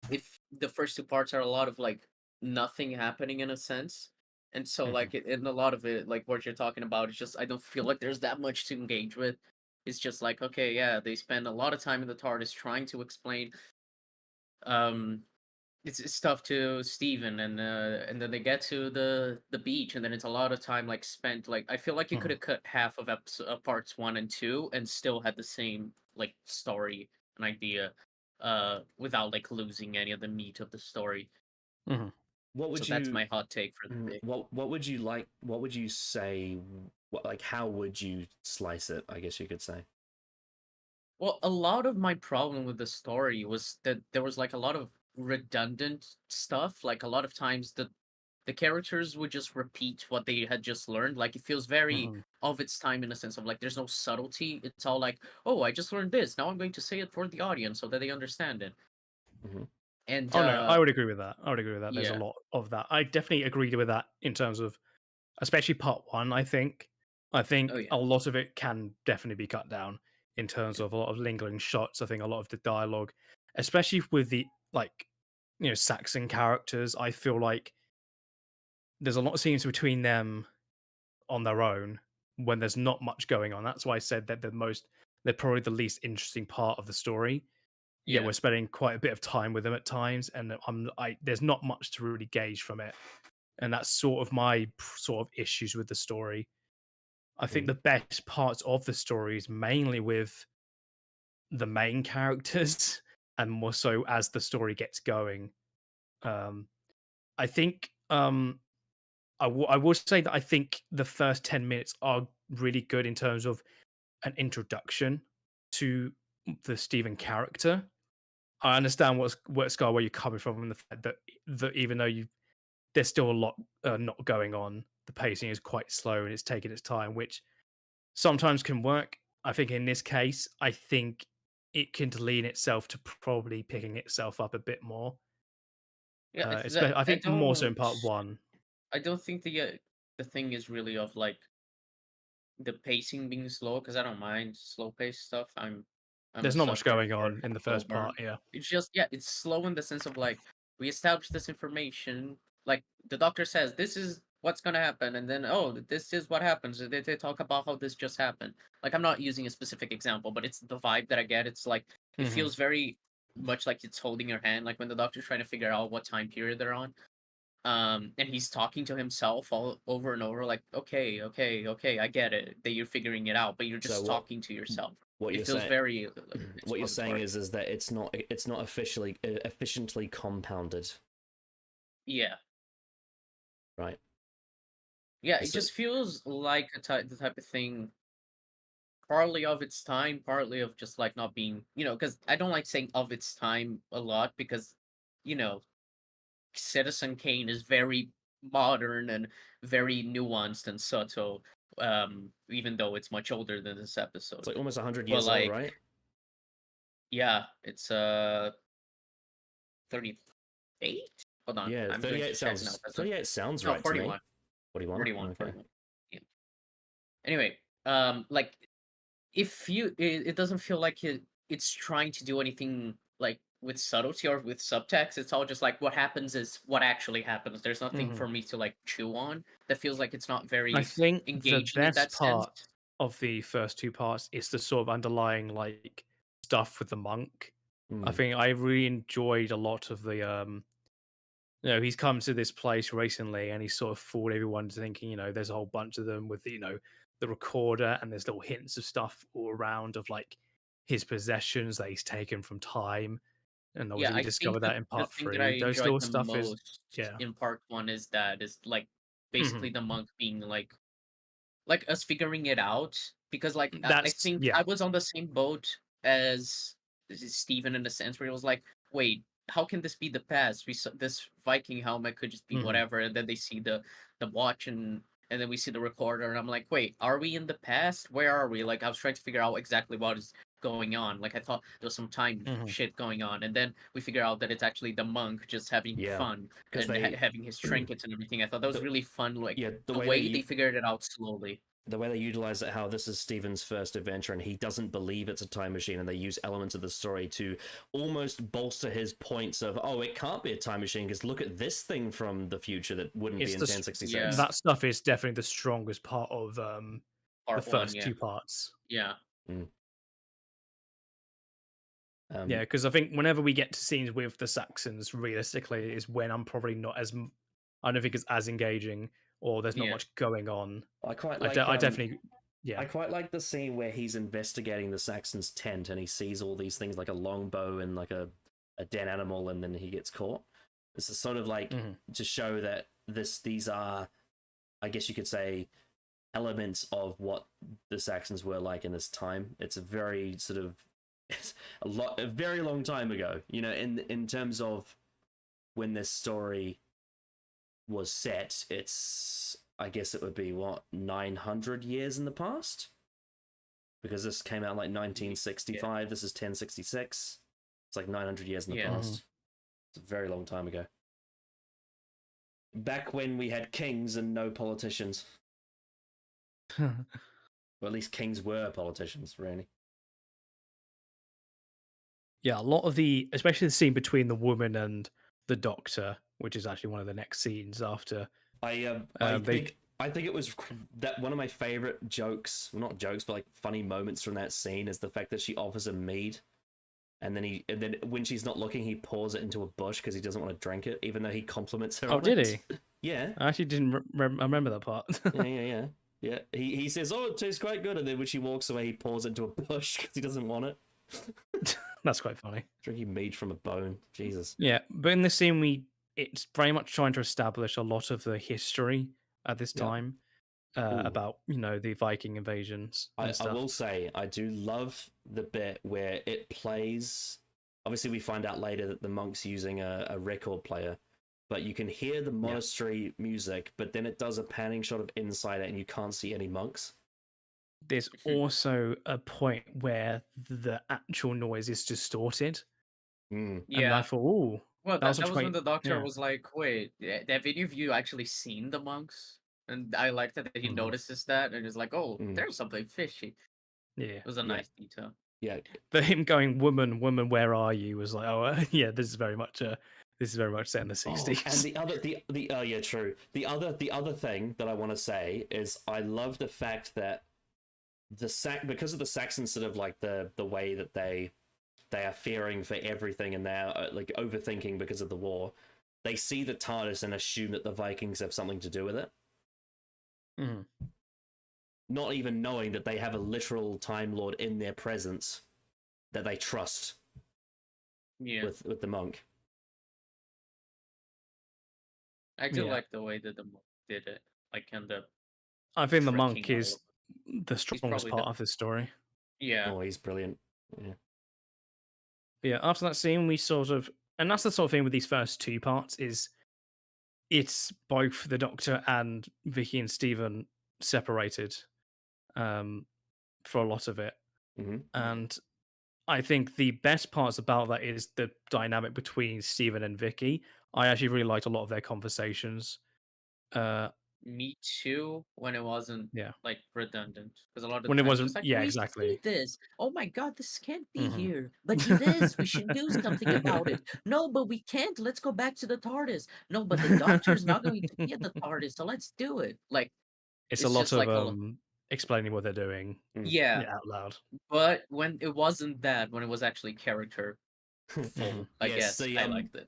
if the first two parts are a lot of like nothing happening in a sense, and so like in a lot of it, like what you're talking about, it's just I don't feel like there's that much to engage with. It's just like, okay, yeah, they spend a lot of time in the TARDIS trying to explain it's stuff to Steven, and then they get to the beach, and then it's a lot of time like spent like I feel like you could have cut half of parts 1 and 2 and still had the same like story and idea without like losing any of the meat of the story. That's my hot take for the day. What would you like? What would you say? How would you slice it? I guess you could say. Well, a lot of my problem with the story was that there was like a lot of redundant stuff. Like a lot of times the characters would just repeat what they had just learned. Like it feels very of its time in a sense of like there's no subtlety. It's all like, oh, I just learned this. Now I'm going to say it for the audience so that they understand it. And no, I would agree with that. There's a yeah. lot of that. I definitely agreed with that in terms of, especially part 1. I think a lot of it can definitely be cut down in terms of a lot of lingering shots. I think a lot of the dialogue, especially with the Saxon characters, I feel like there's a lot of scenes between them on their own when there's not much going on. That's why I said that they're probably the least interesting part of the story. Yeah, we're spending quite a bit of time with them at times, and there's not much to really gauge from it, and that's sort of my sort of issues with the story. I think the best parts of the story is mainly with the main characters, and more so as the story gets going. I think I will say that I think the first 10 minutes are really good in terms of an introduction to the Stephen character. I understand what Scar where you're coming from, and the fact that even though there's still a lot not going on, the pacing is quite slow and it's taking its time, which sometimes can work. I think in this case, I think it can lean itself to probably picking itself up a bit more. Yeah, I think more so in part one. I don't think the thing is really of like the pacing being slow because I don't mind slow paced stuff. I'm a There's not much sucker going for on in the slow first burn. part. Yeah. It's just it's slow in the sense of like we establish this information. Like the doctor says, this is what's gonna happen, and then this is what happens. They talk about how this just happened. Like I'm not using a specific example, but it's the vibe that I get. It's like it Mhm. feels very much like it's holding your hand. Like when the doctor's trying to figure out what time period they're on, and he's talking to himself all over and over like okay, I get it that you're figuring it out, but you're just So talking to yourself. what It you're feels saying, very like what you're saying expository. is that it's not officially efficiently compounded, Yeah, right? yeah, it So, just feels like the type of thing, partly of its time, partly of just like not being, because I don't like saying of its time a lot because you know Citizen Kane is very modern and very nuanced and subtle, even though it's much older than this it's episode. like almost 100 But years old, like, right? yeah, it's 38. Hold on, Yeah, I'm going to check now. 38 sounds No, right to me. 41. 41? 41, Okay. 41. Yeah. Anyway, like it doesn't feel like it's trying to do anything like with subtlety or with subtext. It's all just like what happens is what actually happens. There's nothing Mhm. for me to like chew on. That feels like it's not I very think the engaging in that best sense. part of the first two parts is the sort of underlying like stuff with the monk. I Mm. think I really enjoyed a lot of the he's come to this place recently and he's sort of fooled everyone into thinking, there's a whole bunch of them with the recorder, and there's little hints of stuff all around of like his possessions that he's taken from time. And Yeah, obviously we I think discovered that in the part thing that I three. Those enjoyed little the stuff is most yeah. in part one is like basically Mhm. the monk being like us figuring it out, because like I That's think yeah. I was on the same boat as Steven in a sense where it was like, wait, how can this be the past? We saw this Viking helmet could just be Mhm. whatever, and then they see the watch and then we see the recorder, and I'm like, wait, are we in the past? Where are we? Like I was trying to figure out exactly what is going on. Like I thought there was some time Mhm. shit going on, and then we figure out that it's actually the monk just having Yeah, fun because and having his trinkets and everything. I thought that was the, really fun. Like yeah, the way they figured it out slowly. the way they utilize it, how this is Steven's first adventure and he doesn't believe it's a time machine, and they use elements of the story to almost bolster his points of, oh, it can't be a time machine because look at this thing from the future that wouldn't It's be in the 1066. Yeah. that stuff is definitely the strongest part of the Part one, first yeah. two parts. Yeah. Yeah, because I think whenever we get to scenes with the Saxons, realistically, is when I'm probably not as I don't think it's as engaging, or there's not Yeah. much going on. I quite I, like. I definitely, yeah. I quite like the scene where he's investigating the Saxons' tent and he sees all these things like a longbow and like a dead animal, and then he gets caught. This is sort of like to show that these are, I guess you could say, elements of what the Saxons were like in this time. It's a very sort of a very long time ago. In terms of when this story was set, I guess it would be 900 years in the past, because this came out like 1965. This is 1066. It's like 900 years in the past. It's a very long time ago. Back when we had kings and no politicians. Or at least kings were politicians, really. Yeah, a lot of especially the scene between the woman and the doctor, which is actually one of the next scenes after. I think it was that one of my favorite jokes, well, not jokes, but like funny moments from that scene is the fact that she offers him mead, and then when she's not looking, he pours it into a bush because he doesn't want to drink it, even though he compliments her. Oh, on did it. he? Yeah. I actually didn't remember that part. Yeah. He says, "Oh, it tastes quite good," and then when she walks away, he pours it into a bush because he doesn't want it. That's quite funny. Drinking mead from a bone, Jesus. Yeah, but in this scene, it's very much trying to establish a lot of the history at this time. Ooh. about the Viking invasions and I stuff. will say, I do love the bit where it plays. Obviously, we find out later that the monk's using a record player, but you can hear the monastery music, but then it does a panning shot of inside it and you can't see any monks. There's also a point where the actual noise is distorted, Mm. and I Yeah. thought, "Oh, Well, that was that such a was when great." the doctor Yeah. was like, "Wait, have any of you actually seen the monks?" And I liked that he Mhm. notices that and is like, "Oh, Mm. there's something fishy." Yeah. It was a Yeah. nice detail. Yeah. But him going, "Woman, woman, where are you?" was like, "Oh, yeah, this is very much set in the Oh, 60s." and the oh yeah, true. The other thing that I want to say is I love the fact that because of the Saxons sort of like the way that they are fearing for everything and they're like overthinking because of the war. They see the TARDIS and assume that the Vikings have something to do with it. Mhm. Not even knowing that they have a literal Time Lord in their presence that they trust Yeah. with the monk. I do Yeah. like the way that the monk did it. Like in the I think the monk tricking all is the strongest probably part the of this story. yeah. Oh, he's brilliant. Yeah. But yeah, after that scene, we sort of, and that's the sort of thing with these first two parts is it's both the Doctor and Vicky and Stephen separated for a lot of it, Mm-hmm. and I think the best parts about that is the dynamic between Stephen and Vicky. I actually really liked a lot of their conversations. Me too, when it wasn't Yeah, like redundant. Because a lot of when it times wasn't. it's like, Yeah, we see exactly. this. Oh my god, this can't be Mhm. here. But it is. We should do something about it. No, but we can't. Let's go back to the TARDIS. No, but the doctor's not going to be at the TARDIS, so let's do it. Like It's a it's lot just of like a lot. explaining what they're doing. Yeah, Yeah, out loud. but when it wasn't that, when it was actually character full, I Yes, guess I liked it.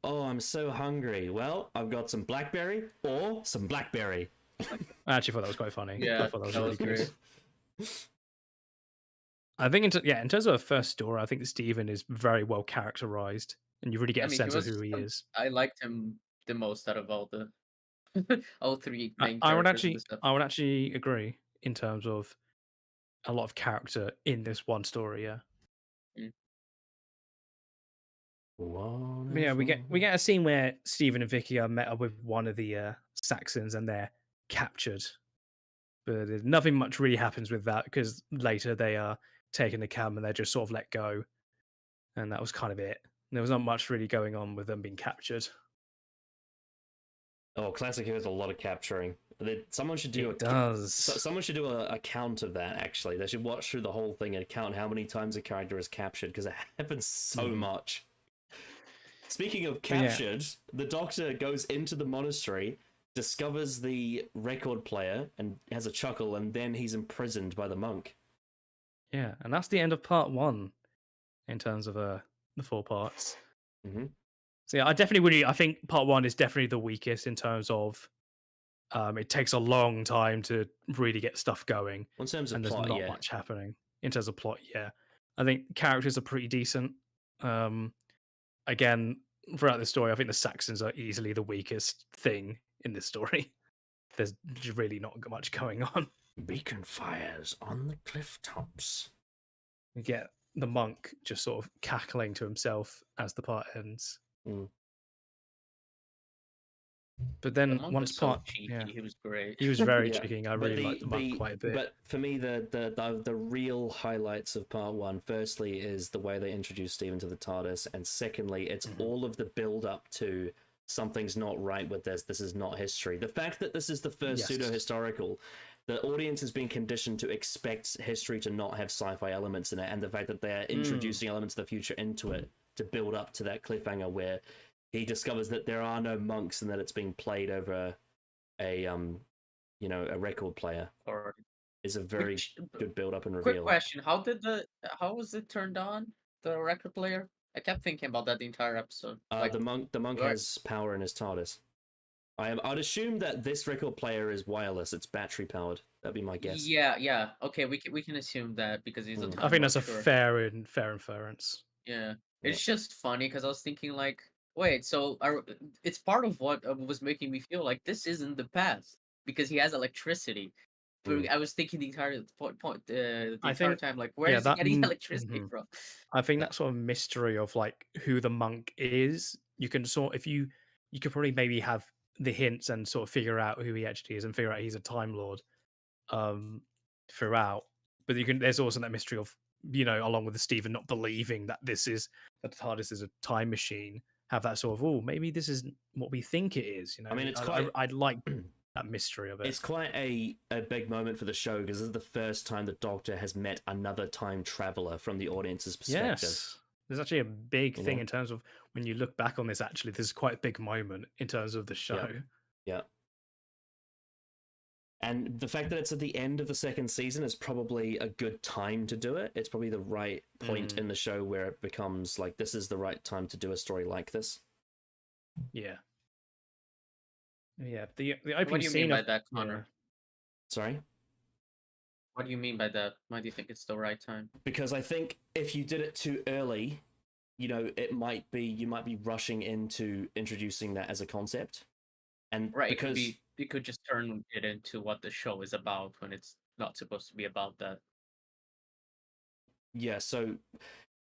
oh, I'm so hungry. Well, I've got some blackberry or some blackberry. I actually thought that was quite funny. I Yeah, thought that was that really was good. great. I think, in terms of a first story, I think that Stephen is very well characterized, and you really get I a mean, he sense of was. who he is. I liked him the most out of all the all three I, main I would characters in the actually, stuff. I would actually agree in terms of a lot of character in this one story. Yeah, but yeah, we get a scene where Stephen and Vicky are met up with one of the Saxons, and they're captured. But nothing much really happens with that because later they are taken to camp and they're just sort of let go, and that was kind of it. There was not much really going on with them being captured. Oh, classic has a lot of capturing. Someone should do It does. someone should do a count of that. Actually, they should watch through the whole thing and count how many times a character is captured because it happens so much. Speaking of captured, the Doctor goes into the monastery, discovers the record player, and has a chuckle, and then he's imprisoned by the monk. Yeah, and that's the end of part one in terms of the 4 parts. Mm-hmm. So yeah, I think part one is definitely the weakest in terms of it takes a long time to really get stuff going, In terms of and there's plot, not yeah. much happening in terms of plot. Yeah, I think characters are pretty decent. Again, throughout the story, I think the Saxons are easily the weakest thing in this story. There's really not much going on. Beacon fires on the cliff tops. We get the monk just sort of cackling to himself as the part ends. Mm. But The then monk once was so part, cheeky. yeah, He was great. he was very Yeah, cheeky. I but really liked the monk quite a bit. But for me, the real highlights of part one, firstly, is the way they introduce Stephen to the TARDIS, and secondly, it's all of the build up to something's not right with this. This is not history. The fact that this is the first Yes. pseudo historical, the audience has been conditioned to expect history to not have sci-fi elements in it, and the fact that they're introducing elements of the future into it to build up to that cliffhanger where he discovers that there are no monks and that it's being played over a a record player Or is a very good build up and quick reveal. question: how was it turned on? The record player? I kept thinking about that the entire episode. The monk where- has power in his TARDIS. I'd assume that this record player is wireless. It's battery powered. That'd be my guess. Yeah. Okay, we can assume that because he's a I think that's a Time Lord, sure. fair inference. Yeah, it's just funny because I was thinking like, wait, so it's part of what was making me feel like this isn't the past. because he has electricity. But I was thinking the entire the I entire think, time, like, where yeah, is he that. getting electricity Mhm. from? I think that sort of mystery of like who the monk is, you can sort if you could probably maybe have the hints and sort of figure out who he actually is and figure out he's a Time Lord um throughout. But you can there's also that mystery of along with the Stephen not believing that that the TARDIS is a time machine, have that sort of maybe this isn't what we think it is. I mean, it's I, quite I'd like that mystery of it. it's quite a big moment for the show because this is the first time the Doctor has met another time traveler from the audience's perspective. Yes. There's actually a big You thing know? in terms of when you look back on this, actually, this is quite a big moment in terms of the show. Yeah. And the fact that it's at the end of the second season is probably a good time to do it. It's probably the right point in the show where it becomes like this is the right time to do a story like this. Yeah. Yeah. The opening What do you scene mean by of that, Connor? Sorry? What do you mean by that? Why do you think it's the right time? Because I think if you did it too early, you might be rushing into introducing that as a concept. And Right, because you could just turn it into what the show is about when it's not supposed to be about that. yeah, so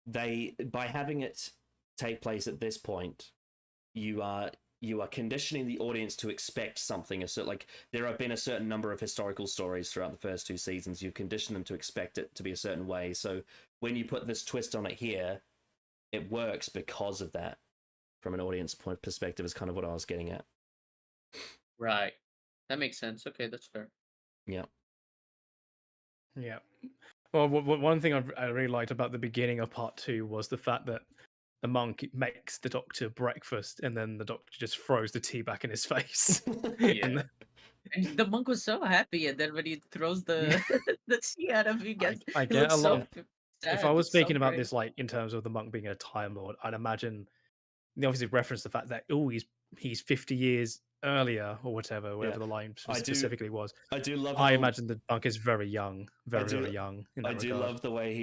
by having it take place at this point, you are conditioning the audience to expect something. So like there have been a certain number of historical stories throughout the first two seasons. You've conditioned them to expect it to be a certain way. So when you put this twist on it here, it works because of that. From an audience point perspective, is kind of what I was getting at. Right. That makes sense. Okay, that's fair. Yeah. Yeah. Well, one thing I really liked about the beginning of part 2 was the fact that the monk makes the Doctor breakfast and then the Doctor just throws the tea back in his face. Yeah. And the monk was so happy, and then when he throws the the tea at him, he gets I he get looks a lot so of. sad. If I was It's so speaking about great. this, like in terms of the monk being a Time Lord, I'd imagine they obviously reference the fact that he's 50 years earlier or whatever the line specifically was. I do love. I imagine the monk is very young, very young in that I do regard. love the way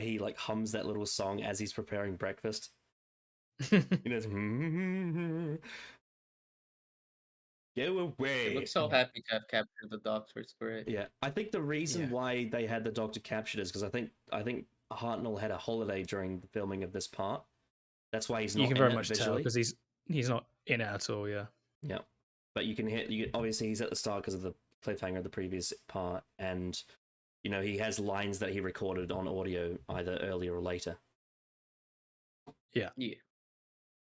he like hums that little song as he's preparing breakfast. Go away. He looks so happy to have captured the Doctor. It's great. Yeah, I think the reason why they had the Doctor captured is because I think Hartnell had a holiday during the filming of this part. That's why he's not. You can in very it much tell visually. because he's not in it at all. Yeah. Yeah, but you can hear. Obviously, he's at the start because of the cliffhanger of the previous part, and he has lines that he recorded on audio either earlier or later. Yeah. Yeah.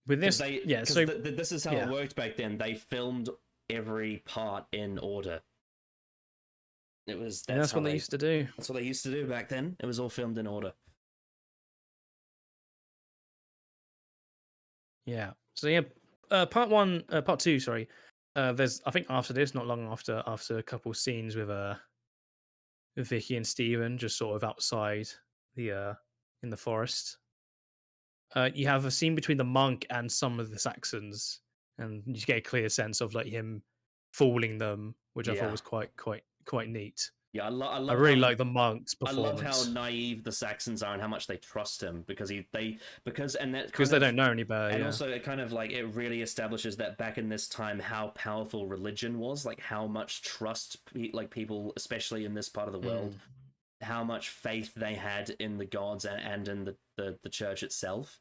With this, so this is how it worked back then. They filmed every part in order. That's what they used to do. That's what they used to do back then. It was all filmed in order. Yeah. So part 2, sorry. There's I think after this, not long after a couple scenes with Vicky and Steven just sort of outside the in the forest. You have a scene between the monk and some of the Saxons, and you get a clear sense of like him fooling them, which I thought was quite neat. Yeah, I really like the monk's performance. I love how naive the Saxons are and how much they trust him because they don't know any better. And also, it kind of like it really establishes that back in this time how powerful religion was, like how much trust people, especially in this part of the world, how much faith they had in the gods and in the church itself.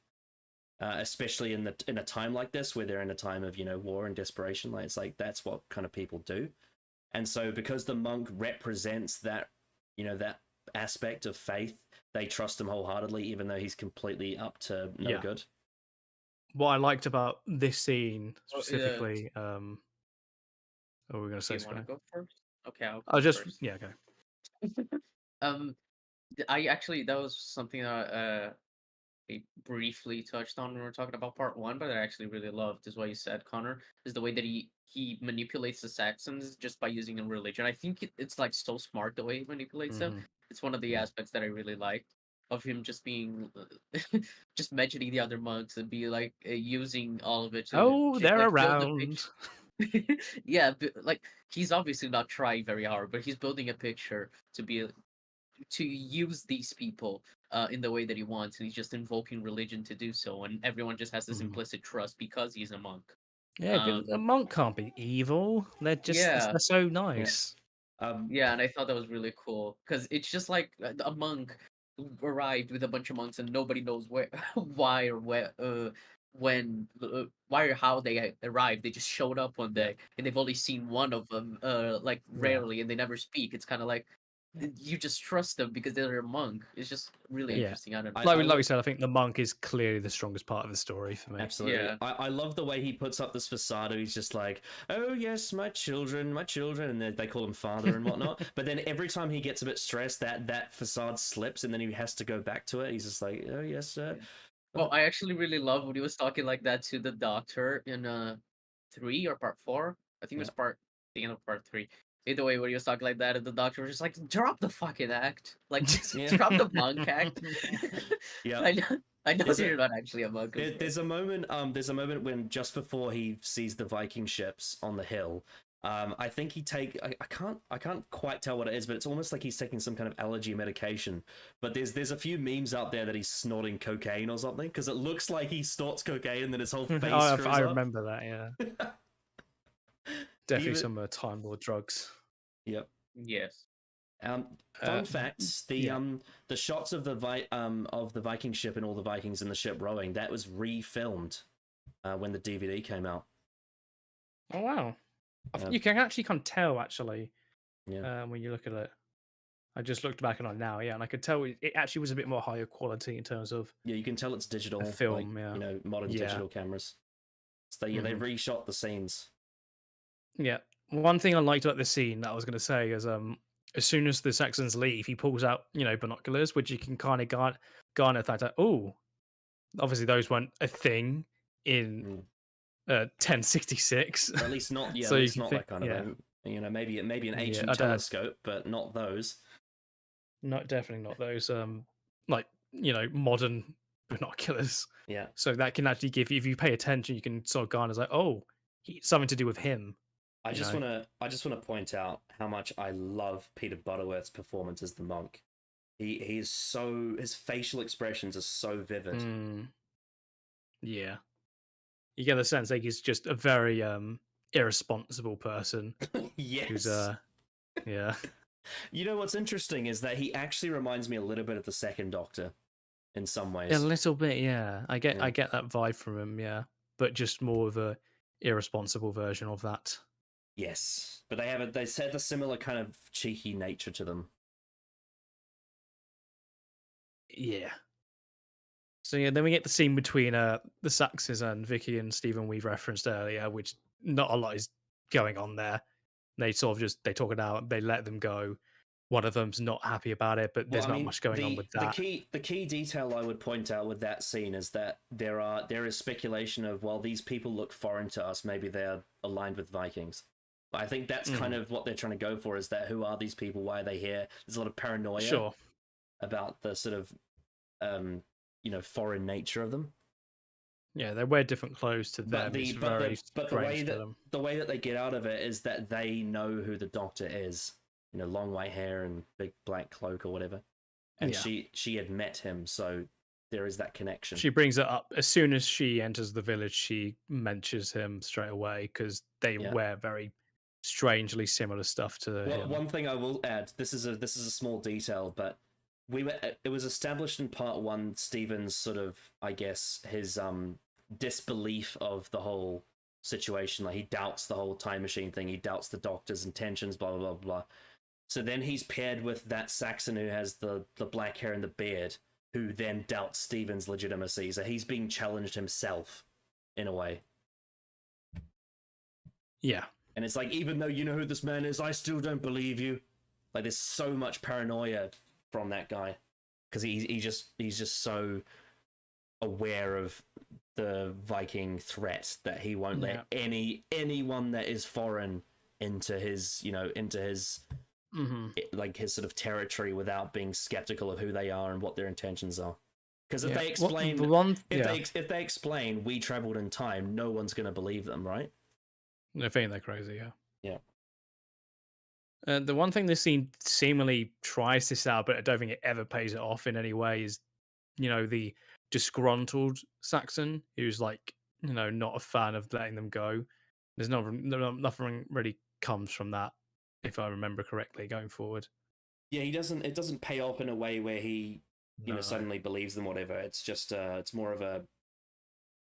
Especially in a time like this where they're in a time of war and desperation, like it's like that's what kind of people do. And so because the monk represents that that aspect of faith, they trust him wholeheartedly even though he's completely up to no good. What I liked about this scene specifically, what were we going to say? Do you want to go first? Okay, I'll just first. yeah, okay. That was something that we briefly touched on when we were talking about part 1, but I actually really loved is what you said, Connor, is the way that he manipulates the Saxons just by using a religion. I think it's like so smart the way he manipulates them. It's one of the aspects that I really liked of him just being just mentioning the other monks and be like using all of it to they're like, around. Yeah, like he's obviously not trying very hard, but he's building a picture to use these people in the way that he wants, and he's just invoking religion to do so, and everyone just has this implicit trust because he's a monk. Yeah, a monk can't be evil. They're just Yeah, they're so nice. yeah, and I thought that was really cool because it's just like a monk who arrived with a bunch of monks and nobody knows where, why or where, when, why or how they arrived. They just showed up one day and they've only seen one of them, like Yeah. rarely, and they never speak. It's kind of like you just trust them because they're a monk. It's just really Yeah. interesting. I don't know. Like we said, I think the monk is clearly the strongest part of the story for me. Absolutely. Yeah. I love the way he puts up this facade. He's just like, oh, yes, my children, and they call him father and whatnot. But then every time he gets a bit stressed, that facade slips and then he has to go back to it. He's just like, oh, yes, sir. Yeah. Well, I actually really love when he was talking like that to the doctor in 3 or part 4. I think it was the end of part 3. Either way, when he was talking like that, and the doctor was just like, "Drop the fucking act, like just drop the monk act." Yeah. I know you're not actually a monk. There's a moment. There's a moment when just before he sees the Viking ships on the hill. I think I can't quite tell what it is, but it's almost like he's taking some kind of allergy medication. But there's a few memes out there that he's snorting cocaine or something, because it looks like he snorts cocaine and then his whole face I remember that, yeah. Definitely some Time Lord drugs. Yep. Yes. Fun facts: the shots of the Viking ship and all the Vikings in the ship rowing, that was refilmed when the DVD came out. Oh wow! You can actually tell actually when you look at it. I just looked back on it now, and I could tell it actually was a bit more higher quality in terms of you can tell it's digital film, like, modern digital cameras. So they reshot the scenes. Yeah. One thing I liked about this scene that I was going to say is as soon as the Saxons leave, he pulls out binoculars, which you can kind of garner the fact that obviously those weren't a thing in 1066. At least not so at least not that kind of thing. Maybe an ancient telescope, but not those. Definitely not those. Modern binoculars. Yeah. So that can actually give you, if you pay attention, you can sort of garner like, something to do with him. I just want to point out how much I love Peter Butterworth's performance as the monk. His facial expressions are so vivid. Yeah. You get the sense like he's just a very irresponsible person. Yes. Who's yeah. You know what's interesting is that he actually reminds me a little bit of the Second Doctor in some ways. A little bit, yeah. I get that vibe from him, yeah. But just more of a irresponsible version of that. Yes. But they said a similar kind of cheeky nature to them. Yeah. So then we get the scene between the Saxes and Vicky and Stephen we've referenced earlier, which not a lot is going on there. They sort of they talk it out, they let them go. One of them's not happy about it, but there's not much going on with that. The key detail I would point out with that scene is that there is speculation of, well, these people look foreign to us, maybe they're aligned with Vikings. But I think that's kind of what they're trying to go for, is that who are these people? Why are they here? There's a lot of paranoia about the sort of foreign nature of them. Yeah, they wear different clothes to them. But the way that they get out of it is that they know who the Doctor is. Long white hair and big black cloak or whatever. And she had met him, so there is that connection. She brings it up as soon as she enters the village. She mentions him straight away because they wear very strangely similar stuff to him. One thing I will add: this is a small detail, but it was established in part 1. Stephen's sort of, I guess, his disbelief of the whole situation. Like, he doubts the whole time machine thing. He doubts the Doctor's intentions. Blah blah blah blah. So then he's paired with that Saxon who has the black hair and the beard, who then doubts Stephen's legitimacy. So he's being challenged himself, in a way. Yeah. And it's like, even though you know who this man is, I still don't believe you. Like, there's so much paranoia from that guy. Because he's just so aware of the Viking threat that he won't let anyone that is foreign into his like his sort of territory without being skeptical of who they are and what their intentions are. Because if they explain, if they explain we traveled in time, no one's going to believe them, right? I think they're crazy. Yeah. The one thing this scene seemingly tries this out, but I don't think it ever pays it off in any way, is the disgruntled Saxon who's like not a fan of letting them go. There's nothing really comes from that, if I remember correctly, going forward. Yeah, he doesn't. It doesn't pay off in a way where he, No. suddenly believes them. Whatever. It's just. It's more of a,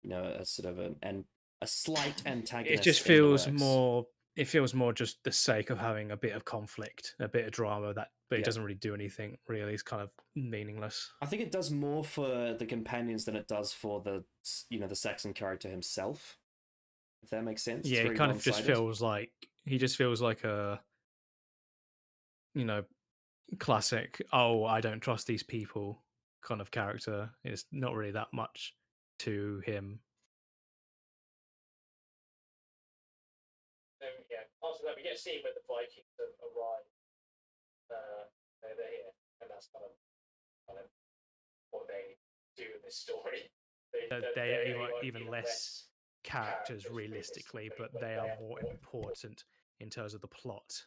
a sort of a slight antagonist. It just in the feels works. more. It feels more just the sake of having a bit of conflict, a bit of drama. But it Yeah. doesn't really do anything. Really, it's kind of meaningless. I think it does more for the companions than it does for the the Saxon character himself. If that makes sense. Yeah, It's it very kind of just one-sided. feels like he just feels like a, classic. Oh, I don't trust these people kind of character. It's not really that much to him. Yeah, after that we get a scene where the Vikings arrive. They're here, and that's kind of what they do in this story. They are even less characters realistically, but they are more important in terms of the plot.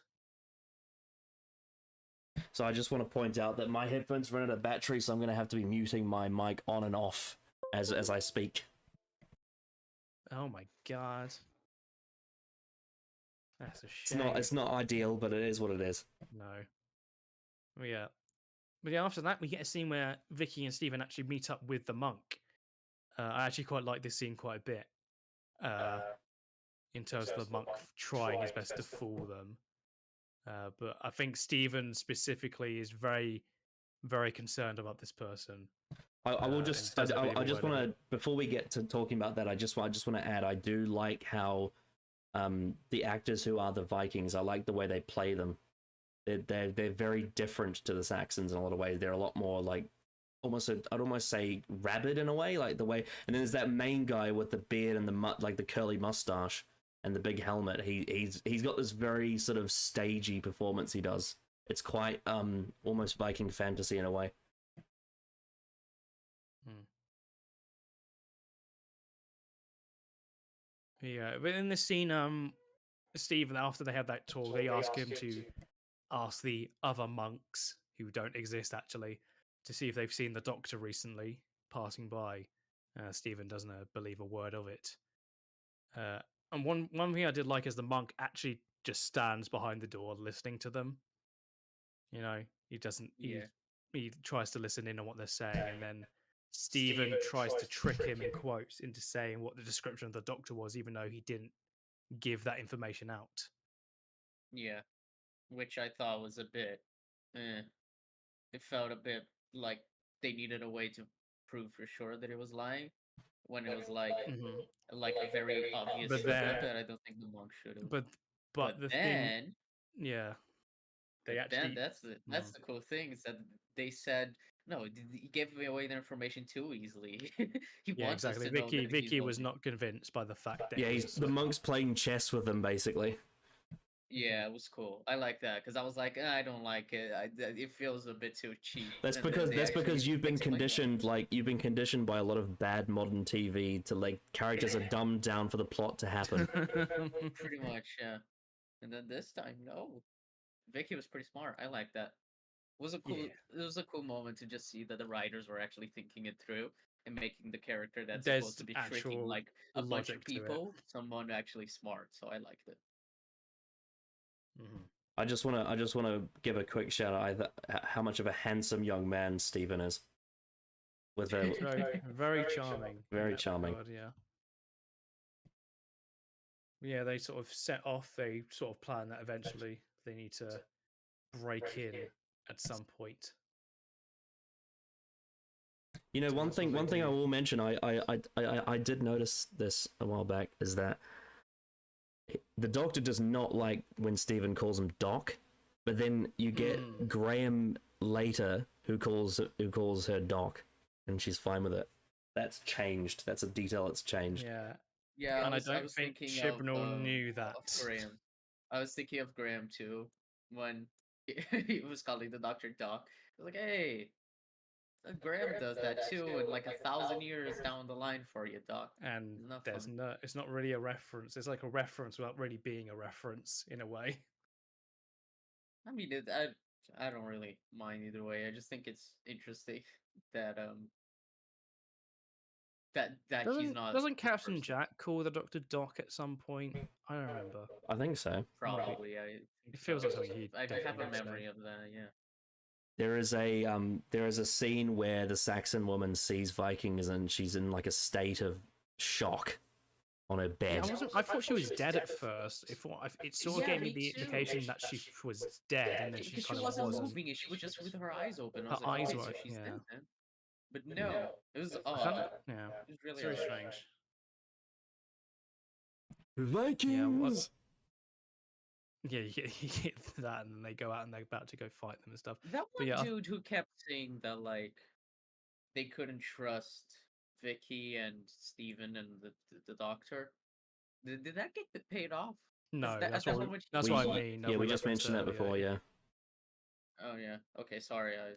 So I just want to point out that my headphones run out of battery, so I'm going to have to be muting my mic on and off as I speak. Oh my god, that's a shame. It's not ideal, but it is what it is. No. Yeah. But yeah, after that, we get a scene where Vicky and Stephen actually meet up with the monk. I actually quite like this scene quite a bit. In terms of the monk trying his best to fool them. But I think Stephen specifically is very, very concerned about this person. I will just want to, before we get to talking about that, I just want to add, I do like how the actors who are the Vikings, I like the way they play them. They're very different to the Saxons in a lot of ways. They're a lot more like I'd almost say rabid in a way, like the way. And then there's that main guy with the beard and the curly mustache and the big helmet. He's got this very sort of stagey performance he does. It's quite almost Viking fantasy in a way. Yeah, but in this scene, Stephen, after they have that talk, they ask him to ask the other monks who don't exist actually to see if they've seen the doctor recently passing by. Stephen doesn't believe a word of it. And one thing I did like is the monk actually just stands behind the door listening to them. He doesn't. He tries to listen in on what they're saying, and then Stephen tries to trick him in quotes into saying what the description of the doctor was, even though he didn't give that information out. Yeah, which I thought was a bit. It felt a bit like they needed a way to prove for sure that it was lying, when it was like a very obvious But secret that I don't think the monk should have. But the then, thing, yeah, they then actually that's the cool thing is that they said no, he gave away the information too easily. He yeah, wants exactly. us to know that Vicky was not convinced by the fact that Yeah, the monk's playing chess with them basically. Yeah, it was cool. I like that because I was like, I don't like it. It feels a bit too cheap. That's because you've been conditioned, you've been conditioned by a lot of bad modern TV to characters are dumbed down for the plot to happen. Pretty much, yeah. And then this time, no, Vicky was pretty smart. I like that. It was a cool. It was a cool moment to just see that the writers were actually thinking it through and making the character that's supposed to be tricking like a bunch of people someone actually smart. So I liked it. I just want to give a quick shout out how much of a handsome young man Stephen is. With very charming. Very charming. Regard, yeah. Yeah, they sort of set off. They sort of plan that eventually they need to break in at some point. One thing I will mention, I did notice this a while back, is that the Doctor does not like when Stephen calls him Doc, but then you get Graham later who calls her Doc, and she's fine with it. That's changed. That's a detail that's changed. Yeah, and I don't think Chibnall knew that. Graham. I was thinking of Graham too when he was calling the Doctor Doc. I was like, hey, Graham does that too, in like 1,000 years down the line for you, Doc. And it's not really a reference. It's like a reference without really being a reference in a way. I mean, I don't really mind either way. I just think it's interesting that that he's Doesn't not. doesn't the Captain person. Jack call the Doctor Doc at some point? I don't remember. I think so. Probably. It feels like something he I have definitely a would say. memory of that. Yeah. There is a scene where the Saxon woman sees Vikings and she's in like a state of shock on her Yeah, bed. I thought she was dead at first. It sort of Yeah, gave me me the too. indication that she was dead, and then she Because she kind of wasn't wasn't. moving, she was just with her eyes open. I was Her like, eyes okay, were, so she's yeah. dead then. But no, it was I odd. can't, yeah, It was really it's very odd. strange. Vikings. Yeah, you get that, and then they go out and they're about to go fight them and stuff. That But one yeah, dude who kept saying that like they couldn't trust Vicky and Steven and the doctor. Did that get paid off? no, that- that's that's what what that's we- what I mean. Yeah, we just mentioned that before. Yeah. Oh yeah. Okay, sorry, I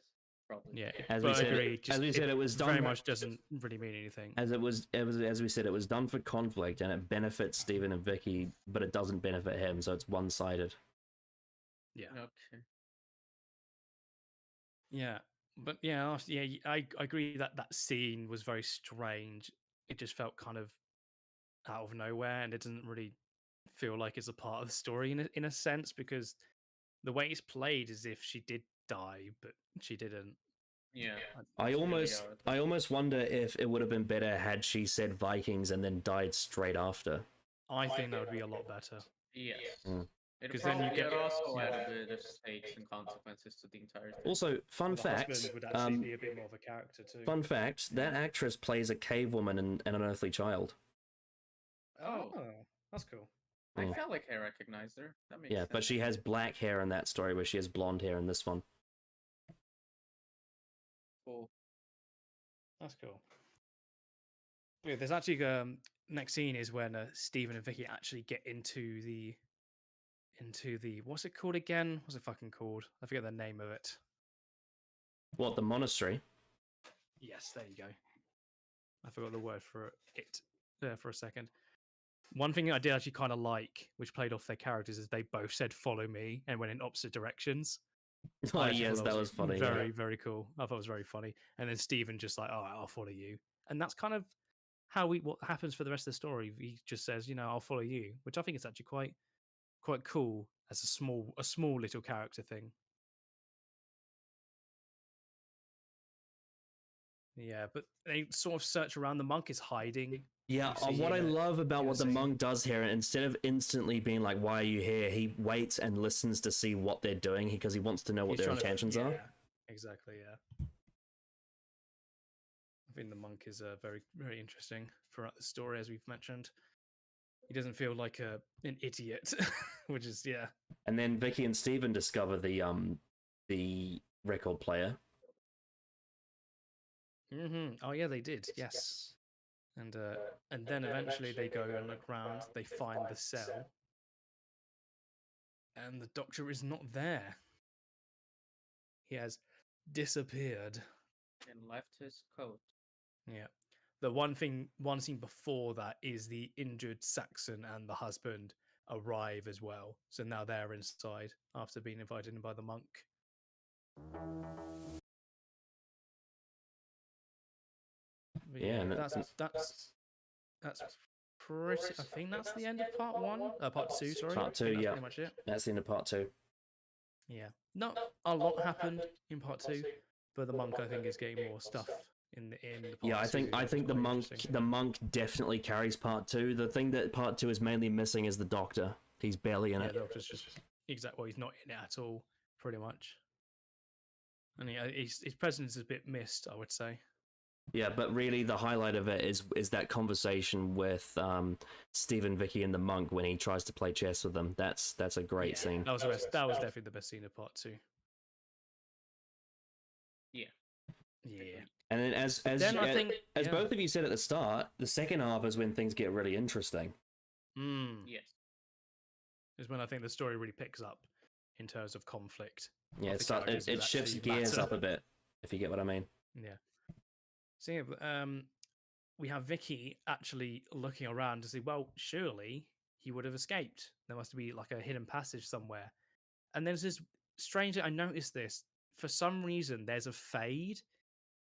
probably. Yeah, As but we I said, agree. as we said, it was very done much doesn't really mean anything. as we said, it was done for conflict and it benefits Stephen and Vicky, but it doesn't benefit him, so it's one-sided. Yeah, Okay. yeah, but yeah, I agree that that scene was very strange. It just felt kind of out of nowhere, and it doesn't really feel like it's a part of the story in a sense, because the way it's played is if she did die, but she didn't. Yeah. I It's really almost odd. I almost wonder if it would have been better had she said Vikings and then died straight after. I think that would be a lot better. Yes. Mm. It 'Cause then you probably get- would also yeah. add a bit of stakes and consequences to the entire thing. Also, fun The fact, husband would actually be a bit more of a character too. fun fact, that actress plays a cave woman and an unearthly child. Oh, that's cool. I Mm. felt like I recognized her. That makes Yeah, sense. but she has black hair in that story, where she has blonde hair in this one. Cool. That's cool. Yeah, there's actually next scene is when Stephen and Vicky actually get into the what's it called again? What's it fucking called? I forget the name of it. What, the monastery? Yes, there you go. I forgot the word for it there for a second. One thing I did actually kind of like, which played off their characters, is they both said "follow me" and went in opposite directions. Oh I actually yes, thought that was funny. yeah. Very, very cool. I thought it was very funny. And then Stephen just like, "All right, I'll follow you," and that's kind of how what happens for the rest of the story. He just says, "I'll follow you," which I think is actually quite cool as a small little character thing. Yeah, but they sort of search around. The monk is hiding. Yeah, You see what I in a- love about in a what the scene. monk does here, instead of instantly being like, "Why are you here?" he waits and listens to see what they're doing because he wants to know what He's their trying to- intentions are. yeah, exactly. Yeah, I think the monk is very, very interesting throughout the story, as we've mentioned. He doesn't feel like an idiot, which is And then Vicky and Steven discover the record player. Oh yeah, they did. Yes, and then eventually they go and look around. They find the cell, and the doctor is not there. He has disappeared. And left his coat. Yeah. The one scene before that is the injured Saxon and the husband arrive as well. So now they're inside after being invited in by the monk. But Yeah, and that's pretty. I think that's the end of part one. Part two, sorry. Part I think two, that's yeah. pretty much it. That's the end of part 2. Yeah, not a lot happened in part two, but the monk I think is getting more stuff in the part Yeah, I think two, which is the quite monk interesting. the monk definitely carries part 2. The thing that part 2 is mainly missing is the doctor. He's barely in Yeah, it. the doctor's just well, he's not in it at all, pretty much. And his presence is a bit missed, I would say. Yeah, but really the highlight of it is that conversation with Stephen, Vicky, and the monk when he tries to play chess with them. That's a great scene. That was the best. That was definitely the best scene of part two. Yeah. Yeah. And then as Then I think as yeah. both of you said at the start, the second half is when things get really interesting. Yes. Is when I think the story really picks up in terms of conflict. Yeah, of the it characters that shifts actually gears matter. up a bit, if you get what I mean. Yeah. So yeah, we have Vicky actually looking around to see, well, surely he would have escaped. There must be like a hidden passage somewhere. And there's this strangely, I noticed this, for some reason there's a fade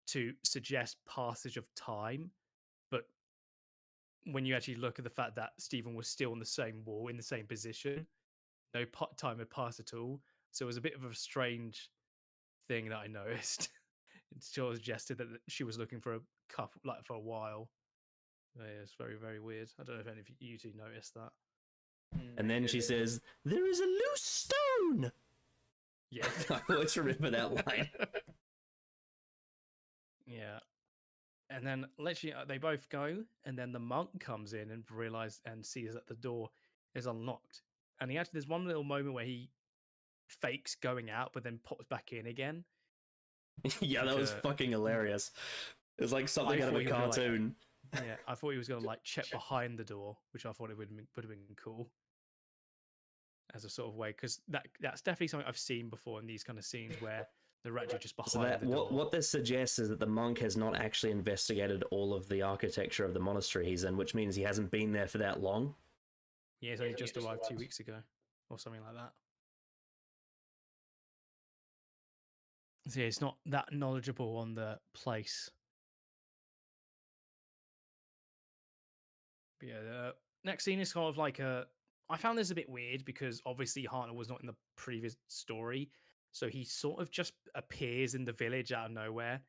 to suggest passage of time, but when you actually look at the fact that Stephen was still on the same wall in the same position, no time had passed at all. So it was a bit of a strange thing that I noticed. It sort of suggested that she was looking for a couple, like for a while. Yeah, it's very, very weird. I don't know if any of you two noticed that. And then she says, "There is a loose stone." Yeah, I always remember that line. yeah. And then literally they both go, and then the monk comes in and sees that the door is unlocked. And there's one little moment where he fakes going out, but then pops back in again. Yeah, that was fucking hilarious. It was like something out of a cartoon. Yeah, I thought he was going to like check behind the door, which I thought it would have been cool as a sort of way, because that's definitely something I've seen before in these kind of scenes where they're actually just behind the door. What this suggests is that the monk has not actually investigated all of the architecture of the monastery he's in, which means he hasn't been there for that long. Yeah, so he just arrived 2 weeks ago or something like that. So yeah, it's not that knowledgeable on the place. But yeah, the next scene is kind of like I found this a bit weird because obviously Hartnell was not in the previous story, so he sort of just appears in the village out of nowhere.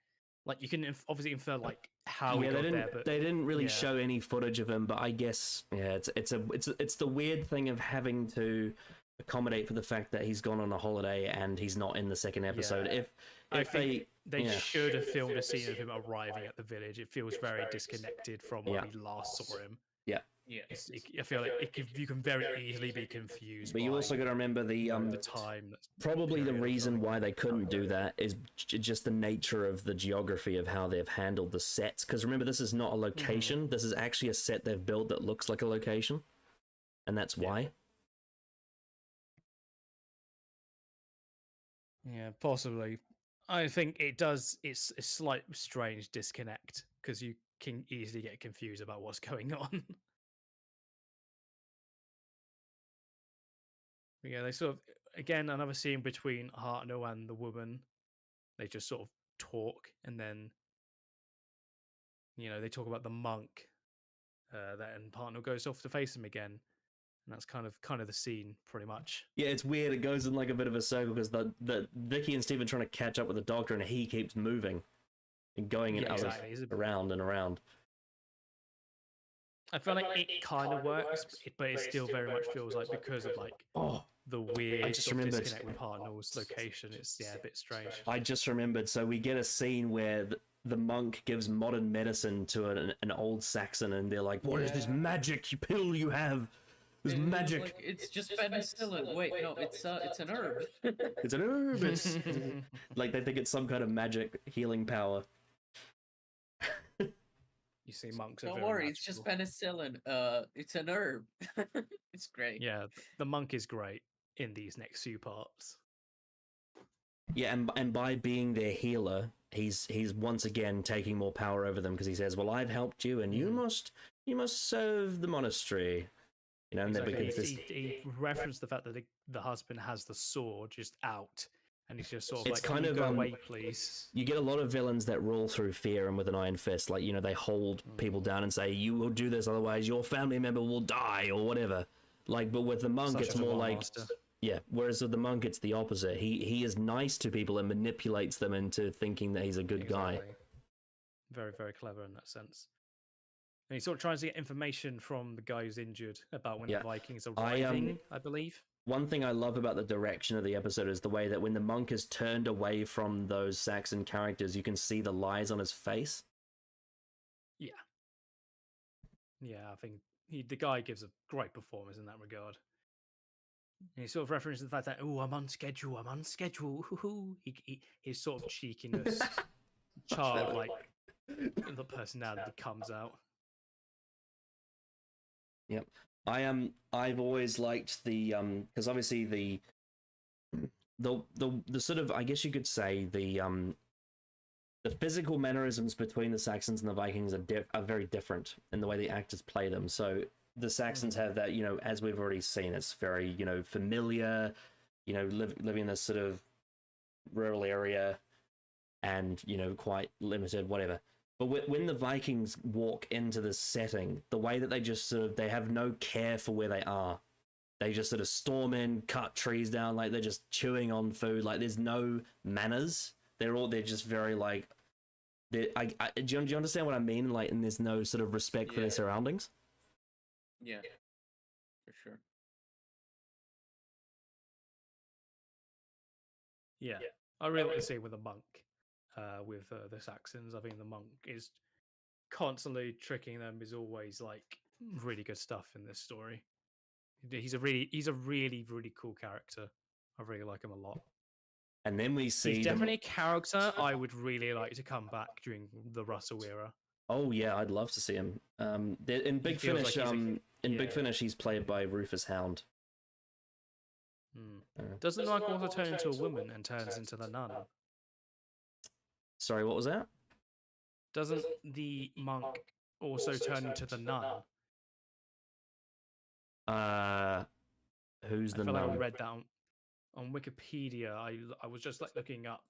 Like you can obviously infer like how he got there, but they didn't really show any footage of him. But I guess it's the weird thing of having to accommodate for the fact that he's gone on a holiday and he's not in the second episode. Yeah. If they should have filmed a scene of him arriving at the village. It feels very disconnected from when we last saw him. Yeah. Yeah, I feel like you can very easily be confused. But you also got to remember the time. Probably the reason why they couldn't do that is just the nature of the geography of how they've handled the sets. Because remember, this is not a location. This is actually a set they've built that looks like a location, and that's why. Yeah, possibly. I think it does. It's a slight strange disconnect because you can easily get confused about what's going on. But yeah, they sort of again another scene between Hartnell and the woman. They just sort of talk, and then they talk about the monk. And Hartnell goes off to face him again, and that's kind of the scene, pretty much. Yeah, it's weird. It goes in like a bit of a circle because the Vicky and Stephen trying to catch up with the doctor, and he keeps moving and going around and around. I feel like it kind of works, but it still very much feels like because of like the weird disconnect with Hartnell's location. It's a bit strange. I just remembered. So we get a scene where the monk gives modern medicine to an old Saxon, and they're like, "What is this magic pill you have? This magic." Like, it's just penicillin. Wait, no, it's an herb. It's an herb. It's like they think it's some kind of magic healing power. You see monks. Don't worry, it's just penicillin. It's an herb. It's great. Yeah, the monk is great in these next few parts. Yeah, and by being their healer, he's once again taking more power over them because he says, "Well, I've helped you, and you must serve the monastery." And exactly. He referenced the fact that the husband has the sword just out, and he's just sort of it's kind of go away, please. You get a lot of villains that rule through fear and with an iron fist, like they hold people down and say, "You will do this, otherwise your family member will die," or whatever. Like, but with the monk, it's more like whereas with the monk, it's the opposite. He is nice to people and manipulates them into thinking that he's a good guy. Very, very clever in that sense. And he sort of tries to get information from the guy who's injured about when the Vikings are arriving, I believe. One thing I love about the direction of the episode is the way that when the monk is turned away from those Saxon characters, you can see the lies on his face. Yeah. Yeah, I think the guy gives a great performance in that regard. And he sort of references the fact that, I'm on schedule. His sort of cheekiness, childlike the personality comes out. Yep. I've always liked the because obviously the sort of, I guess you could say, the physical mannerisms between the Saxons and the Vikings are very different in the way the actors play them. So the Saxons have that, as we've already seen, it's very, familiar, living in this sort of rural area and, quite limited, whatever. But when the Vikings walk into this setting, the way that they just sort of, they have no care for where they are. They just sort of storm in, cut trees down, like they're just chewing on food. Like there's no manners. They're just very like, do you understand what I mean? Like, and there's no sort of respect for their surroundings. Yeah, for sure. Yeah, I really like to see with a monk, with the Saxons. I think the monk is constantly tricking them. Is always like really good stuff in this story. He's a really cool character. I really like him a lot. And then we see He's definitely a character I would really like to come back during the Russell era. Oh yeah, I'd love to see him. In Big Finish, Big Finish, he's played by Rufus Hound. Doesn't Mike also turn into a woman and turns into the nun? Sorry, what was that? Doesn't the monk also turn into the nun? Who's the I feel nun? like I read that on Wikipedia. I was just like looking up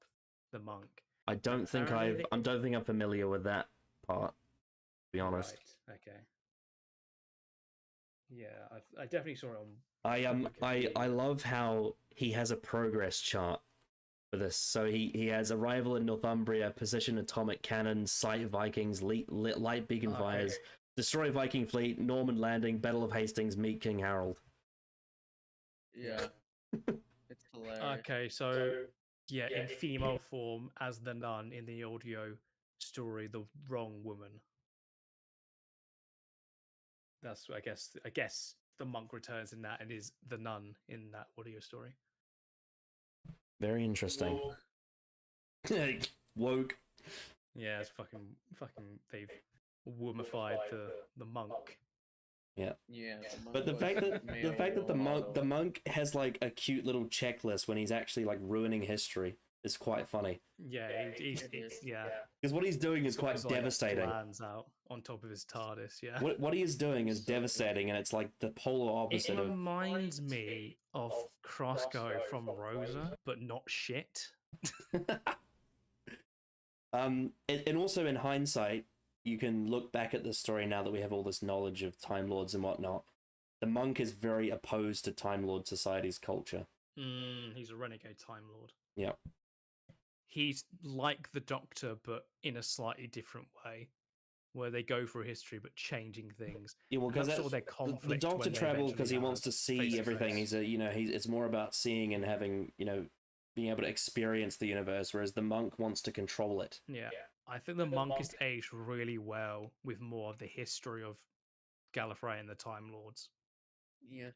the monk. I don't think I'm familiar with that part, to be honest. Right. Okay. Yeah, I definitely saw it on. I love how he has a progress chart for this. So he has arrival in Northumbria, position atomic cannon, sight Vikings, light beacon fires, destroy Viking fleet, Norman landing, Battle of Hastings, meet King Harold. Yeah, it's hilarious. Okay, so yeah, in female form as the nun in the audio story, the wrong woman. That's I guess the monk returns in that and is the nun in that audio story. Very interesting. Woke. Yeah, it's fucking they've womanified the monk. Yeah. Yeah. But the fact that the monk has like a cute little checklist when he's actually like ruining history is quite funny. Yeah, he's yeah. Because what he's doing is quite devastating. Plans out on top of his TARDIS, yeah. What he is doing is devastating, and it's like the polar opposite It reminds me of Crossgo from Rosa, but not shit. And also in hindsight, you can look back at the story now that we have all this knowledge of Time Lords and whatnot. The monk is very opposed to Time Lord society's culture. He's a renegade Time Lord. Yeah. He's like the Doctor, but in a slightly different way, where they go through history but changing things. Yeah, well, because that's sort of their conflict. The Doctor when they travels because he eventually wants to have see face-to-face. everything. He's it's more about seeing and having, being able to experience the universe, whereas the monk wants to control it. Yeah, I think the monk is aged really well with more of the history of Gallifrey and the Time Lords. Yeah.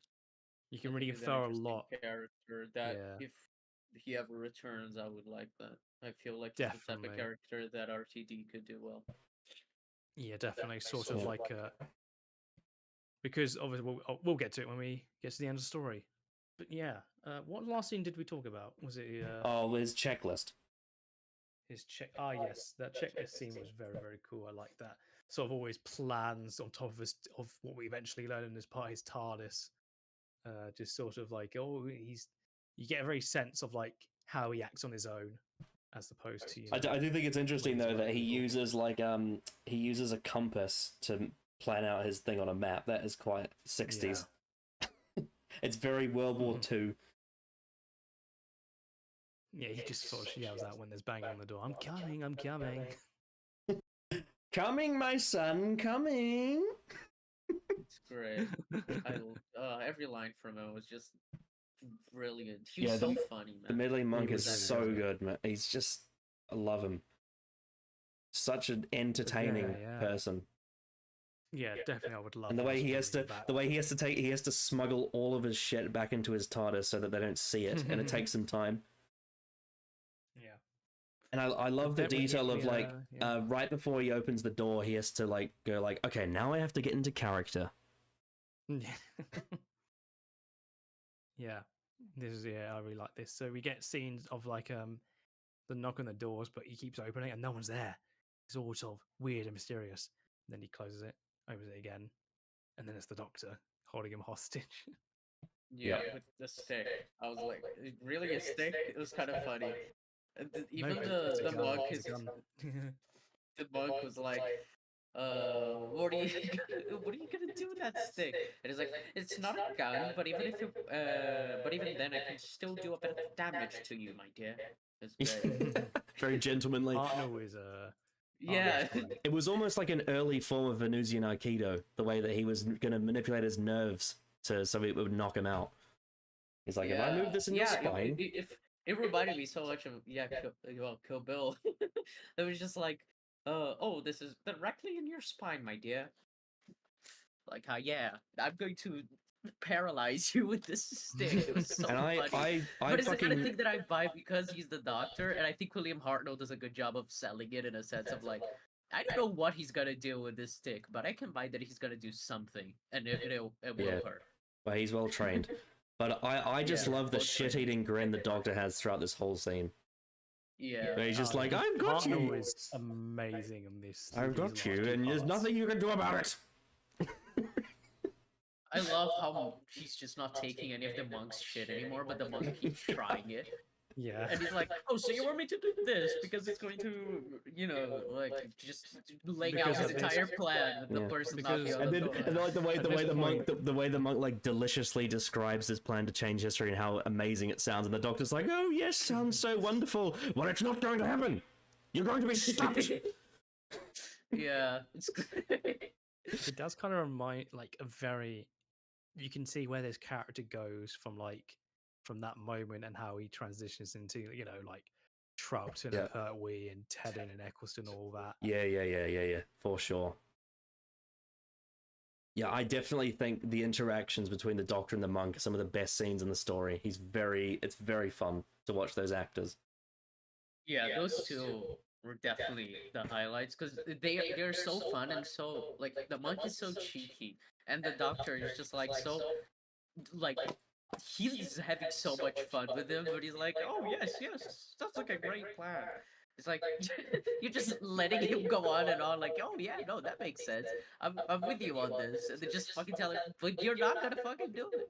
You can really He's an infer a interesting lot. Character that Yeah. if he ever returns, I would like that. I feel like he's the type Definitely. of character that RTD could do well. Yeah, definitely. Sort of like because obviously we'll get to it when we get to the end of the story. But yeah, what last scene did we talk about? Was it His checklist. his check? Ah, yes, that checklist scene was very cool. I like that. Sort of always plans on top of what we eventually learn in this part, his TARDIS. Just sort of like, you get a very sense of like how he acts on his own, as opposed to. I do think it's interesting though that he uses a compass to plan out his thing on a map. That is quite 60s. Yeah. It's very World War II. Yeah, he just sort of yells out when there's banging on the door. I'm coming. I'm coming. Coming, my son, coming. It's great. Every line from him was just brilliant. He was so funny, man. The Meddling monk is so good, man. He's just, I love him. Such an entertaining person. Yeah, definitely, I would love. And the way he has to smuggle all of his shit back into his TARDIS so that they don't see it, and it takes some time. Yeah. And I love the detail of right before he opens the door, he has to like go like, okay, now I have to get into character. Yeah, I really like this. So we get scenes of like the knock on the doors, but he keeps opening and no one's there. It's all sort of weird and mysterious. And then he closes it, opens it again, and then it's the Doctor holding him hostage. Yeah, with the stick. I was like, really a stick? It was kind of funny. Even the monk is the monk was like, what are you gonna do with that stick? And he's like, it's not a gun, but even if but even then, I can still do a bit of damage to you, my dear. It's great. Very gentlemanly. Arno is a. Yeah. It was almost like an early form of Venusian Aikido, the way that he was going to manipulate his nerves so it would knock him out. He's like, if I move this in your spine... It reminded me so much of, Kill Bill. It was just like, oh, this is directly in your spine, my dear. Like, yeah, I'm going to paralyze you with this stick. It was so funny. But it's the kind of thing that I buy because he's the doctor, and I think William Hartnell does a good job of selling it in a sense of like, I don't know what he's gonna do with this stick, but I can buy that he's gonna do something, and it will hurt. Well, he's well trained. But I just love the shit-eating grin the doctor has throughout this whole scene. Yeah. Where he's just like, I've got you! Arno is amazing in this. I've got you, and there's nothing you can do about it! I love how he's just not taking any of the monk's shit anymore, but the monk keeps trying it. Yeah. And he's like, oh, so you want me to do this because it's going to, like, just laying out his entire plan with the person not being able to do it. And like the way the monk like deliciously describes his plan to change history and how amazing it sounds, and the doctor's like, oh yes, sounds so wonderful. Well, it's not going to happen. You're going to be stopped. Yeah, it's great. It does kind of remind, like, a very. You can see where this character goes from that moment and how he transitions into, like Troughton and Pertwee and Tedden and Eccleston, all that. Yeah, for sure. Yeah, I definitely think the interactions between the Doctor and the monk are some of the best scenes in the story. It's very fun to watch those actors. Yeah, those two were definitely the highlights because they're so fun and so like the monk is so cheeky and the doctor is just like so like he's having so much fun with him, but he's like, oh yes, that's like a great plan. It's like you're just letting him go on and on, like, oh yeah, no, that makes sense. I'm with you on this, and they just fucking tell him, but you're not gonna fucking do it.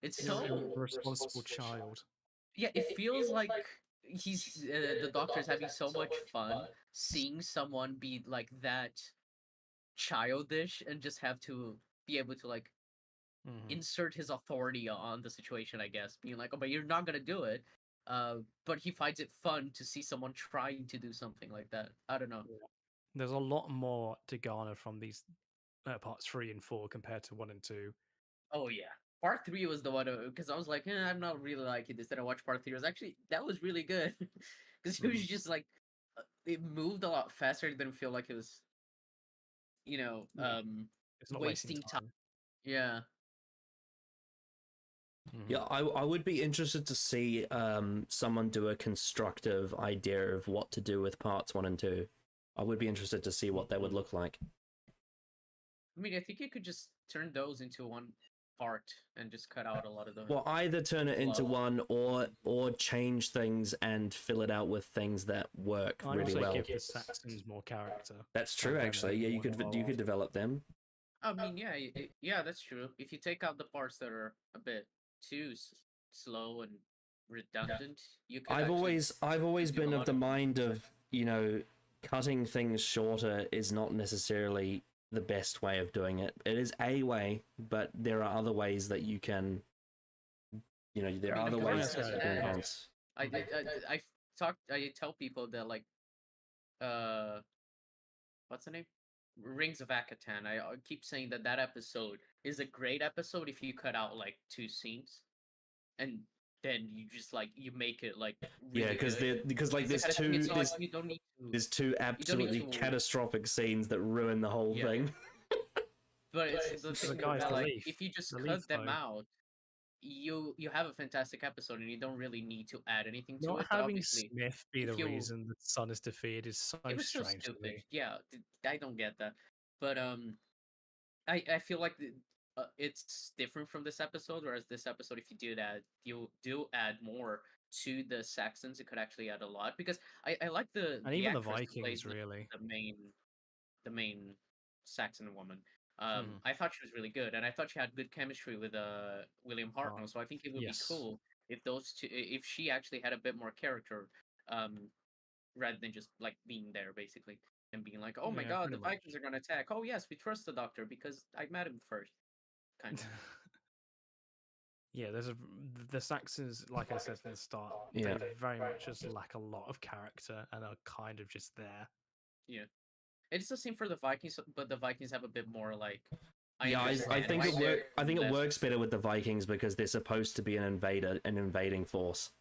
It's so a responsible child. Yeah, it feels like he's the doctor's having so much fun seeing someone be like that childish and just have to be able to like insert his authority on the situation, I guess, being like, oh, but you're not gonna do it. But he finds it fun to see someone trying to do something like that. I don't know. There's a lot more to garner from these parts 3 and 4 compared to 1 and 2. Oh yeah, part 3 was the one because I was like, I'm not really liking this. Then I watched part 3. It was actually that was really good because it was just like it moved a lot faster. It didn't feel like it was, It's not wasting time. Yeah. Yeah, I would be interested to see someone do a constructive idea of what to do with parts 1 and 2. I would be interested to see what that would look like. I mean, I think you could just turn those into one part and just cut out a lot of those. Well, either turn it into one or change things and fill it out with things that work really well. Give the Saxons more character. That's true, actually. Yeah, you could develop them. I mean, yeah, that's true. If you take out the parts that are a bit too slow and redundant, you could. I've always been of the mind of, cutting things shorter is not necessarily the best way of doing it. It is a way, but there are other ways that you can, there are other ways to enhance. I tell people that like, what's the name? Rings of Akatan. I keep saying that episode is a great episode if you cut out like 2 scenes, and then you just like you make it like really because there's two absolutely catastrophic scenes that ruin the whole thing. But it's the thing that, like, if you just cut them out, you have a fantastic episode, and you don't really need to add anything to it. Not having Smith be the reason the sun is defeated is so strange. So stupid. Yeah, I don't get that. But I feel like it's different from this episode. Whereas this episode, if you do add more to the Saxons, it could actually add a lot because I like even the Vikings really the main Saxon woman. I thought she was really good, and I thought she had good chemistry with William Hartnell. So I think it would be cool if those two, if she actually had a bit more character, rather than just like being there, basically. and being like, "Oh my Yeah, god, pretty the much. Vikings are gonna attack. Oh yes, we trust the Doctor because I met him first." Kind of. Yeah, the Saxons, like I said at the start, Yeah. they very much just lack a lot of character and are kind of just there. Yeah. It's the same for the Vikings, but the Vikings have a bit more like. Yeah, I understand think why it they're I think it less- works better with the Vikings because they're supposed to be an invading force.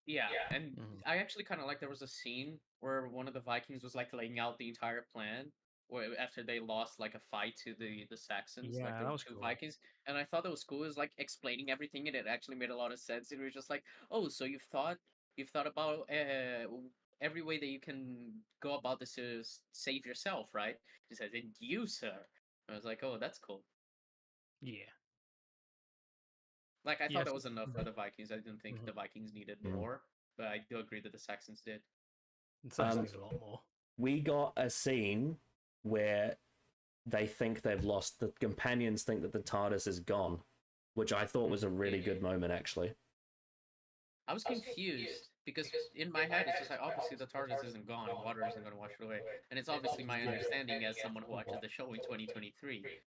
Yeah, and Mhm. I actually kind of like there was a scene where one of the Vikings was like laying out the entire plan, where after they lost like a fight to the Saxons, like Yeah, there that were was two cool. Vikings, and I thought that was cool. It was like explaining everything, and it actually made a lot of sense. It was just like, oh, so you've thought about every way that you can go about this to save yourself, right? He says, "And you, sir." I was like, oh, that's cool. Yeah. Like I thought Yes. that was enough for the Vikings. I didn't think Mhm. the Vikings needed Mhm. more, but I do agree that the Saxons did. The Saxons need a lot more. We got a scene where they think they've lost. The companions think that the TARDIS is gone, which I thought was a really good moment, actually. I was confused because in my head it's just like obviously the TARDIS isn't gone, water isn't going to wash it away, and it's obviously my understanding as someone who watches the show in 2023.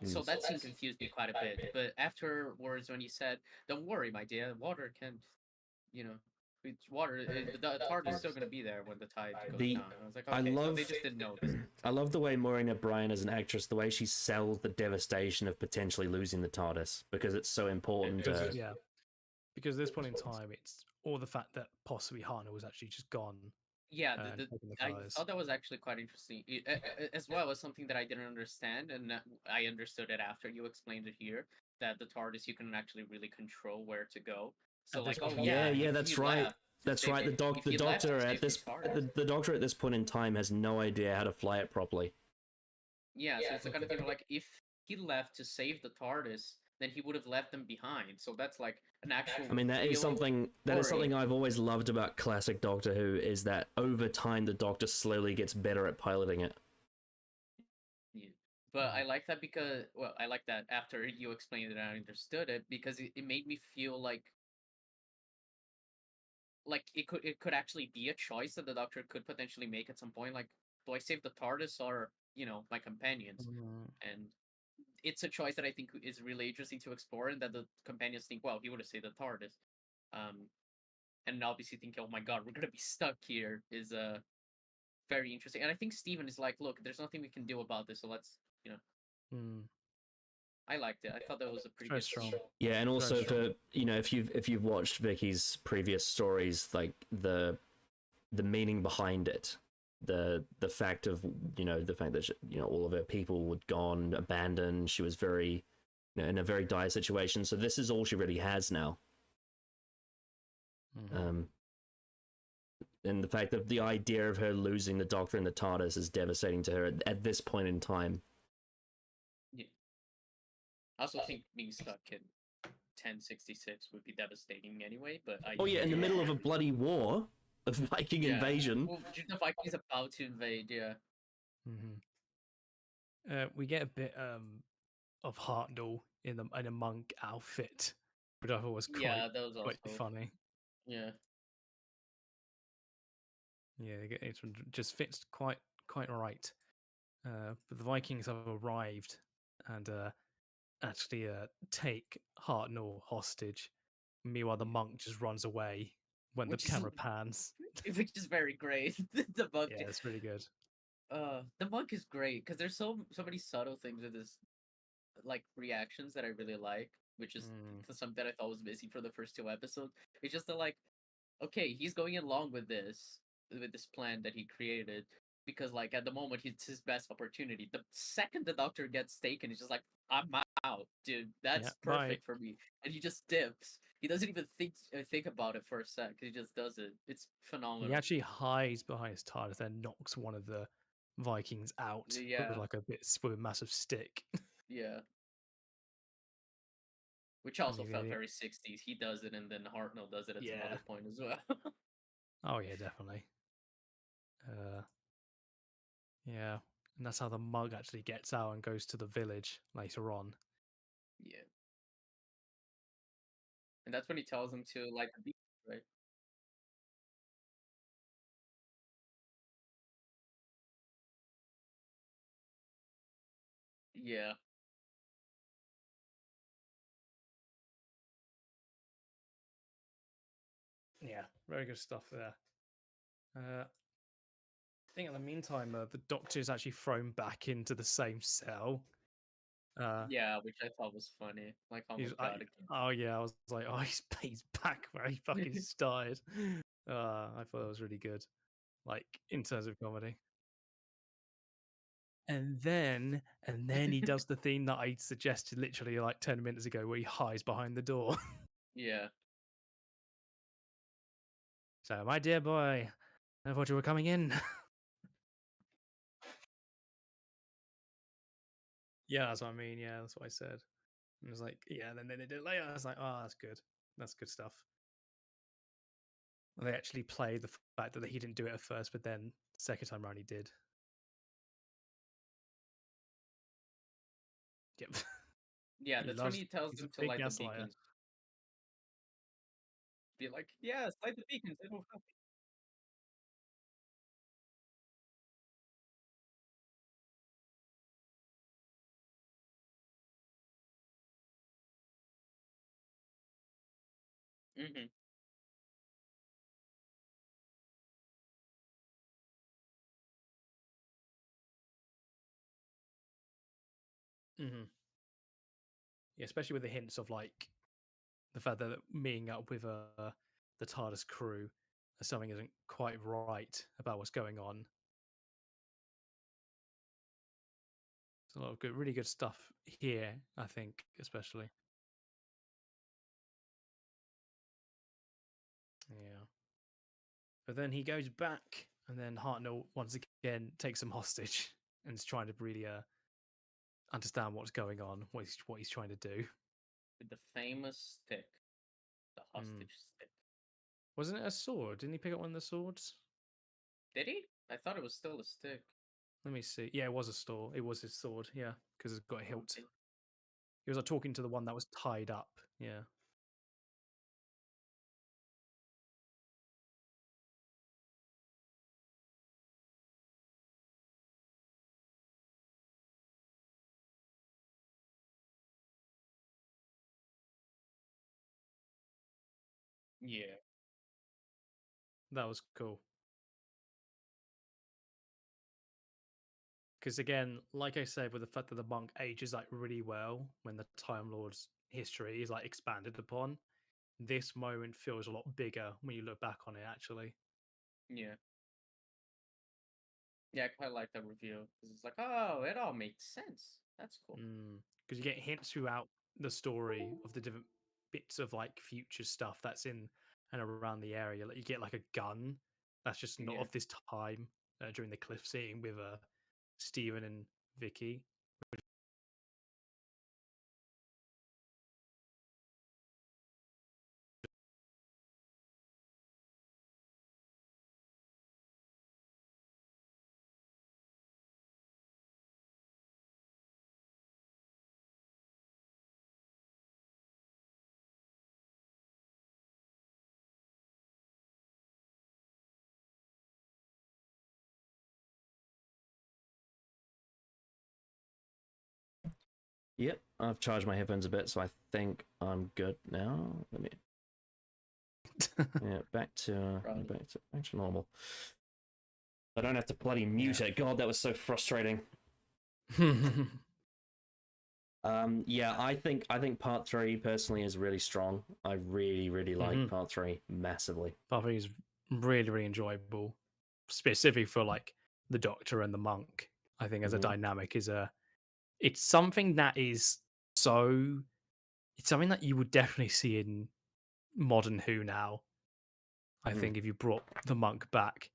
So that scene confused me quite a bit. But afterwards, when he said, "Don't worry, my dear, water can, you know, the TARDIS is still going to be there when the tide goes down." I was like, okay, so they just didn't know this. I love the way Maureen O'Brien as an actress, the way she sells the devastation of potentially losing the TARDIS because it's so important. Yeah. Because at this point in time, it's all the fact that possibly Hartnell was actually just gone. Yeah, taking the I TARDIS. thought that was actually quite interesting, as well as something that I didn't understand, and I understood it after you explained it here. That the TARDIS you can actually really control where to go. So At this like, oh point, Yeah, yeah, if that's you right. left, That's save right. it- The if you left, doctor save at your this TARDIS. the doctor at this point in time has no idea how to fly it properly. Yeah, so it's the kind of thing where, like, if he left to save the TARDIS, then he would have left them behind. So that's like an actual. I mean, that is real something story. I've always loved about classic Doctor Who is that over time the Doctor slowly gets better at piloting it. Yeah. But I like that because, well, I like that after you explained it, I understood it because it made me feel like it could actually be a choice that the Doctor could potentially make at some point. Like, do I save the TARDIS or my companions? And it's a choice that I think is really interesting to explore, and that the companions think, well, he would have saved the TARDIS. And obviously think, oh my god, we're gonna be stuck here is very interesting. And I think Steven is like, look, there's nothing we can do about this, so let's I liked it. I thought that was a pretty Very good strong. Yeah, and also Very strong. for if you've watched Vicky's previous stories, like the meaning behind it, the fact of the fact that all of her people had gone, abandoned. She was very in a very dire situation. So this is all she really has now. And the fact that the idea of her losing the Doctor and the TARDIS is devastating to her at this point in time. Yeah. I also think being stuck in 1066 would be devastating anyway, but in the middle of a bloody war, a Viking invasion. Well, the Vikings about to invade, yeah. We get a bit of Hartnell in a monk outfit, which I thought was Yeah, that was quite also funny. Yeah. Yeah, it just fits quite right. But the Vikings have arrived and actually take Hartnell hostage. Meanwhile, the monk just runs away when the camera pans. Which is very great. The monk. Yeah, it's really good. The monk is great because there's so many subtle things with this, like reactions that I really like, which is something that I thought was missing for the first two episodes. It's just that, like, okay, he's going along with this plan that he created because, like, at the moment it's his best opportunity. The second the Doctor gets taken, he's just like, I'm out, dude. That's perfect for me. And he just dips. He doesn't even think about it for a sec. He just does it. It's phenomenal. He actually hides behind his TARDIS, then knocks one of the Vikings out with a massive stick. Yeah. Which also felt very 60s. He does it, and then Hartnell does it at some other point as well. Oh yeah, definitely. Yeah, and that's how the mug actually gets out and goes to the village later on. Yeah. And that's when he tells him to light the beacon, right? Yeah. Yeah, very good stuff there. I think in the meantime, the Doctor is actually thrown back into the same cell. Yeah, which I thought was funny. Like, oh my god, again. Oh yeah, I was like, oh, he's back where he fucking started. I thought it was really good, like in terms of comedy. And then he does the thing that I suggested literally like 10 minutes ago, where he hides behind the door. Yeah. So, my dear boy, I thought you were coming in. Yeah, that's what I mean. Yeah, that's what I said. And it was like, yeah, and then they did it later. I was like, oh, that's good. That's good stuff. They actually play the fact that he didn't do it at first, but then second time around he did. Yep. Yeah, He that's when loves- he tells he's a them to big light the gaslighter. beacons. Be like, yes, light the beacons. It'll help. Mm-hmm. Mm-hmm. Yeah, especially with the hints of like the fact that meeting up with the TARDIS crew, something isn't quite right about what's going on. There's a lot of good, really good stuff here, I think, especially. Yeah. But then he goes back, and then Hartnell once again takes him hostage and is trying to really understand what's going on, what he's trying to do. With the famous stick. The hostage stick. Wasn't it a sword? Didn't he pick up one of the swords? Did he? I thought it was still a stick. Let me see. Yeah, it was a sword. It was his sword. Yeah, because it's got a hilt. Okay. He was like talking to the one that was tied up. Yeah. Yeah. That was cool. Because again, like I said, with the fact that the monk ages like really well when the Time Lord's history is like expanded upon, this moment feels a lot bigger when you look back on it. Actually, Yeah. Yeah, I quite like that review because it's like, oh, it all makes sense. That's cool. because you get hints throughout the story of the different bits of like future stuff that's in and around the area. Like you get like a gun that's just not Yeah. of this time during the cliff scene with Stephen and Vicky. Yep, I've charged my headphones a bit, so I think I'm good now. Let me. Yeah, back to normal. I don't have to bloody mute it. God, that was so frustrating. Yeah, I think part 3 personally is really strong. I really like part 3 massively. Part 3 is really, really enjoyable, specifically for like the Doctor and the monk. I think as a dynamic it's something that is so. It's something that you would definitely see in modern Who now. I think if you brought the monk back,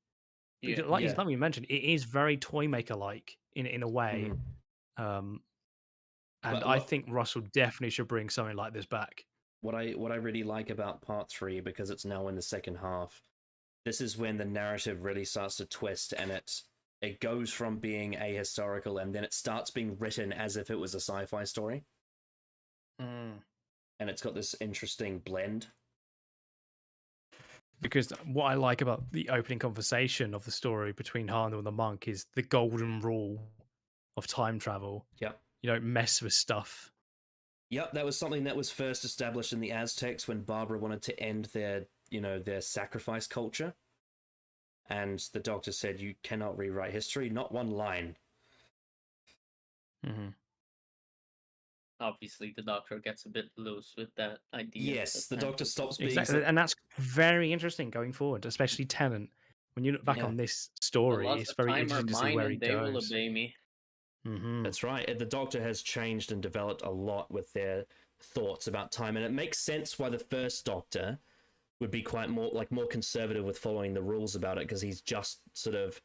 because like you mentioned, it is very Toymaker like in a way. And I think Russell definitely should bring something like this back. What I really like about part 3, because it's now in the second half, this is when the narrative really starts to twist, and it goes from being ahistorical, and then it starts being written as if it was a sci-fi story. And it's got this interesting blend. Because what I like about the opening conversation of the story between Harnell and the monk is the golden rule of time travel. Yep. you don't mess with stuff. Yep, that was something that was first established in the Aztecs when Barbara wanted to end their, their sacrifice culture. And the Doctor said, "You cannot rewrite history, not one line." Mm-hmm. Obviously, the Doctor gets a bit loose with that idea. Yes, the Doctor stops being... Exactly, and that's very interesting going forward, especially Tennant. When you look back on this The story, laws it's of very time are interesting to see mine, where he and they will goes. obey me. Mm-hmm. That's right. The Doctor has changed and developed a lot with their thoughts about time, and it makes sense why the first Doctor would be quite more conservative with following the rules about it, because he's just sort of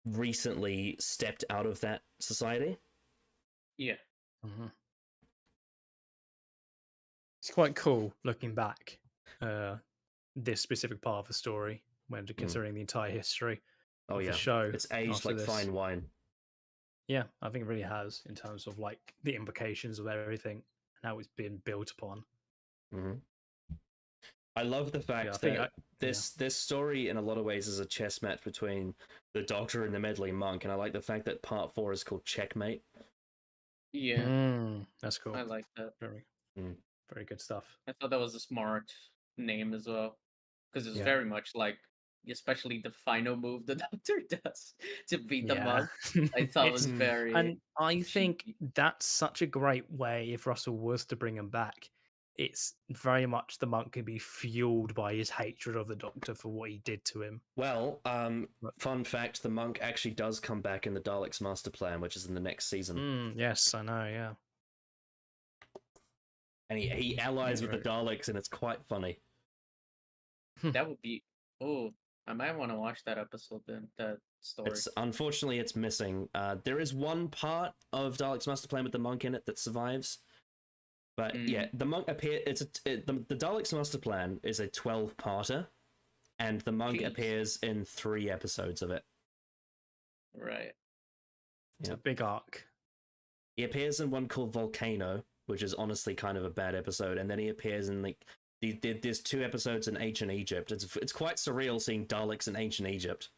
recently stepped out of that society. Yeah. Mm-hmm. It's quite cool looking back, this specific part of the story when considering the entire history of the show. It's aged like fine wine. Yeah, I think it really has, in terms of like the implications of everything and how it's been built upon. Mm-hmm. I love the fact that this story in a lot of ways is a chess match between the Doctor and the Meddling Monk, and I like the fact that part 4 is called Checkmate. Yeah. That's cool. I like that. Very good stuff. I thought that was a smart name as well, because it's Yeah. very much like, especially the final move the Doctor does to beat the monk. I thought it was very... And I think that's such a great way, if Russell was to bring him back. It's very much the monk can be fueled by his hatred of the Doctor for what he did to him. Well, fun fact, the monk actually does come back in the Daleks' Master Plan, which is in the next season. Yes, I know, yeah. And he allies with the Daleks, and it's quite funny. That would be... Oh, I might want to watch that episode then, that story. Unfortunately, it's missing. There is one part of Daleks' Master Plan with the monk in it that survives. But yeah, the monk appears... The Daleks' Master Plan is a 12-parter, and the monk appears in 3 episodes of it. Right. It's a big arc. He appears in one called Volcano, which is honestly kind of a bad episode, and then he appears in there's 2 episodes in Ancient Egypt. It's quite surreal seeing Daleks in Ancient Egypt.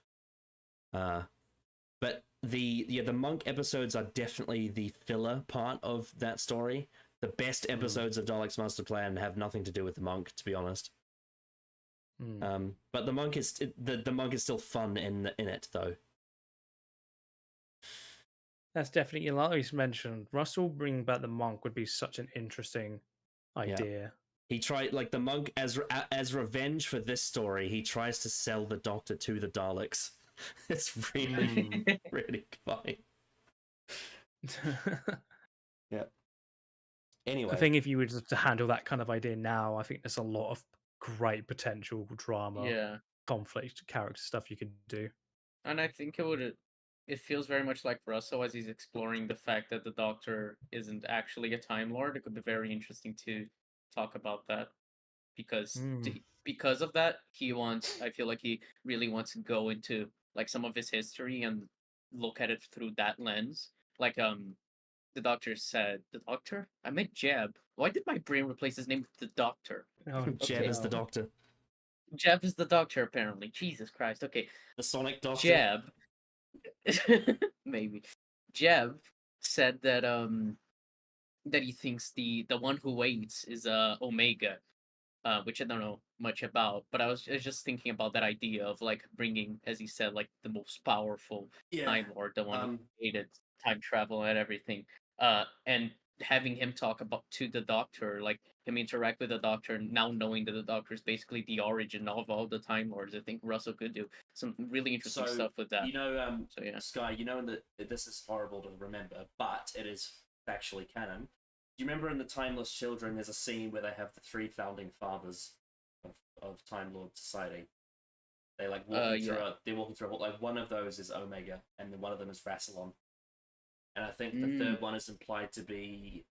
But the monk episodes are definitely the filler part of that story. The best episodes of Daleks' Master Plan have nothing to do with the monk, to be honest. But the monk is the monk is still fun in it though. That's definitely, like you mentioned, Russell bringing back the monk would be such an interesting idea. Yeah. He tried, like, the monk, as revenge for this story, he tries to sell the Doctor to the Daleks. It's really, really funny. Yeah. Anyway. I think if you were to handle that kind of idea now, I think there's a lot of great potential drama, conflict, character stuff you could do. And I think it feels very much like Russell as he's exploring the fact that the Doctor isn't actually a Time Lord. It could be very interesting to talk about that, because because of that, I feel like he really wants to go into like some of his history and look at it through that lens. Like the Doctor said, the Doctor? I meant Jeb. Why did my brain replace his name with the Doctor? Jeb is the Doctor. Jeb is the Doctor, apparently. Jesus Christ. Okay. The Sonic Doctor. Jeb. Maybe. Jeb said that that he thinks the one who waits is Omega, which I don't know much about, but I was just thinking about that idea of like bringing, as he said, like the most powerful Time Lord, the one who created time travel and everything, and having him talk about to the Doctor, like him interact with the Doctor, now knowing that the Doctor is basically the origin of all the Time Lords. I think Russell could do some really interesting stuff with that. Sky, this is horrible to remember, but it is factually canon. Do you remember in the Timeless Children, there's a scene where they have the 3 founding fathers of Time Lord Society? They like they're walking through. Like one of those is Omega, and then one of them is Rassilon. And I think the third one is implied to be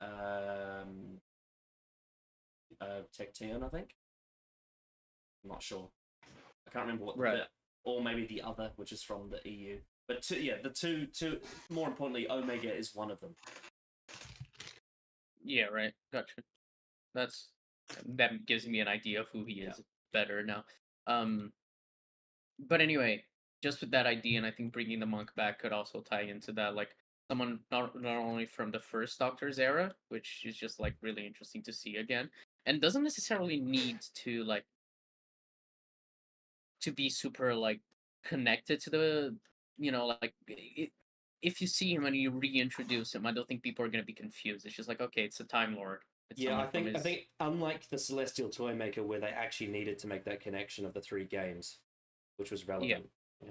Tecteon, I think. I'm not sure. I can't remember what or maybe the other, which is from the EU. But the two. More importantly, Omega is one of them. Yeah, right. Gotcha. That gives me an idea of who he is better now. But anyway, just with that idea, and I think bringing the monk back could also tie into that. Like someone not only from the first Doctor's era, which is just like really interesting to see again, and doesn't necessarily need to like to be super like connected to the like if you see him and you reintroduce him, I don't think people are gonna be confused. It's just like, okay, it's a Time Lord. It's Yeah, someone I from think his... unlike the Celestial Toymaker, where they actually needed to make that connection of the 3 games, which was relevant. Yeah.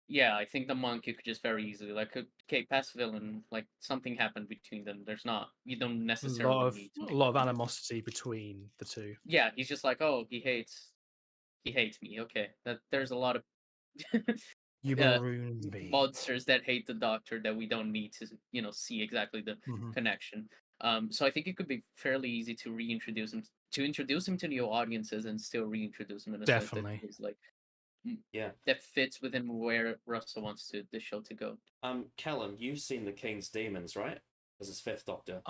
Yeah, I think the monk you could just very easily like, okay, past villain, like something happened between them. There's not, you don't necessarily need to A make lot of them... animosity between the two. Yeah, he's just like, oh, he hates me. Okay, that there's a lot of You uh, marooned me. monsters that hate the Doctor that we don't need to see exactly the connection. So I think it could be fairly easy to reintroduce him, to introduce him to new audiences and still reintroduce him in a sense that is like that fits within where Russell wants the show to go. Callum, you've seen the King's Demons, right? As his 5th Doctor.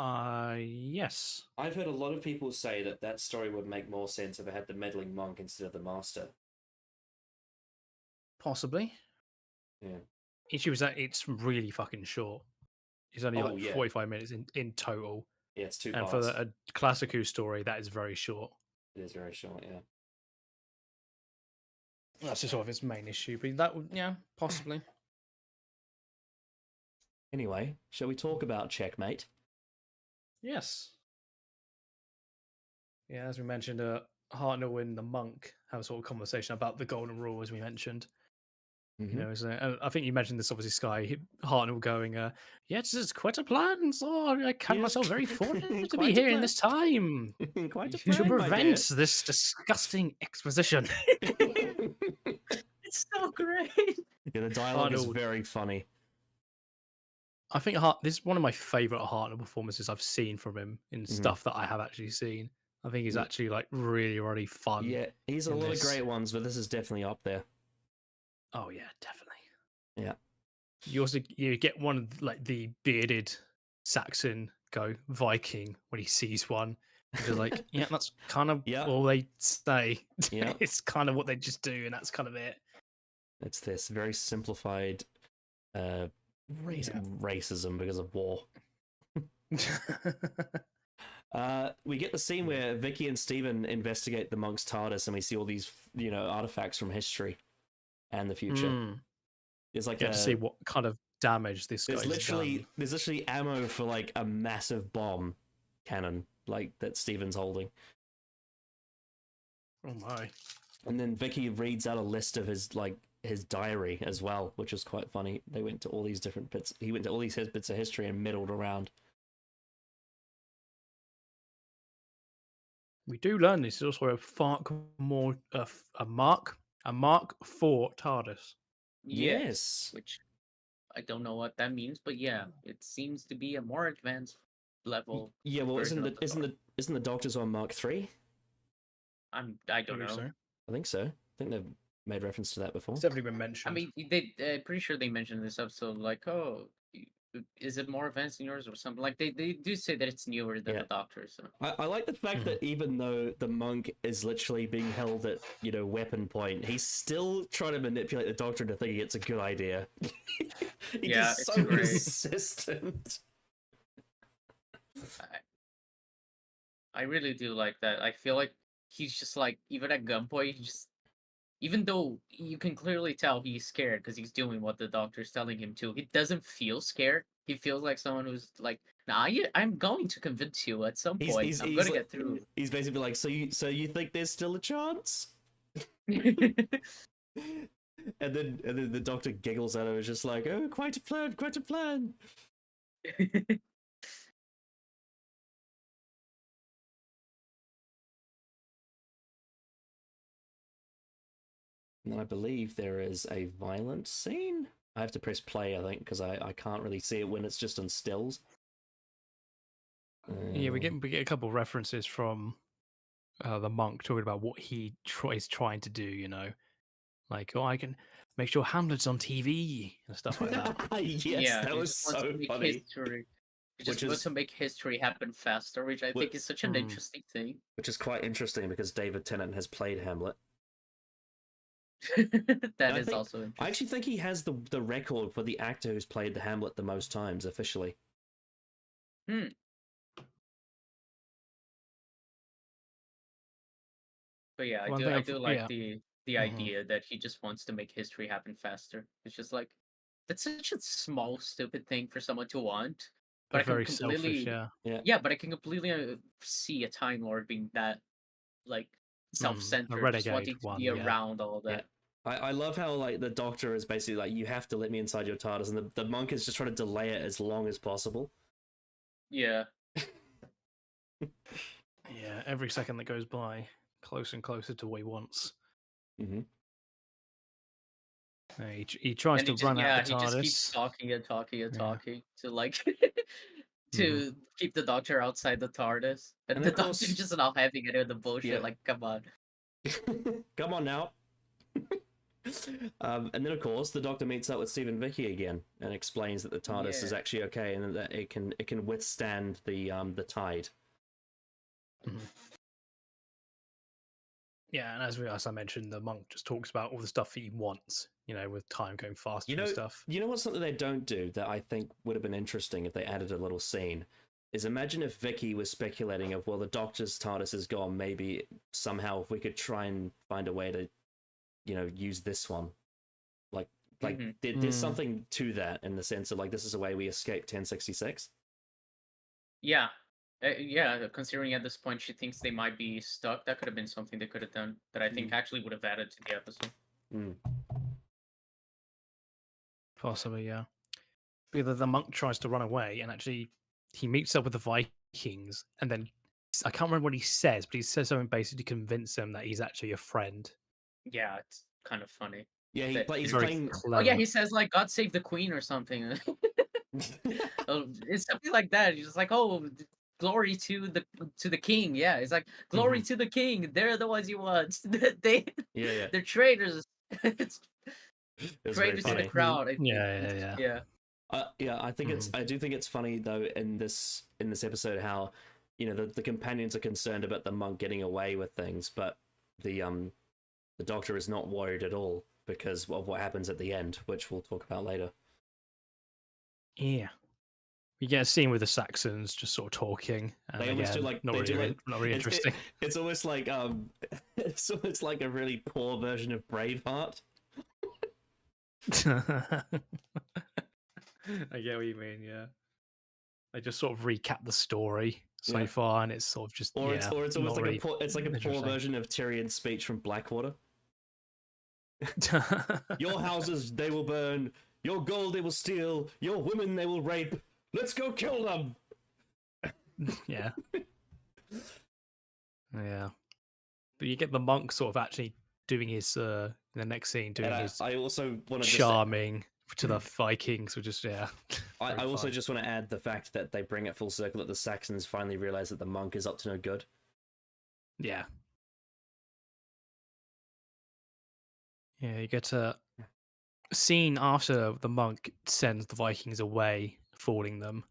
Yes. I've heard a lot of people say that story would make more sense if it had the meddling monk instead of the Master. Possibly. Yeah. Issue is that it's really fucking short. It's only 45 minutes in total. Yeah, it's 2 and parts. for a classic Who story, that is very short. It is very short, yeah. That's just sort of its main issue, but that would, possibly. Anyway, shall we talk about Checkmate? Yes. Yeah, as we mentioned, Hartnell and the monk have a sort of conversation about the golden rule, as we mentioned. You know, and I think you mentioned this, obviously, Sky Hartnell going, yes, it's quite a plan, so I count myself very fortunate to be here in this time. Quite a You should plan, prevent this disgusting exposition. It's so great. Yeah, the dialogue is very funny. I think this is one of my favourite Hartnell performances I've seen from him in stuff that I have actually seen. I think he's actually like really, really fun. Yeah, he's a lot of great ones, but this is definitely up there. Oh yeah, definitely. Yeah. You get one of like the bearded Saxon go Viking when he sees one. He's just like, yeah, that's kind of all they say. Yeah. It's kind of what they just do, and that's kind of it. It's this very simplified racism because of war. We get the scene where Vicky and Steven investigate the monk's TARDIS, and we see all these, artifacts from history and the future. There's like to see what kind of damage this guy's done. There's literally ammo for like a massive bomb cannon, like that Steven's holding. Oh my! And then Vicky reads out a list of his diary as well, which was quite funny. They went to all these different bits. He went to all these bits of history and meddled around. We do learn this is also a Mark IV TARDIS. Yes. Which I don't know what that means, but yeah, it seems to be a more advanced level. Yeah, well, isn't the Doctor's on Mark III? I don't know. So. I think so. I think they've made reference to that before. It's definitely been mentioned. I mean, they pretty sure they mentioned in this episode, like, oh, is it more advanced than yours or something? Like they do say that it's newer than the Doctor. So I like the fact that even though the monk is literally being held at weapon point, he's still trying to manipulate the Doctor into thinking it's a good idea. It's so persistent. I really do like that. I feel like he's just like, even at gunpoint, even though you can clearly tell he's scared because he's doing what the Doctor's telling him to, he doesn't feel scared. He feels like someone who's like, nah, I'm going to convince you at some point. I'm going to get through. He's basically like, so you think there's still a chance? And then the Doctor giggles at him, and just like, oh, quite a plan, quite a plan. And I believe there is a violent scene. I have to press play, I think, because I can't really see it when it's just on stills. Yeah, we get a couple of references from the monk talking about what he is trying to do. Like, I can make sure Hamlet's on TV and stuff like that. Yes, that was so funny. He just wants to make history happen faster, which I think is such an interesting thing. Which is quite interesting because David Tennant has played Hamlet. That I is think also I interesting. actually think he has the record for the actor who's played the Hamlet the most times officially. Hmm. But yeah, One I thing do like yeah. the Mhm. idea that he just wants to make history happen faster. It's just like that's such a small, stupid thing for someone to want, but But I can very selfish, completely, yeah. Yeah. yeah, but I can completely see a Time Lord being that like A self-centered, just renegade wanting to one, be yeah. around all of Yeah. that. I love how like the Doctor is basically like, you have to let me inside your TARDIS, and the monk is just trying to delay it as long as possible. Yeah, Yeah, every second that goes by, closer and closer to what he wants. Mm-hmm. He tries and to run out the he just keeps TARDIS. talking and talking and Yeah. talking to like Mhm. to keep the Doctor outside the TARDIS, and And the of course, Doctor's just not having any of the bullshit. yeah. Like, come on. Come on now. And then of course the Doctor meets up with Steve and Vicky again and explains that the TARDIS is Yeah. actually okay and that it can withstand the tide. Mhm. Yeah, and as I mentioned, the monk just talks about all the stuff that he wants, with time going faster and stuff. You know what's something they don't do that I think would have been interesting if they added a little scene is, imagine if Vicky was speculating of, well, the Doctor's TARDIS is gone, maybe somehow if we could try and find a way to, use this one. Like there's something to that in the sense of like, this is a way we escape 1066. Yeah. Yeah, considering at this point she thinks they might be stuck, that could have been something they could have done that I think actually would have added to the episode. Mm. Possibly, yeah. Because the monk tries to run away, and actually he meets up with the Vikings, and then I can't remember what he says, but he says something basically to convince them that he's actually a friend. Yeah, it's kind of funny. Yeah, he's Very playing. Oh yeah, clever. he says like "God save the Queen" or something. Oh, it's something like that. He's just like, "Oh, glory to the king." Yeah, it's like glory to the king. They're the ones you want. They Yeah. they're traitors. It's It was very traitors to the funny. crowd. Yeah. Yeah. Yeah, I think I do think it's funny though in this episode how, the companions are concerned about the monk getting away with things, but the Doctor is not worried at all because of what happens at the end, which we'll talk about later. Yeah. You get a scene with the Saxons just sort of talking. And They almost again, do like not really interesting. It's almost like it's almost like a really poor version of Braveheart. I get what you mean, yeah. They just sort of recap the story so Yeah. far, and it's sort of just Or it's almost not like really a poor interesting. version of Tyrion's speech from Blackwater. Your houses they will burn, your gold they will steal, your women they will rape. Let's go kill them. Yeah. Yeah. But you get the monk sort of actually doing his in the next scene doing his I also want to charming to the Vikings, which is I also just want to add the fact that they bring it full circle that the Saxons finally realize that the monk is up to no good. Yeah. Yeah, you get a scene after the monk sends the Vikings away, fooling them.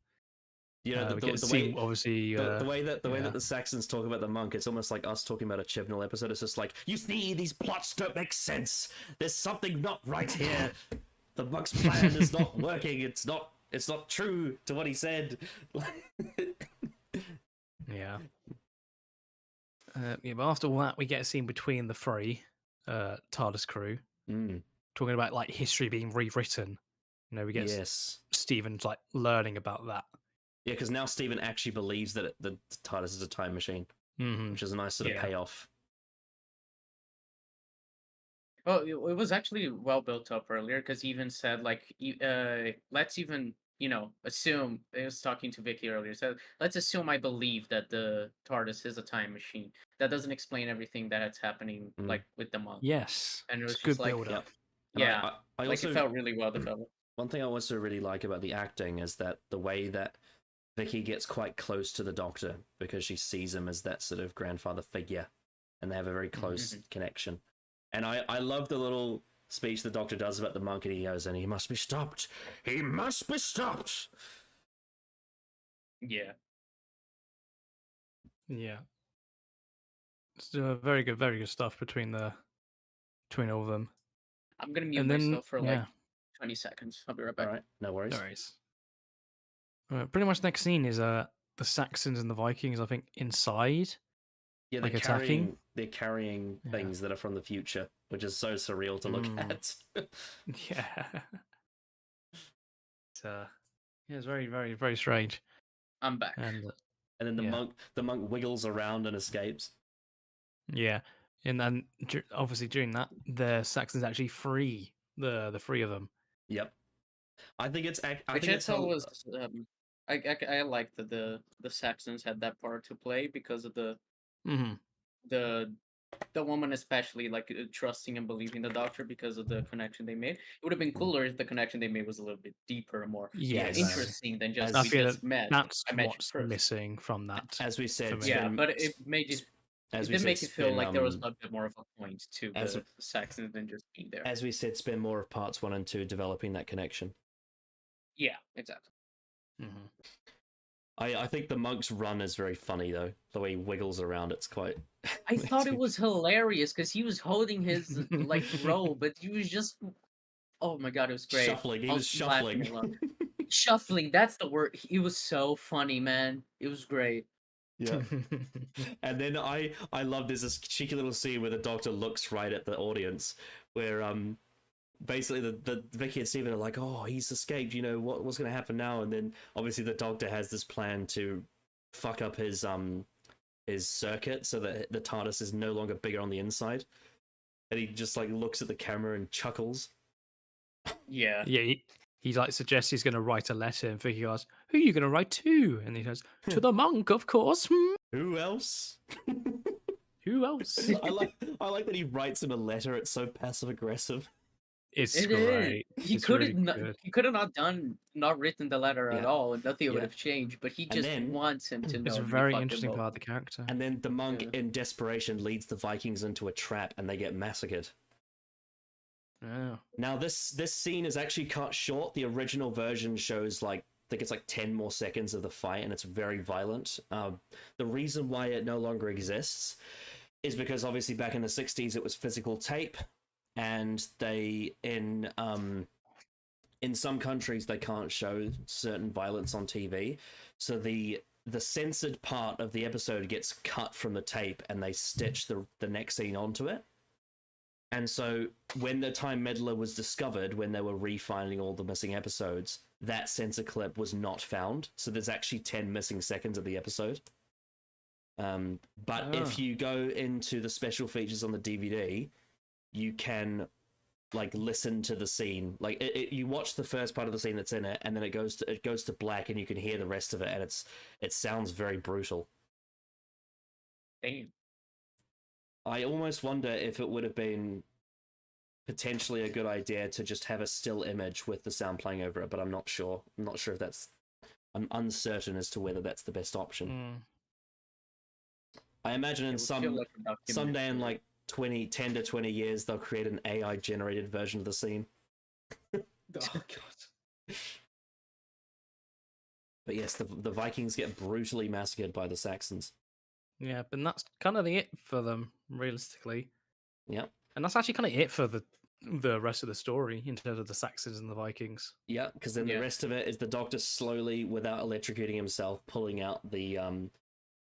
You know, we get a scene, obviously. The way that the Saxons talk about the monk, it's almost like us talking about a Chibnall episode. It's just like, you see, these plots don't make sense. There's something not right here. The monk's plan is not working. It's not true to what he said. Yeah. But after all that, we get a scene between the three TARDIS crew talking about like history being rewritten. We get Stephen's like learning about that. Yeah, because now Stephen actually believes that the TARDIS is a time machine, which is a nice sort of payoff. Well, it was actually well built up earlier because he even said like, let's even assume. I was talking to Vicky earlier. So let's assume I believe that the TARDIS is a time machine. That doesn't explain everything that's happening like with the monk. Yes, and it was it's just good like, build up. Yeah, I like also, it felt really well developed. One thing I also really like about the acting is that the way that Vicky gets quite close to the Doctor because she sees him as that sort of grandfather figure, and they have a very close connection. And I love the little speech the Doctor does about the monk, and he goes, and he must be stopped. He must be stopped. Yeah. Yeah. It's very good stuff between all of them. I'm gonna mute And then myself for like 20 seconds. I'll be right All back. right, no worries. no worries. Pretty much next scene is the Saxons and the Vikings. I think inside. Yeah, Like attacking? they're carrying Yeah. things that are from the future, which is so surreal to look at. Yeah. It's yeah, it's very, very, very strange. I'm back. And And then Yeah. the monk wiggles around and escapes. yeah, and then obviously during that, the Saxons actually free the three of them. Yep. I think it's Which think I it's thought was I liked that the Saxons had that part to play because of Mm-hmm. the woman especially like trusting and believing the doctor because of the connection they made. It would have been cooler if the connection they made was a little bit deeper and more Yeah, exactly. interesting than just As- we I feel just met. That's I met you what's first. missing from that. as we said. for me. Yeah, spend- but it made you. as It we did said, make it feel spend, like there was a bit more of a point to as- the Saxons than just being there. as we said, spend more of parts 1 and 2 developing that connection. Yeah, exactly. Mm-hmm. I think the monk's run is very funny though. The way he wiggles around, it's quite. I thought it was hilarious because he was holding his like robe, but he was just. Oh my god, it was great. shuffling. He I was laughing shuffling. a lot. Shuffling, that's the word. It was so funny, man. It was great. Yeah. And then I love there's this cheeky little scene where the doctor looks right at the audience, where basically the Vicky and Steven are like, oh, he's escaped. You know what's going to happen now? And then obviously the doctor has this plan to fuck up his circuit so that the TARDIS is no longer bigger on the inside. And he just like looks at the camera and chuckles. Yeah. Yeah, he like suggests he's going to write a letter, and Vicky goes, "Who are you going to write to?" And he goes, "To the monk, of course." Who else? Who else? I like that he writes him a letter. It's so passive aggressive. It's It great. is. He It's could really have good. he could have not written the letter at Yeah. all, and nothing would Yeah. have changed. But he And just then- wants him to know. It's a that he very fucked him interesting over. part of the character. And then the monk, Yeah. in desperation, leads the Vikings into a trap, and they get massacred. Yeah. Now, this scene is actually cut short. The original version shows like I think it's like 10 more seconds of the fight, and it's very violent. The reason why it no longer exists is because obviously back in the 60s it was physical tape, and they in some countries they can't show certain violence on TV, so the censored part of the episode gets cut from the tape, and they stitch the next scene onto it. And so when the time Meddler was discovered, when they were refining all the missing episodes, that censor clip was not found. So there's actually 10 missing seconds of the episode. But if you go into the special features on the DVD, you can like listen to the scene. Like you watch the first part of the scene that's in it, and then it goes to black, and you can hear the rest of it, and it sounds very brutal. Damn. I almost wonder if it would have been potentially a good idea to just have a still image with the sound playing over it, but I'm not sure. I'm not sure if that's. I'm uncertain as to whether that's the best option. I imagine in It would feel like a someday in documentary. like 10 to 20 years, they'll create an AI generated version of the scene. Oh god. But yes, the Vikings get brutally massacred by the Saxons. Yeah, but that's kind of it for them, realistically. Yeah. And that's actually kind of it for the rest of the story in terms of the Saxons and the Vikings. Yeah, because then Yeah. the rest of it is the Doctor slowly, without electrocuting himself, pulling out the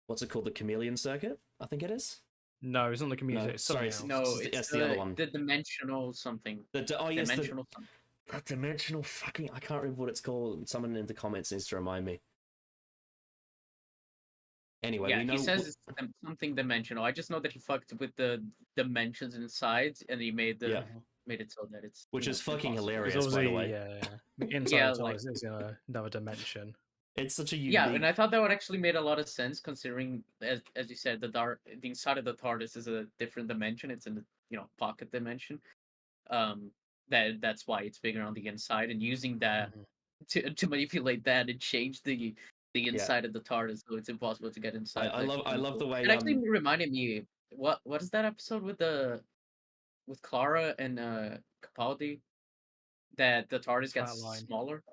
what's it called, the chameleon circuit? I think it is. No, it's not the community. No, it's sorry, something else. No, That's it's the other one. The dimensional something. Yes, Dimensional something. that dimensional fucking. I can't remember what it's called. Someone in the comments needs to remind me. Anyway, Yeah, we know. he says it's something dimensional. I just know that he fucked with the dimensions inside, and he made Yeah. it so that it's Which is fucking impossible. hilarious. It's by the obviously, way. yeah. Inside Yeah, the like- TARDIS is another dimension. It's such a unique. Yeah, and I thought that would actually made a lot of sense considering, as you said, the inside of the TARDIS is a different dimension. It's in the pocket dimension. That's why it's bigger on the inside, and using that Mhm. to manipulate that and change the inside of the TARDIS, so it's impossible to get inside. I love the way. It actually reminded me what is that episode with Clara and Capaldi that the TARDIS gets Flatline. smaller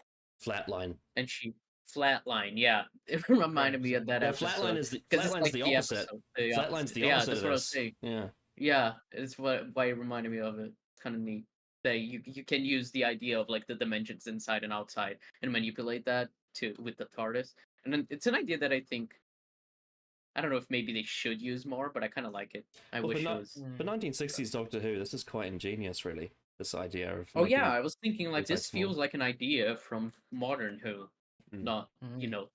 Flatline. and she flatline. Yeah, it reminded me of that Yeah, episode. flatline is 'cause it's Flatline's like the opposite. episode, Flatline's the yeah, opposite that's of what I was this. saying. Yeah. Yeah, it's why it reminded me of it. It's kind of neat. that you can use the idea of like the dimensions inside and outside and manipulate that to with the TARDIS. And then it's an idea that I think I don't know if maybe they should use more, but I kind of like it. I Well, wish it was. for 1960s Doctor Who, this is quite ingenious, really. This idea of Oh making yeah, I was thinking like inside this small. feels like an idea from modern Who, not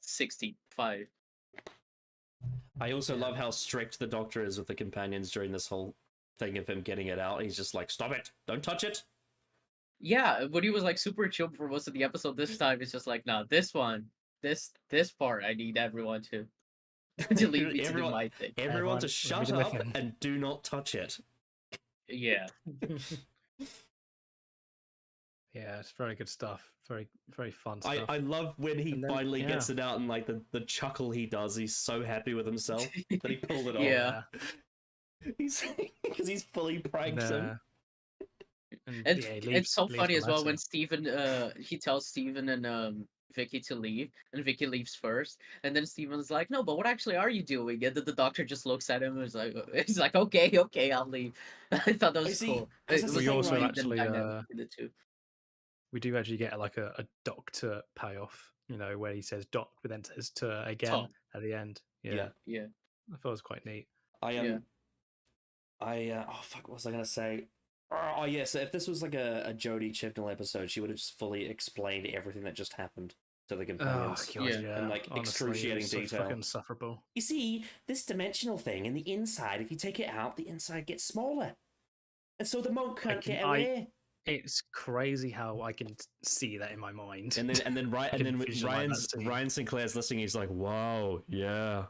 65. I also love how strict the Doctor is with the companions during this whole thing of him getting it out. He's just like, "Stop it! Don't touch it!" Yeah, but he was like super chill for most of the episode. This time it's just like, no, this one, this part, I need everyone to to leave me to do my thing. Everyone to Everyone, shut let me up do my thing. and do not touch it. Yeah. Yeah, it's very good stuff. Very, very fun stuff. I love when he And then- finally gets yeah. it out and like the chuckle he does. He's so happy with himself that he pulled it off. Yeah. He's because he's fully pranked him. And yeah, he it's leaves- so leaves funny the as well letter. when Steven he tells Steven and Vicky to leave, and Vicky leaves first, and then Steven's like, "No, but what actually are you doing?" And then the Doctor just looks at him and is like, "He's like, okay, I'll leave." I thought that was see, cool. 'cause It that's was the thing, also right? actually, dynamic between the two. we do actually get like a Doctor payoff, you know, where he says Doc, but then says to again Tom. at the end. Yeah. Yeah. I thought it was quite neat. Yeah. Oh fuck, what was I gonna say? Oh yeah, so if this was like a Jodie Chibnall episode, she would have just fully explained everything that just happened to the Oh companions. god, Yeah. yeah. And, like, Honestly, excruciating it was so detail. fucking insufferable. You see, this dimensional thing in the inside, if you take it out, the inside gets smaller. And so the monk can't get away. It's crazy how I can see that in my mind. And then I can visualize that scene. Ryan Sinclair's listening, he's like, wow, yeah.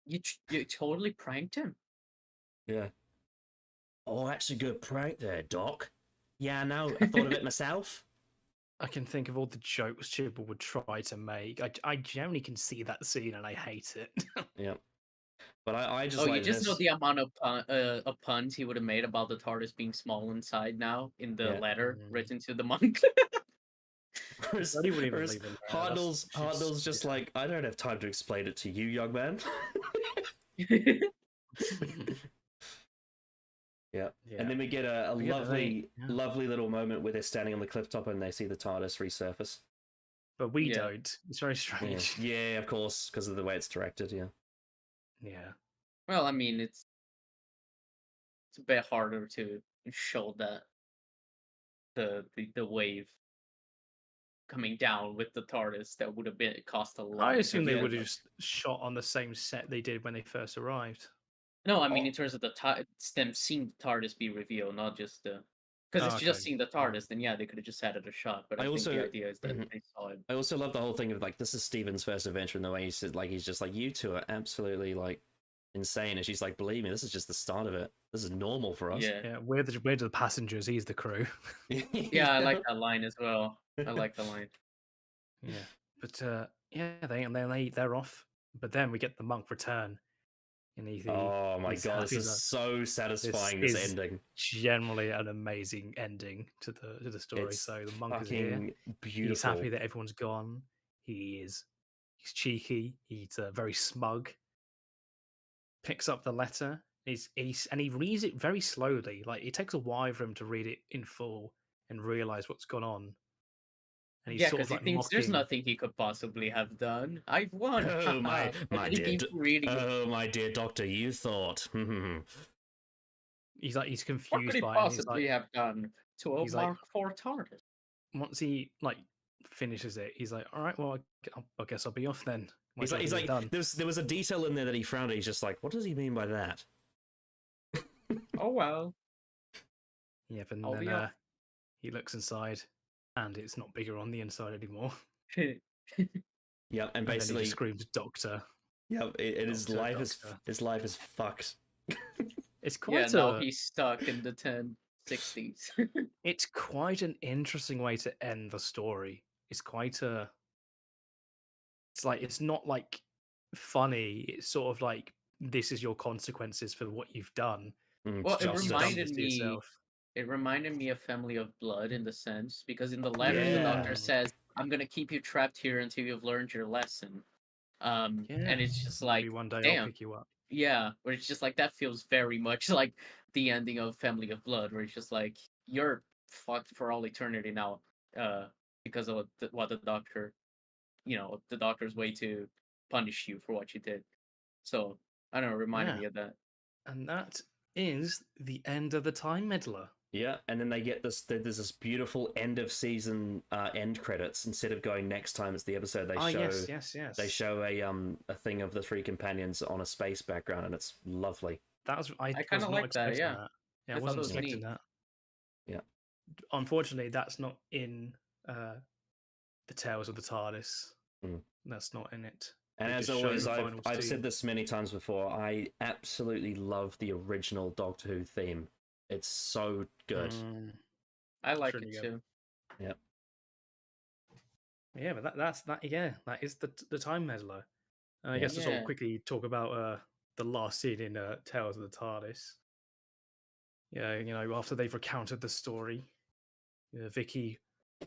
You totally pranked him. Yeah. Oh, that's a good prank there, Doc. Yeah, I know. I thought of it myself. I can think of all the jokes Chibble would try to make. I generally can see that scene and I hate it. Yeah. But I just Oh, like you just this. know the amount of puns he would have made about the TARDIS being small inside now in the Yeah. letter Mm. written to the monk. Whereas, Not even whereas leave him there, Hartnell's just yeah. like, I don't have time to explain it to you, young man. Yeah. Yeah. And then we get a We get lovely, yeah. lovely little moment where they're standing on the cliff top and they see the TARDIS resurface. But we Yeah. don't. It's very Yeah, strange. yeah, of course, because of the way it's directed. Yeah. Yeah. Well, I mean, it's a bit harder to show that the wave coming down with the TARDIS. That would have been cost a lot. I assume they Yeah. would have just shot on the same set they did when they first arrived. No, I mean Oh. in terms of it's them seeing the TARDIS be revealed, not just the. Because Oh, it's just okay. seeing the TARDIS, then yeah, they could have just added a shot. But I I think also- the idea is that Mhm. they saw it. I also love the whole thing of like, this is Steven's first adventure, and the way he said, like, he's just like, you two are absolutely like insane, and she's like, believe me, this is just the start of it. This is normal for us. Yeah, Yeah, we're the passengers. He's the crew. yeah, I like that line as well. I like the line. Yeah, but yeah, they're off. But then we get the monk return, and Oh my he's god, this happy is that so satisfying. This is ending, generally an amazing ending to the story. It's So the monk is here. fucking beautiful. He's happy that everyone's gone. He's cheeky. He's very smug. Picks up the letter. And he reads it very slowly. Like it takes a while for him to read it in full and realize what's gone on. And he's Yeah, sort because of like he thinks there's mocking. nothing he could possibly have done. I've won. Oh my And he dear, keeps reading it. oh my dear doctor, you thought. He's What confused could he by it. And he's possibly like, have done to a he's like- Mark IV TARDIS? once he like finishes it, he's like, all right, well, I guess I'll be off then. My He's job like, is done. there was a detail in there that he frowned at. He's just like, what does he mean by that? Oh well. Yeah, but I'll be then off. he looks inside, and it's not bigger on the inside anymore. Yeah, and And then he basically, just screams, "Doctor!" yeah, his Doctor, life doctor. his life is fucked. It's Yeah, quite now a he's stuck in the 1060s. it's quite an interesting way to end the story. It's quite a it's like it's not like funny. It's sort of like this is your consequences for what you've done. Well, it You've done reminded this to me- yourself. It reminded me of Family of Blood in the sense, because in the letter the doctor Yeah. says, "I'm gonna keep you trapped here until you've learned your lesson." And it's just like, Maybe one day I'll damn. pick you up. yeah, where it's just like that feels very much like the ending of Family of Blood, where it's just like you're fucked for all eternity now, because of what the doctor, the doctor's way to punish you for what you did. So I don't know, it reminded Yeah. me of that. And that is the end of the Time Meddler. Yeah, and then they get this. There's this beautiful end of season end credits. Instead of going next time as the episode, they show yes. they show a thing of the three companions on a space background, and it's lovely. That was I kinda was not like that, expecting yeah. that. Yeah, I I thought wasn't that was expecting neat. that. Yeah. Unfortunately, that's not in the Tales of the TARDIS. Mm. That's not in it. And They as just show always, the I've final said scene. this many times before. I absolutely love the original Doctor Who theme. It's so good. I like really it good. too. Yeah, but that's that. Yeah, that is the Time Meddler. And I Yeah. guess to sort of Yeah. quickly talk about the last scene in Tales of the TARDIS. Yeah, after they've recounted the story, Vicky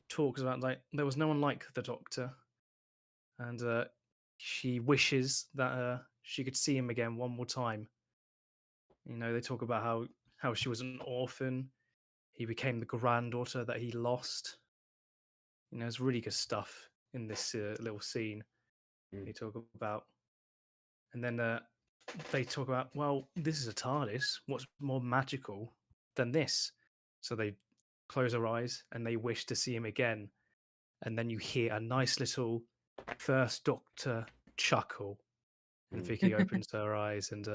talks about like there was no one like the Doctor, and she wishes that she could see him again one more time. They talk about how she was an orphan. He became the granddaughter that he lost. It's really good stuff in this little scene. They talk about, and then they talk about, well, this is a TARDIS. What's more magical than this? So they close their eyes and they wish to see him again. And then you hear a nice little First Doctor chuckle, and Vicky opens her eyes, and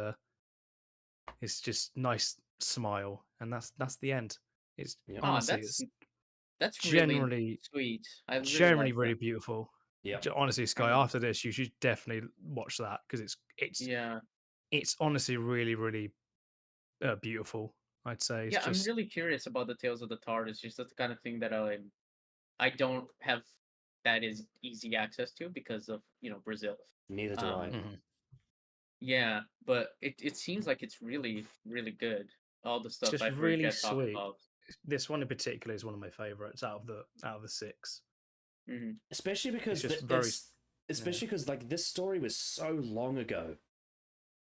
it's just nice smile, and that's the end. It's honestly, that's generally really sweet. I really generally like really that. beautiful. Yeah. Honestly, Sky, know. after this, you should definitely watch that because Yeah. it's honestly really really beautiful. I'd say it's Yeah, I'm just really curious about the Tales of the TARDIS. Just the kind of thing that I don't have that is easy access to because of Brazil. Neither do I. Mhm. Yeah, but it seems like it's really really good. All the It's stuff just I've heard you really guys talk sweet. about. This one in particular is one of my favorites out of the six. Hmm. Especially because just very- especially because like this story was so long ago.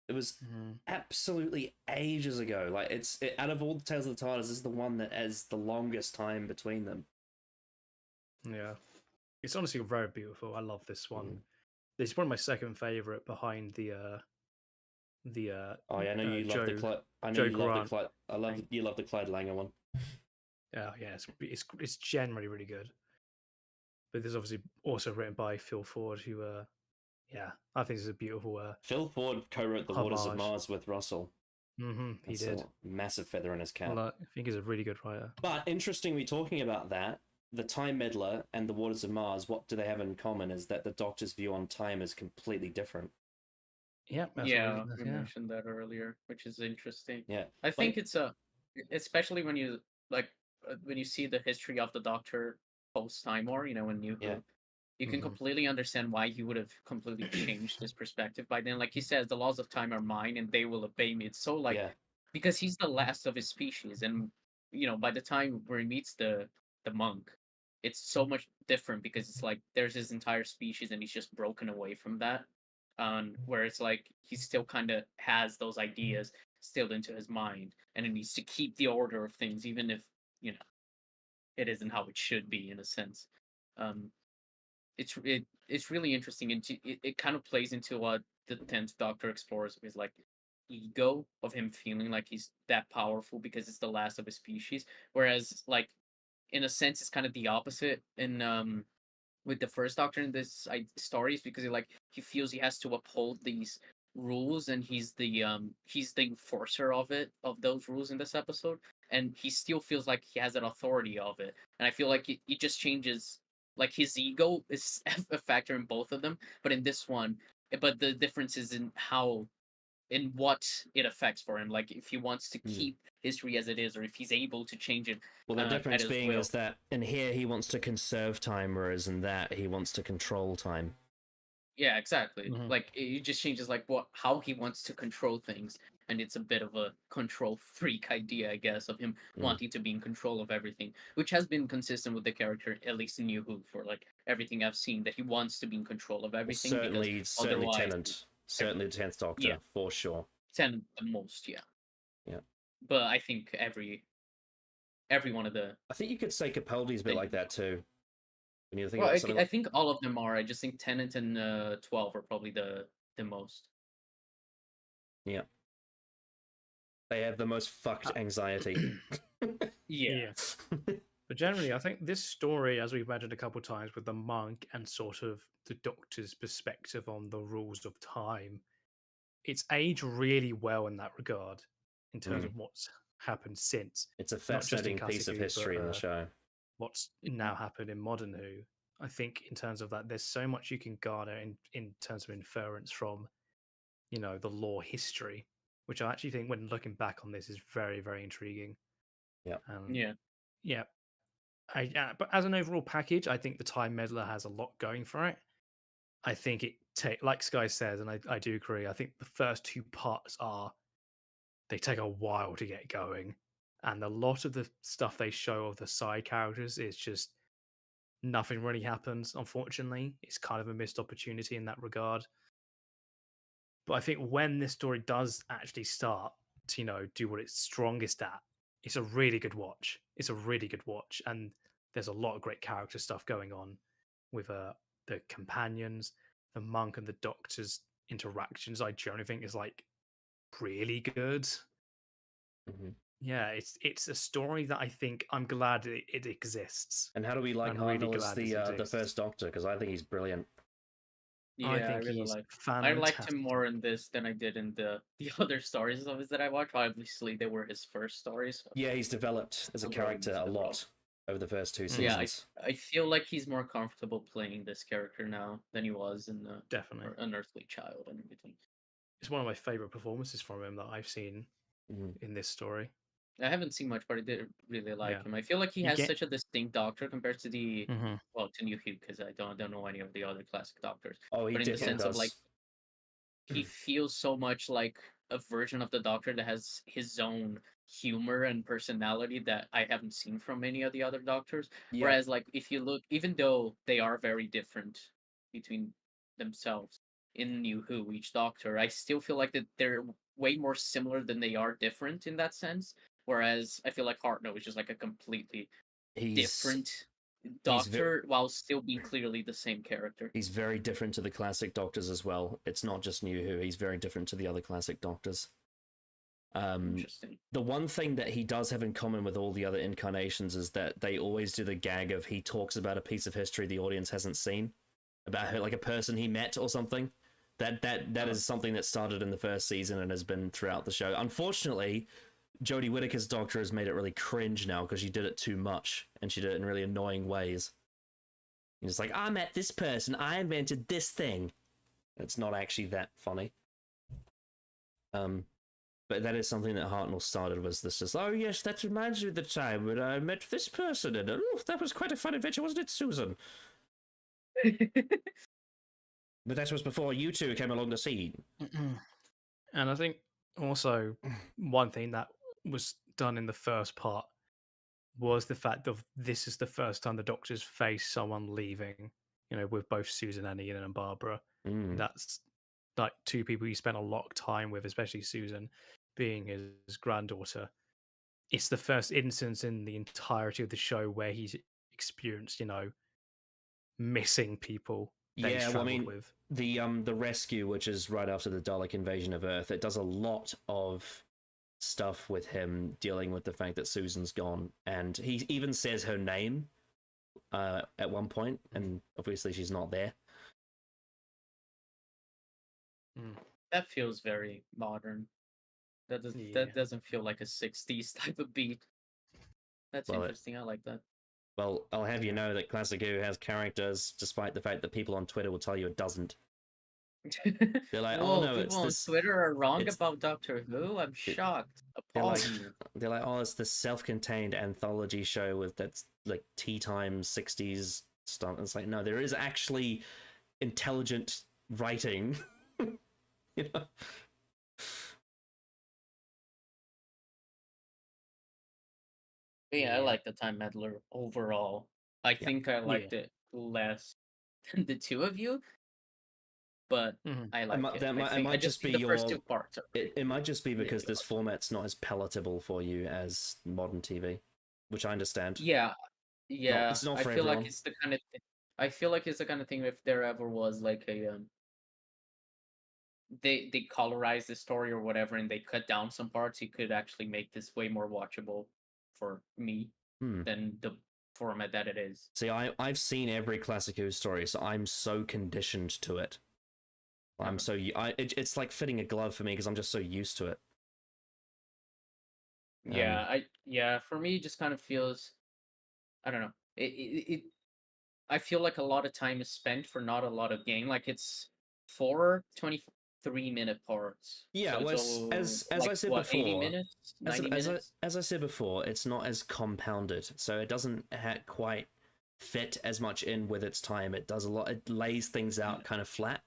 It was absolutely ages ago. Like out of all the Tales of the TARDIS, this is the one that has the longest time between them. Yeah, it's honestly very beautiful. I love this one. This is one of my second favorite behind the. Oh yeah, I know you love the Clyde. I know Joe you love Grant. the Clyde. You love the Clyde Langer one. Yeah, it's generally really good. But this is obviously also written by Phil Ford, who I think is a beautiful. Phil Ford co-wrote The Waters of homage. Mars with Russell. He did. A massive feather in his cap. Well, I think he's a really good writer. But interestingly, talking about that, the Time Meddler and The Waters of Mars, what do they have in common is that the Doctor's view on time is completely different. Yeah, Yeah, we mentioned that earlier, which is interesting. Yeah, I think it's especially when you when you see the history of the Doctor post Time War, in New Who, you can completely understand why he would have completely changed his perspective by then. Like he says, the laws of time are mine and they will obey me. It's so because he's the last of his species, and by the time where he meets the monk, it's so much different because it's like there's his entire species and he's just broken away from that. Where it's like he still kind of has those ideas still into his mind, and it needs to keep the order of things, even if it isn't how it should be in a sense. It's really interesting, and it kind of plays into what the 10th Doctor explores with like ego of him feeling like he's that powerful because it's the last of his species, whereas like in a sense it's kind of the opposite in with the first Doctor in this stories, because he feels he has to uphold these rules, and he's the enforcer of those rules in this episode, and he still feels like he has an authority of it, and I feel like it just changes. Like his ego is a factor in both of them, but in this one, but the difference is in what it affects for him. Like if he wants to keep history as it is, or if he's able to change it. Well, the difference being is that in here he wants to conserve time, whereas in that he wants to control time. Yeah, exactly. Like it just changes like how he wants to control things, and it's a bit of a control freak idea, I guess, of him wanting to be in control of everything, which has been consistent with the character, at least in New Who, for like everything I've seen, that he wants to be in control of everything. Certainly Tennant, certainly the 10th Doctor, for sure. Tennant the most, yeah. Yeah. but I think every one of the I think you could say Capaldi's a bit like that too. When you think well, about something I think all of them are. I just think Tenet and 12 are probably the most. yeah, they have the most fucked anxiety. Yeah. But generally, I think this story, as we've mentioned a couple of times, with the monk and sort of the Doctor's perspective on the rules of time, it's aged really well in that regard, in terms of what's happened since. It's a Not just in fascinating piece of Classic Who, history in the show. what's now happened in Modern Who. I think in terms of that, there's so much you can garner in terms of inference from, the lore history, which I actually think, when looking back on this, is very, very intriguing. Yeah. Yeah. Yeah. But as an overall package, I think the Time Meddler has a lot going for it. I think like Sky says, and I do agree. I think the first two parts they take a while to get going, and a lot of the stuff they show of the side characters is just nothing really happens. Unfortunately, it's kind of a missed opportunity in that regard. But I think when this story does actually start to, do what it's strongest at, it's a really good watch. It's a really good watch, and there's a lot of great character stuff going on with the companions, the monk, and the doctor's interactions. I generally think is like really good. Yeah, it's a story that I think I'm glad it exists. And how do we like I'm really Hartnell as glad this the exists. first Doctor? Because I think he's brilliant. Yeah, I I think really he's I liked him fantastic. more in this than I did in the other stories of his that I watched. Obviously, they were his first stories. So Yeah, he's developed as a I'm very character used a to them. lot over the first two Yeah, seasons. I feel like he's more comfortable playing this character now than he was in Definitely. An Earthly Child and everything. It's one of my favorite performances from him that I've seen in this story. I haven't seen much, but I did really like Yeah. him. I feel like he You has get- such a distinct Doctor compared to the Mhm. well, to New Who, because I don't know any of the other classic Doctors. Oh, he But in the definitely sense of like, does. he feels so much like a version of the Doctor that has his own humor and personality that I haven't seen from any of the other Doctors. Yeah. Whereas, like, if you look, even though they are very different between themselves in New Who, each Doctor, I still feel like that they're way more similar than they are different in that sense. Whereas I feel like Hartnell is just like a completely He's different he's Doctor while still being clearly the same character. he's very different to the classic Doctors as well. It's not just New Who. He's very different to the other classic Doctors. Interesting. The one thing that he does have in common with all the other incarnations is that they always do the gag of he talks about a piece of history the audience hasn't seen, about like a person he met or something. That is something that started in the first season and has been throughout the show. Unfortunately, Jodie Whittaker's Doctor has made it really cringe now because she did it too much and she did it in really annoying ways. And it's like, I met this person, I invented this thing. It's not actually that funny. But that is something that Hartnell started, was this just, oh yes, that reminds me of the time when I met this person, and that was quite a fun adventure, wasn't it, Susan? But that was before you two came along the scene. And I think also one thing that was done in the first part was the fact of this is the first time the Doctors face someone leaving, with both Susan and Ian and Barbara. That's like two people he spent a lot of time with, especially Susan being his granddaughter. It's the first instance in the entirety of the show where he's experienced, missing people that he's struggled with. The rescue, which is right after the Dalek invasion of Earth, it does a lot of stuff with him dealing with the fact that Susan's gone, and he even says her name at one point, and obviously she's not there. That feels very modern. That doesn't feel like a 60s type of beat. That's interesting. I like that. Well, I'll have you know that Classic Who has characters, despite the fact that people on Twitter will tell you it doesn't. They're like, whoa, oh no, people it's on this. Twitter are wrong about Doctor Who. I'm shocked. They're like, oh, it's this self-contained anthology show that's like tea time 60s stuff. And it's like, no, there is actually intelligent writing. you know. Yeah, I like the Time Meddler overall. I think I liked it less than the two of you. but Mhm. I like it. That I it think might just be the first your. two parts are It might just be because really this awesome. format's not as palatable for you as modern TV, which I understand. Yeah, Not yeah. it's not I for feel like everyone. it's the kind of I feel like it's the kind of thing if there ever was like a they colorize the story or whatever and they cut down some parts, you could actually make this way more watchable for me Hmm. than the format that it is. See, I've seen every Classic Who story, so I'm so conditioned to it. I'm so it's like fitting a glove for me because I'm just so used to it. Yeah, for me it just kind of feels I don't know. I feel like a lot of time is spent for not a lot of gain. Like it's 4 23-minute parts. Yeah, So it's well, all as I like said what, 80 before, minutes, 90 as minutes? I said before, it's not as compounded, so it doesn't quite fit as much in with its time. It does a lot. It lays things out kind of flat,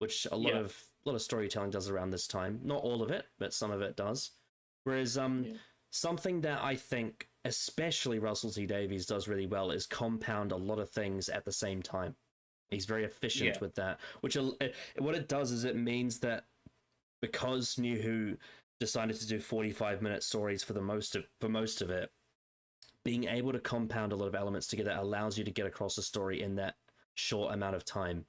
which Yeah. a lot of storytelling does around this time. Not all of it, but some of it does. Whereas Yeah. something that I think especially Russell T Davies does really well is compound a lot of things at the same time. He's very efficient Yeah. with that. Which what it does is it means that because New Who decided to do 45-minute stories for most of it, being able to compound a lot of elements together allows you to get across a story in that short amount of time.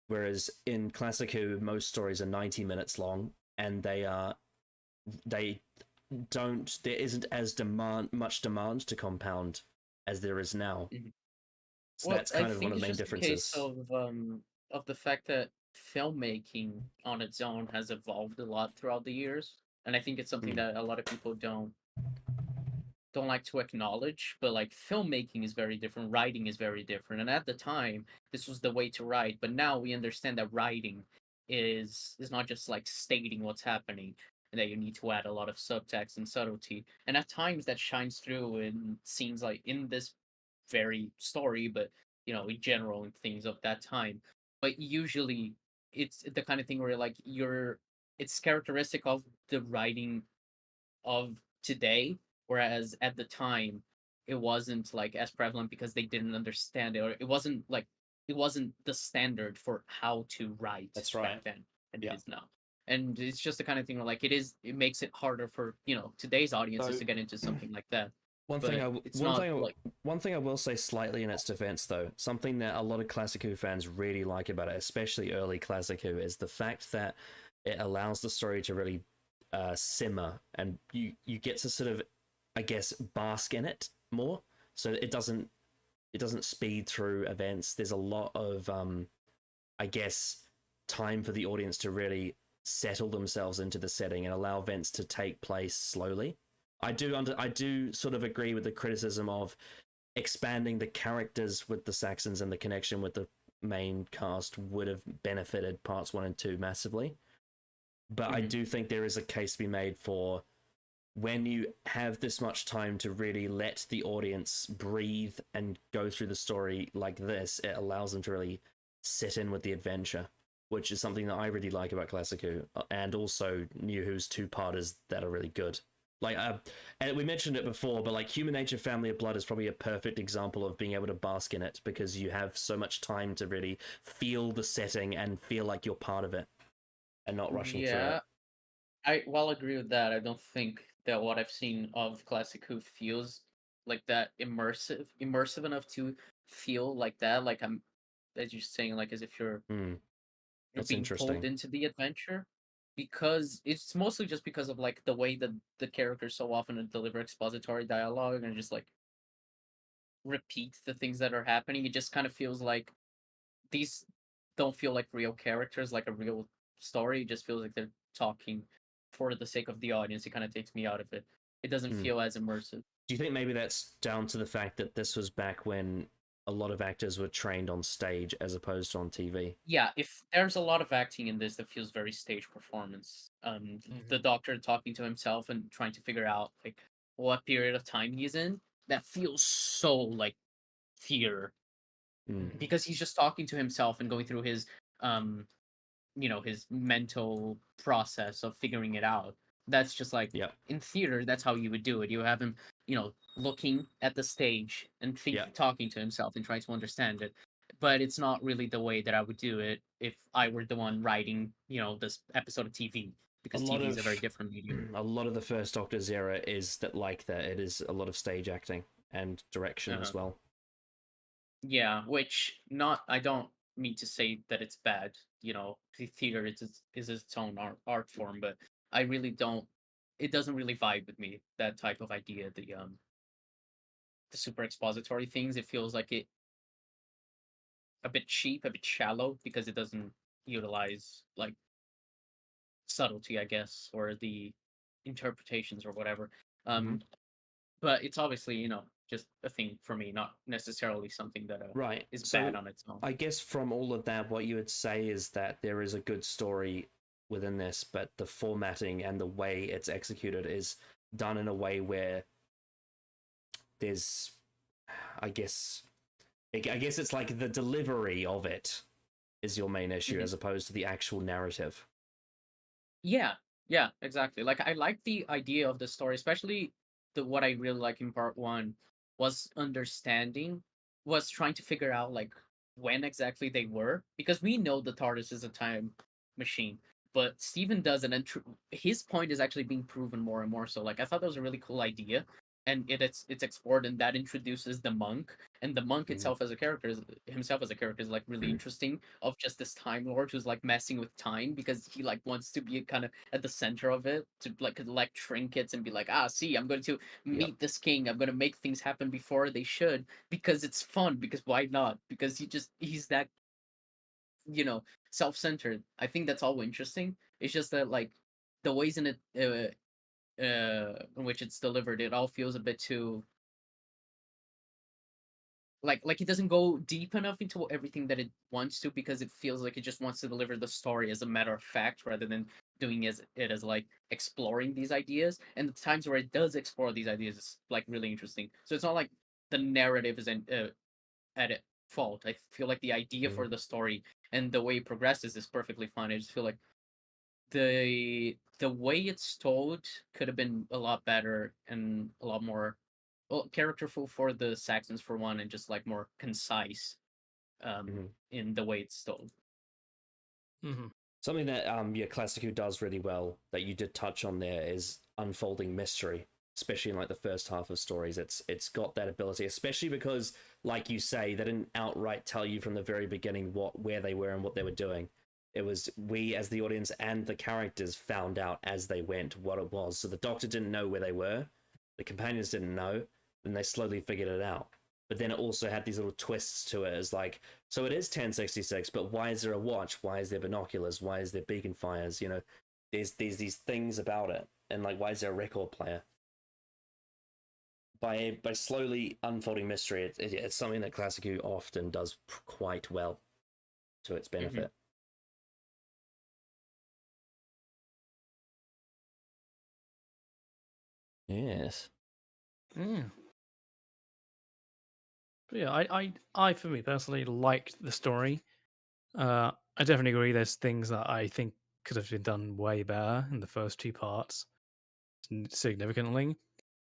Whereas in Classic Who, most stories are 90 minutes long, and there isn't as much demand to compound as there is now. Mhm. So Well, that's I kind of one think of the it's main just a case differences. of the fact that filmmaking on its own has evolved a lot throughout the years. And I think it's something Mm. that a lot of people don't like to acknowledge, but like filmmaking is very different, writing is very different. And at the time, this was the way to write, but now we understand that writing is not just like stating what's happening, and that you need to add a lot of subtext and subtlety. And at times that shines through in scenes like in this very story, but in general in things of that time. But usually it's the kind of thing where like it's characteristic of the writing of today, whereas at the time it wasn't like as prevalent because they didn't understand it, or it wasn't the standard for how to write That's back right. then, and Yeah. it is now. And it's just the kind of thing where like it makes it harder for today's audiences to get into something like that. But it's not like One thing I will say slightly in its defense, though, something that a lot of Classic Who fans really like about it, especially early Classic Who, is the fact that it allows the story to really simmer, and you get to sort of, I guess, bask in it more. So it doesn't speed through events. There's a lot of I guess, time for the audience to really settle themselves into the setting and allow events to take place slowly. I do sort of agree with the criticism of expanding the characters with the Saxons, and the connection with the main cast would have benefited parts 1 and 2 massively. But I do think there is a case to be made for when you have this much time to really let the audience breathe and go through the story like this, it allows them to really sit in with the adventure, which is something that I really like about Classic Who, and also New Who's two-parters that are really good. Like, and we mentioned it before, but like Human Nature Family of Blood is probably a perfect example of being able to bask in it, because you have so much time to really feel the setting and feel like you're part of it and not rushing through it. I agree with that. I don't think that what I've seen of Classic Who feels like that immersive enough to feel like that. Like I'm, as you're saying, like as if you're That's being pulled interesting. into the adventure, because it's mostly just because of like the way that the characters so often deliver expository dialogue and just like repeat the things that are happening. It just kind of feels like these don't feel like real characters, like a real story. It just feels like they're talking for the sake of the audience. It kind of takes me out of it. It doesn't feel as immersive. Do you think maybe that's down to the fact that this was back when a lot of actors were trained on stage as opposed to on TV? Yeah, if there's a lot of acting in this that feels very stage performance. The doctor talking to himself and trying to figure out like what period of time he's in, that feels so like theater, because he's just talking to himself and going through his um his mental process of figuring it out. That's just like Yep. in theater, that's how you would do it. You have him, looking at the stage and Yep. talking to himself and trying to understand it. but it's not really the way that I would do it if I were the one writing, this episode of TV, because TV is a very different medium. A lot of the first Doctor's era is like that. It is a lot of stage acting and direction as well. Yeah, which I don't mean to say that it's bad. Theater is its own art form, but I really don't. It doesn't really vibe with me, that type of idea. The super expository things. It feels like it a bit cheap, a bit shallow, because it doesn't utilize like subtlety, I guess, or the interpretations or whatever. But it's obviously, just a thing for me, not necessarily something that right. is bad on its own. I guess from all of that, what you would say is that there is a good story within this, but the formatting and the way it's executed is done in a way where there's, I guess it's like the delivery of it is your main issue, as opposed to the actual narrative. Yeah, exactly. Like, I like the idea of the story, especially what I really like in part 1 was trying to figure out like when exactly they were, because we know the TARDIS is a time machine, but Steven doesn't, and his point is actually being proven more and more. So like, I thought that was a really cool idea, and it's explored, and that introduces the monk, and the monk itself as a character is like really interesting, of just this time lord who's like messing with time because he like wants to be kind of at the center of it, to like collect trinkets and be like, see, I'm going to meet this king, I'm going to make things happen before they should, because it's fun, because why not, because he's that self-centered. I think that's all interesting. It's just that like the ways in which it's delivered, it all feels a bit too like it doesn't go deep enough into everything that it wants to, because it feels like it just wants to deliver the story as a matter of fact, rather than doing it as like exploring these ideas. And the times where it does explore these ideas is like really interesting. So it's not like the narrative is at fault. I feel like the idea for the story and the way it progresses is perfectly fine. I just feel like the way it's told could have been a lot better and a lot more characterful for the Saxons, for one, and just like more concise in the way it's told. Something that Classic Who does really well, that you did touch on there, is unfolding mystery, especially in like the first half of stories. It's got that ability, especially because, like you say, they didn't outright tell you from the very beginning where they were and what they were doing. It was we, as the audience and the characters, found out as they went what it was. So the Doctor didn't know where they were, the companions didn't know, and they slowly figured it out. But then it also had these little twists to it, as like, so it is 1066, but why is there a watch? Why is there binoculars? Why is there beacon fires? There's these things about it, and like, why is there a record player? By slowly unfolding mystery, it's something that Classic Who often does quite well to its benefit. Yes. Yeah. But yeah, I for me personally liked the story. I definitely agree. There's things that I think could have been done way better in the first two parts, significantly.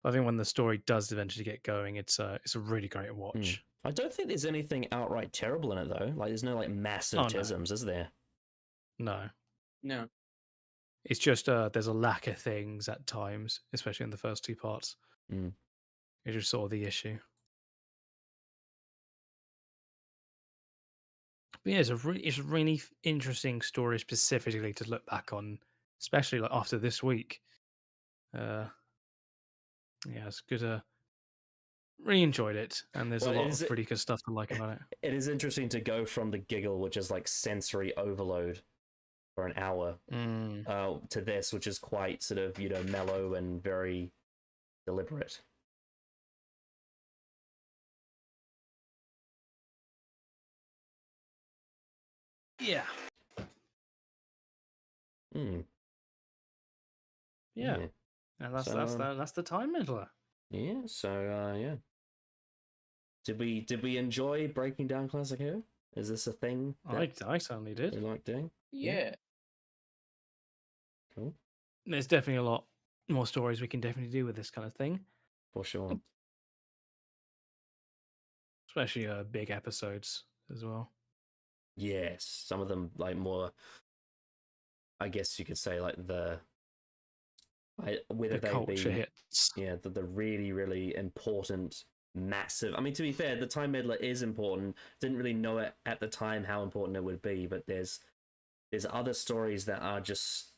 I think when the story does eventually get going, it's a really great watch. I don't think there's anything outright terrible in it though. Like, there's no like massive tisms, is there? No. No. It's just there's a lack of things at times, especially in the first two parts. It's just sort of the issue. But yeah, it's a really interesting story specifically to look back on, especially like after this week. Yeah, it's good. Really enjoyed it, and there's a lot of pretty good stuff to like about it. It is interesting to go from the giggle, which is like sensory overload for an hour, to this, which is quite sort of mellow and very deliberate. Yeah. Yeah. And that's the time meddler. Yeah. So yeah. Did we enjoy breaking down Classic Who? Is this a thing? I certainly did. You like doing? Yeah. Cool. There's definitely a lot more stories we can definitely do with this kind of thing. For sure. Especially big episodes. as well. Yes, some of them like more. I guess you could say like whether The they culture be hits. the really really important massive. I mean, to be fair, the Time Meddler is important. Didn't really know it at the time how important it would be, but there's other stories that are just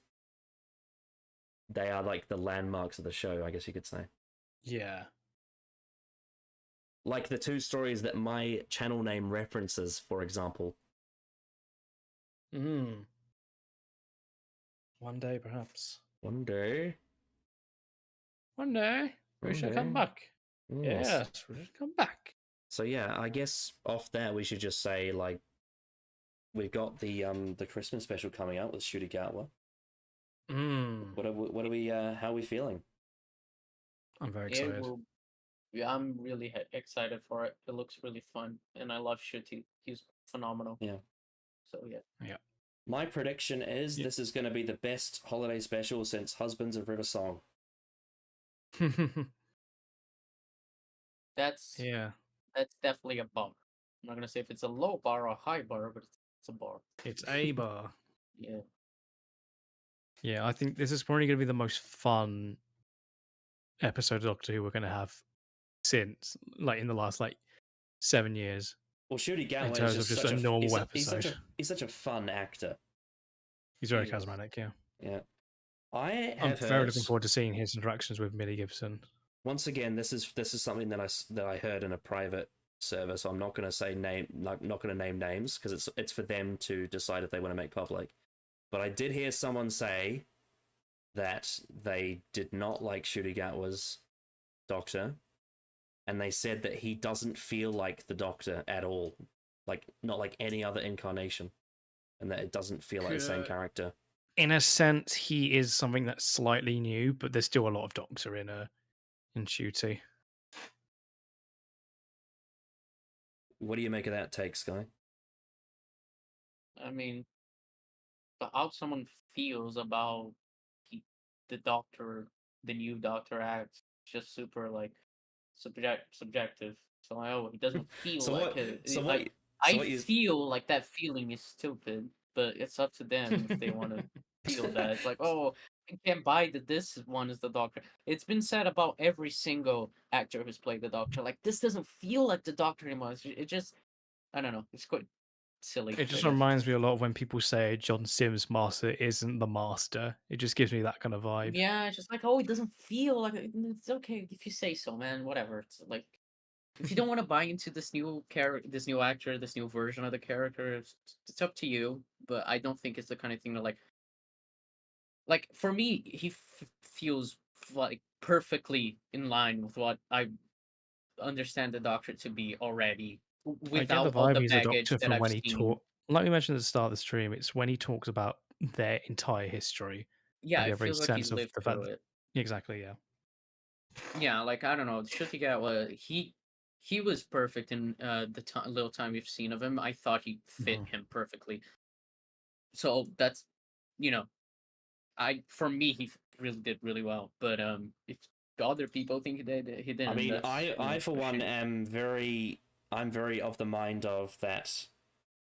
they are like the landmarks of the show, I guess you could say. Yeah. Like the two stories that my channel name references, for example. One day, perhaps. One day. One day, we One shall day. come back. Yes. Yes, we shall come back. So yeah, I guess off that we should just say like we've got the Christmas special coming out with Shooty Gatwa. What are we how are we feeling? I'm very It excited. will. Yeah, I'm really excited for it. It looks really fun, and I love Shooty. He's phenomenal. Yeah. So yeah. Yeah. My prediction is this is going to be the best holiday special since Husbands of River Song. That's definitely a bar. I'm not gonna say if it's a low bar or a high bar, but it's a bar. It's a bar. Yeah. Yeah, I think this is probably going to be the most fun episode of Doctor Who we're going to have since, like, in the last, like, 7 years. Well, Shooty Gatwa In is terms just of just such a normal episode. He's such a fun actor. He's very He is. charismatic, yeah. Yeah. I I'm have very heard, looking forward to seeing his interactions with Millie Gibson. once again, this is something that I heard in a private server, so I'm not going to say not going to name names because it's for them to decide if they want to make public. But I did hear someone say that they did not like Shooty Gatwa's Doctor, and they said that he doesn't feel like the Doctor at all, like not like any other incarnation, and that it doesn't feel like the same character. In a sense, he is something that's slightly new, but there's still a lot of Doctor in Shooty. What do you make of that take, Sky? I mean, but how someone feels about the Doctor, the new Doctor acts, just super like subjective. So he doesn't feel So like what? it. So Like what? I feel like that feeling is stupid, but it's up to them if they want to feel that. It's like, oh, I can't buy that this one is the Doctor. It's been said about every single actor who's played the Doctor. Like this doesn't feel like the Doctor anymore. It just, I don't know. It's quite silly. It just I guess. reminds me a lot of when people say John Sims' master isn't the master. It just gives me that kind of vibe. Yeah, it's just like, oh, it doesn't feel like it's okay if you say so, man. Whatever. It's like if you don't want to buy into this new character, this new actor, this new version of the character, it's up to you. But I don't think it's the kind of thing that like for me, he feels like perfectly in line with what I understand the Doctor to be already, I get the without all vibe the he's a baggage Doctor that from I've when he seen. talked. Like we mentioned at the start of the stream, it's when he talks about their entire history. Yeah, You it have a feels like he's sense of lived the fact through that, it. exactly, yeah. Yeah, like I don't know, Shukigawa, he was perfect in the little time we've seen of him. I thought he fit him perfectly. So that's, you know, for me he really did really well. But if other people think he didn't. I mean, That's, I for a one shame. I'm very of the mind of that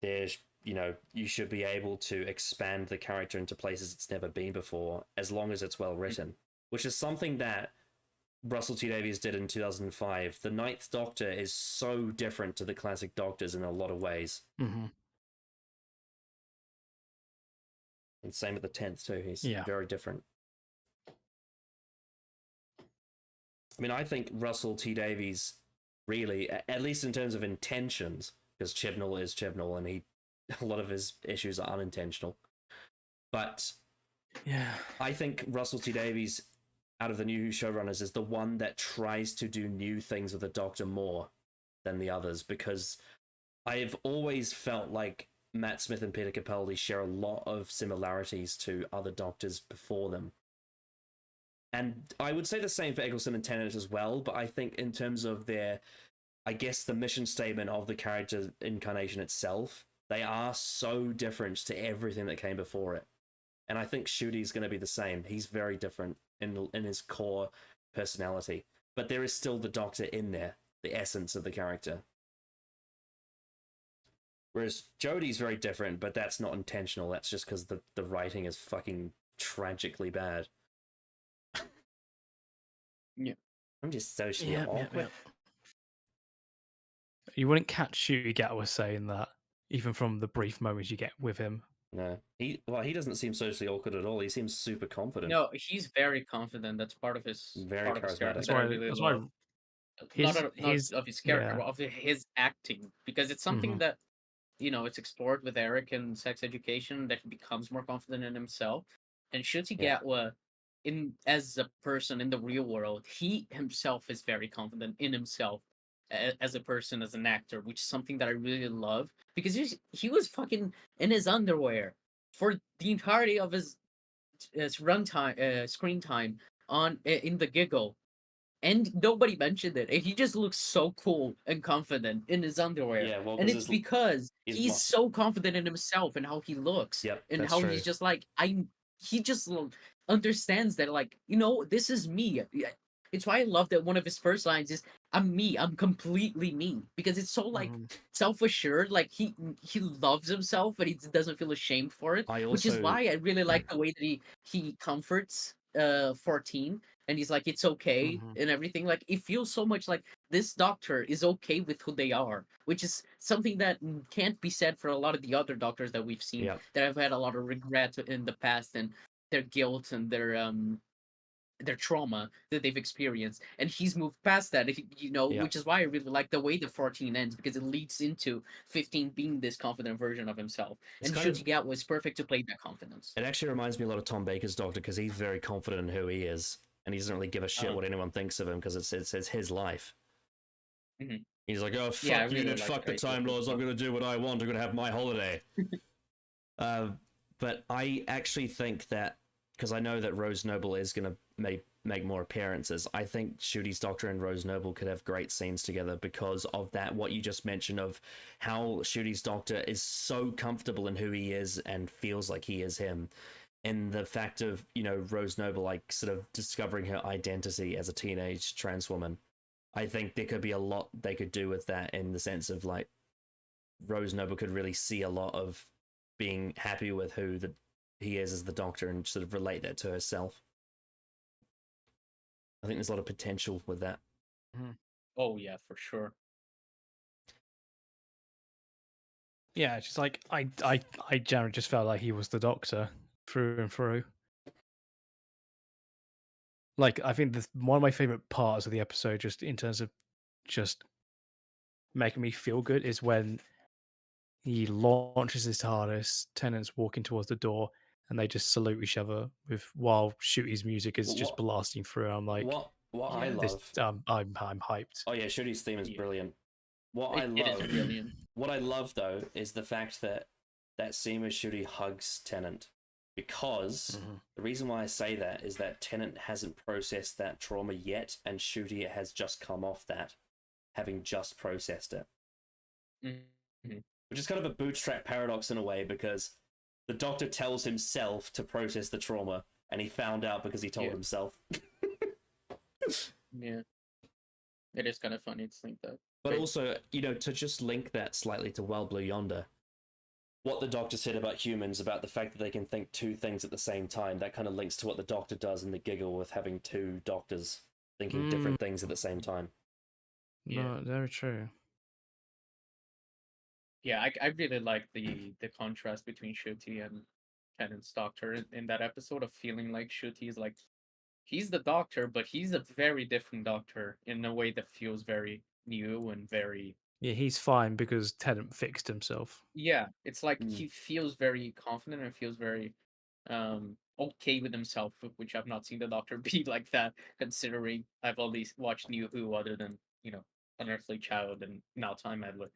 there's you should be able to expand the character into places it's never been before as long as it's well written, which is something that Russell T Davies did in 2005. The Ninth Doctor is so different to the classic Doctors in a lot of ways. Mm-hmm. And same with the 10th too. He's very different. I mean, I think Russell T Davies really, at least in terms of intentions, because Chibnall is Chibnall and a lot of his issues are unintentional. But yeah, I think Russell T Davies, out of the new showrunners, is the one that tries to do new things with the Doctor more than the others, because I've always felt like Matt Smith and Peter Capaldi share a lot of similarities to other Doctors before them. And I would say the same for Eccleston and Tennant as well, but I think in terms of their, I guess, the mission statement of the character incarnation itself, they are so different to everything that came before it. And I think Shooty's going to be the same. He's very different in his core personality. But there is still the Doctor in there, the essence of the character. Whereas Jodie's very different, but that's not intentional. That's just because the writing is fucking tragically bad. Yeah. I'm just socially awkward. You wouldn't catch Shooty Gatwa saying that, even from the brief moments you get with him. No, he doesn't seem socially awkward at all. He seems super confident. No, he's very confident. That's part of his Very character charismatic. that I really That's love. why Not of his character, yeah. but of his acting, because it's something that it's explored with Eric in Sex Education, that he becomes more confident in himself. And Shuti Gatwa, as a person in the real world, he himself is very confident in himself as a person, as an actor, which is something that I really love, because he was fucking in his underwear for the entirety of his runtime, screen time in the Giggle, and nobody mentioned it. And he just looks so cool and confident in his underwear. Yeah, well, and it's because he's so confident in himself and how he looks, and how he's just like he just understands that, like, this is me. It's why I love that one of his first lines is, "I'm me. I'm completely me," because it's so like self-assured. Like he loves himself, and he doesn't feel ashamed for it. Which is why I really like the way that he comforts 14, and he's like, it's okay and everything. Like, it feels so much like this doctor is okay with who they are, which is something that can't be said for a lot of the other doctors that we've seen that have had a lot of regret in the past, and their guilt and their trauma that they've experienced. And he's moved past that, which is why I really like the way the 14 ends, because it leads into 15 being this confident version of himself. And Shuti Gatwa was perfect to play that confidence. It actually reminds me a lot of Tom Baker's Doctor, because he's very confident in who he is, and he doesn't really give a shit what anyone thinks of him, because it's his life. He's like, oh, fuck you, fuck the Time Lords, I'm going to do what I want, I'm going to have my holiday. But I actually think that, because I know that Rose Noble is going to make more appearances, I think Shooty's Doctor and Rose Noble could have great scenes together because of that, what you just mentioned of how Shooty's Doctor is so comfortable in who he is and feels like he is him. And the fact of, Rose Noble, like, sort of discovering her identity as a teenage trans woman. I think there could be a lot they could do with that, in the sense of, like, Rose Noble could really see a lot of being happy with who he is as the Doctor, and sort of relate that to herself. I think there's a lot of potential with that. Oh yeah, for sure. Yeah, it's just like I generally just felt like he was the Doctor through and through. Like, I think one of my favorite parts of the episode, just in terms of just making me feel good, is when he launches his TARDIS, Tennant's walking towards the door, and they just salute each other while Shooty's music is just blasting through. I'm like, what I love. I'm hyped. Oh yeah, Shooty's theme is brilliant. It is brilliant. What I love though is the fact that scene where Shooty hugs Tennant, because the reason why I say that is that Tennant hasn't processed that trauma yet, and Shooty has just come off that, having just processed it. Which is kind of a bootstrap paradox in a way, because the Doctor tells himself to process the trauma, and he found out because he told himself. Yeah. It is kind of funny to think that. But also, to just link that slightly to Well Blue Yonder, what the Doctor said about humans, about the fact that they can think two things at the same time, that kind of links to what the Doctor does in the Giggle with having two doctors thinking different things at the same time. Yeah, no, very true. Yeah, I really like the contrast between Shuti and Tennant's Doctor in that episode, of feeling like Shuti is like, he's the Doctor, but he's a very different Doctor in a way that feels very new and very... Yeah, he's fine because Tennant fixed himself. Yeah, it's like he feels very confident and feels very okay with himself, which I've not seen the Doctor be like that, considering I've only watched New Who other than, Unearthly Child and now Time Meddler.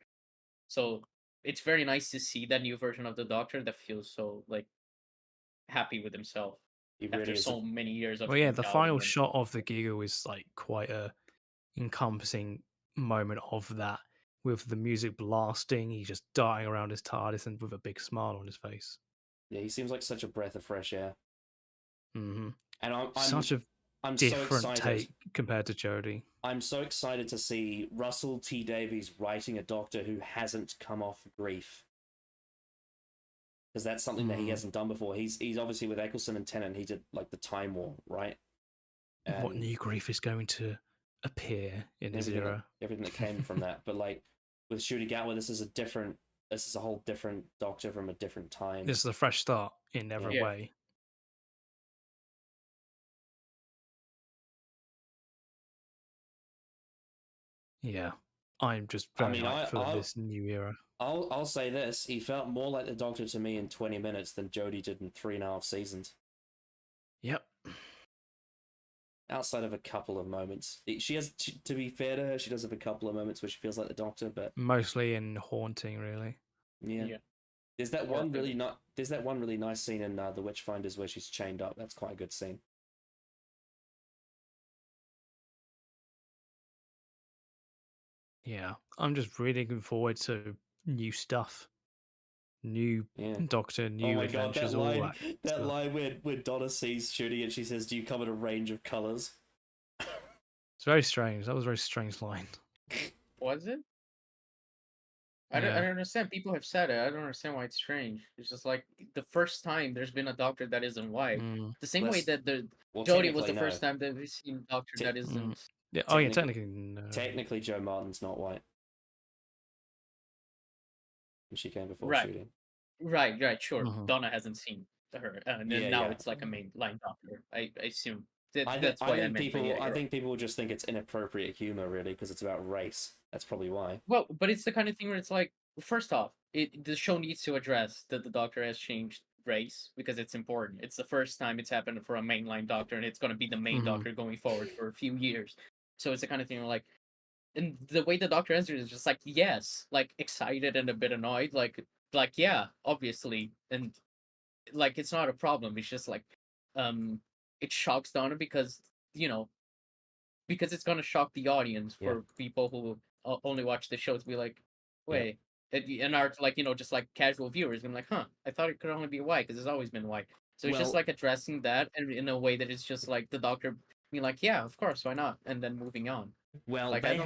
So it's very nice to see that new version of the Doctor that feels so, like, happy with himself after so many years of... Well, yeah, the final shot of the Giggle is like quite a encompassing moment of that, with the music blasting. He's just darting around his TARDIS and with a big smile on his face. Yeah, he seems like such a breath of fresh air. And I'm I'm so different excited. take compared to Jodie. I'm so excited to see Russell T Davies writing a Doctor who hasn't come off grief. Because that's something that he hasn't done before. He's obviously with Eccleston and Tennant, he did like the Time War, right? What And new grief is going to appear in his era? everything that came from that. But like with Ncuti Gatwa, this is a whole different Doctor from a different time. This is a fresh start in every way. Yeah, I'm just very hyped for this new era. I'll say this: he felt more like the Doctor to me in 20 minutes than Jodie did in 3.5 seasons. Yep. Outside of a couple of moments, to be fair to her, she does have a couple of moments where she feels like the Doctor, but mostly in Haunting, really. Yeah. There's that one really nice scene in The Witchfinders where she's chained up. That's quite a good scene. Yeah, I'm just really looking forward to new stuff, new Doctor, new adventures. That line where Donna sees Ncuti and she says, "Do you come in a range of colors?" It's very strange. That was a very strange line. Was it? I don't understand. People have said it. I don't understand why it's strange. It's just like the first time there's been a Doctor that isn't white. The same way that Jodie was the first time that we've seen a Doctor that isn't. Yeah. Oh yeah, technically. No. Technically, Jo Martin's not white. She came before shooting. Right. Sure. Donna hasn't seen her, and then now it's like a mainline Doctor. I assume. That's why I think people just think it's inappropriate humor, really, because it's about race. That's probably why. Well, but it's the kind of thing where it's like, first off, the show needs to address that the Doctor has changed race because it's important. It's the first time it's happened for a mainline Doctor, and it's going to be the main Doctor going forward for a few years. So it's the kind of thing where, like, and the way the Doctor answers is just like, yes, like excited and a bit annoyed, like yeah, obviously, and like it's not a problem. It's just like, it shocks Donna because because it's gonna shock the audience for people who only watch the show to be like, wait, and are like just like casual viewers and like, huh, I thought it could only be white because it's always been white. So it's just like addressing that and in a way that it's just like the Doctor being like, yeah, of course, why not, and then moving on. Well, like, they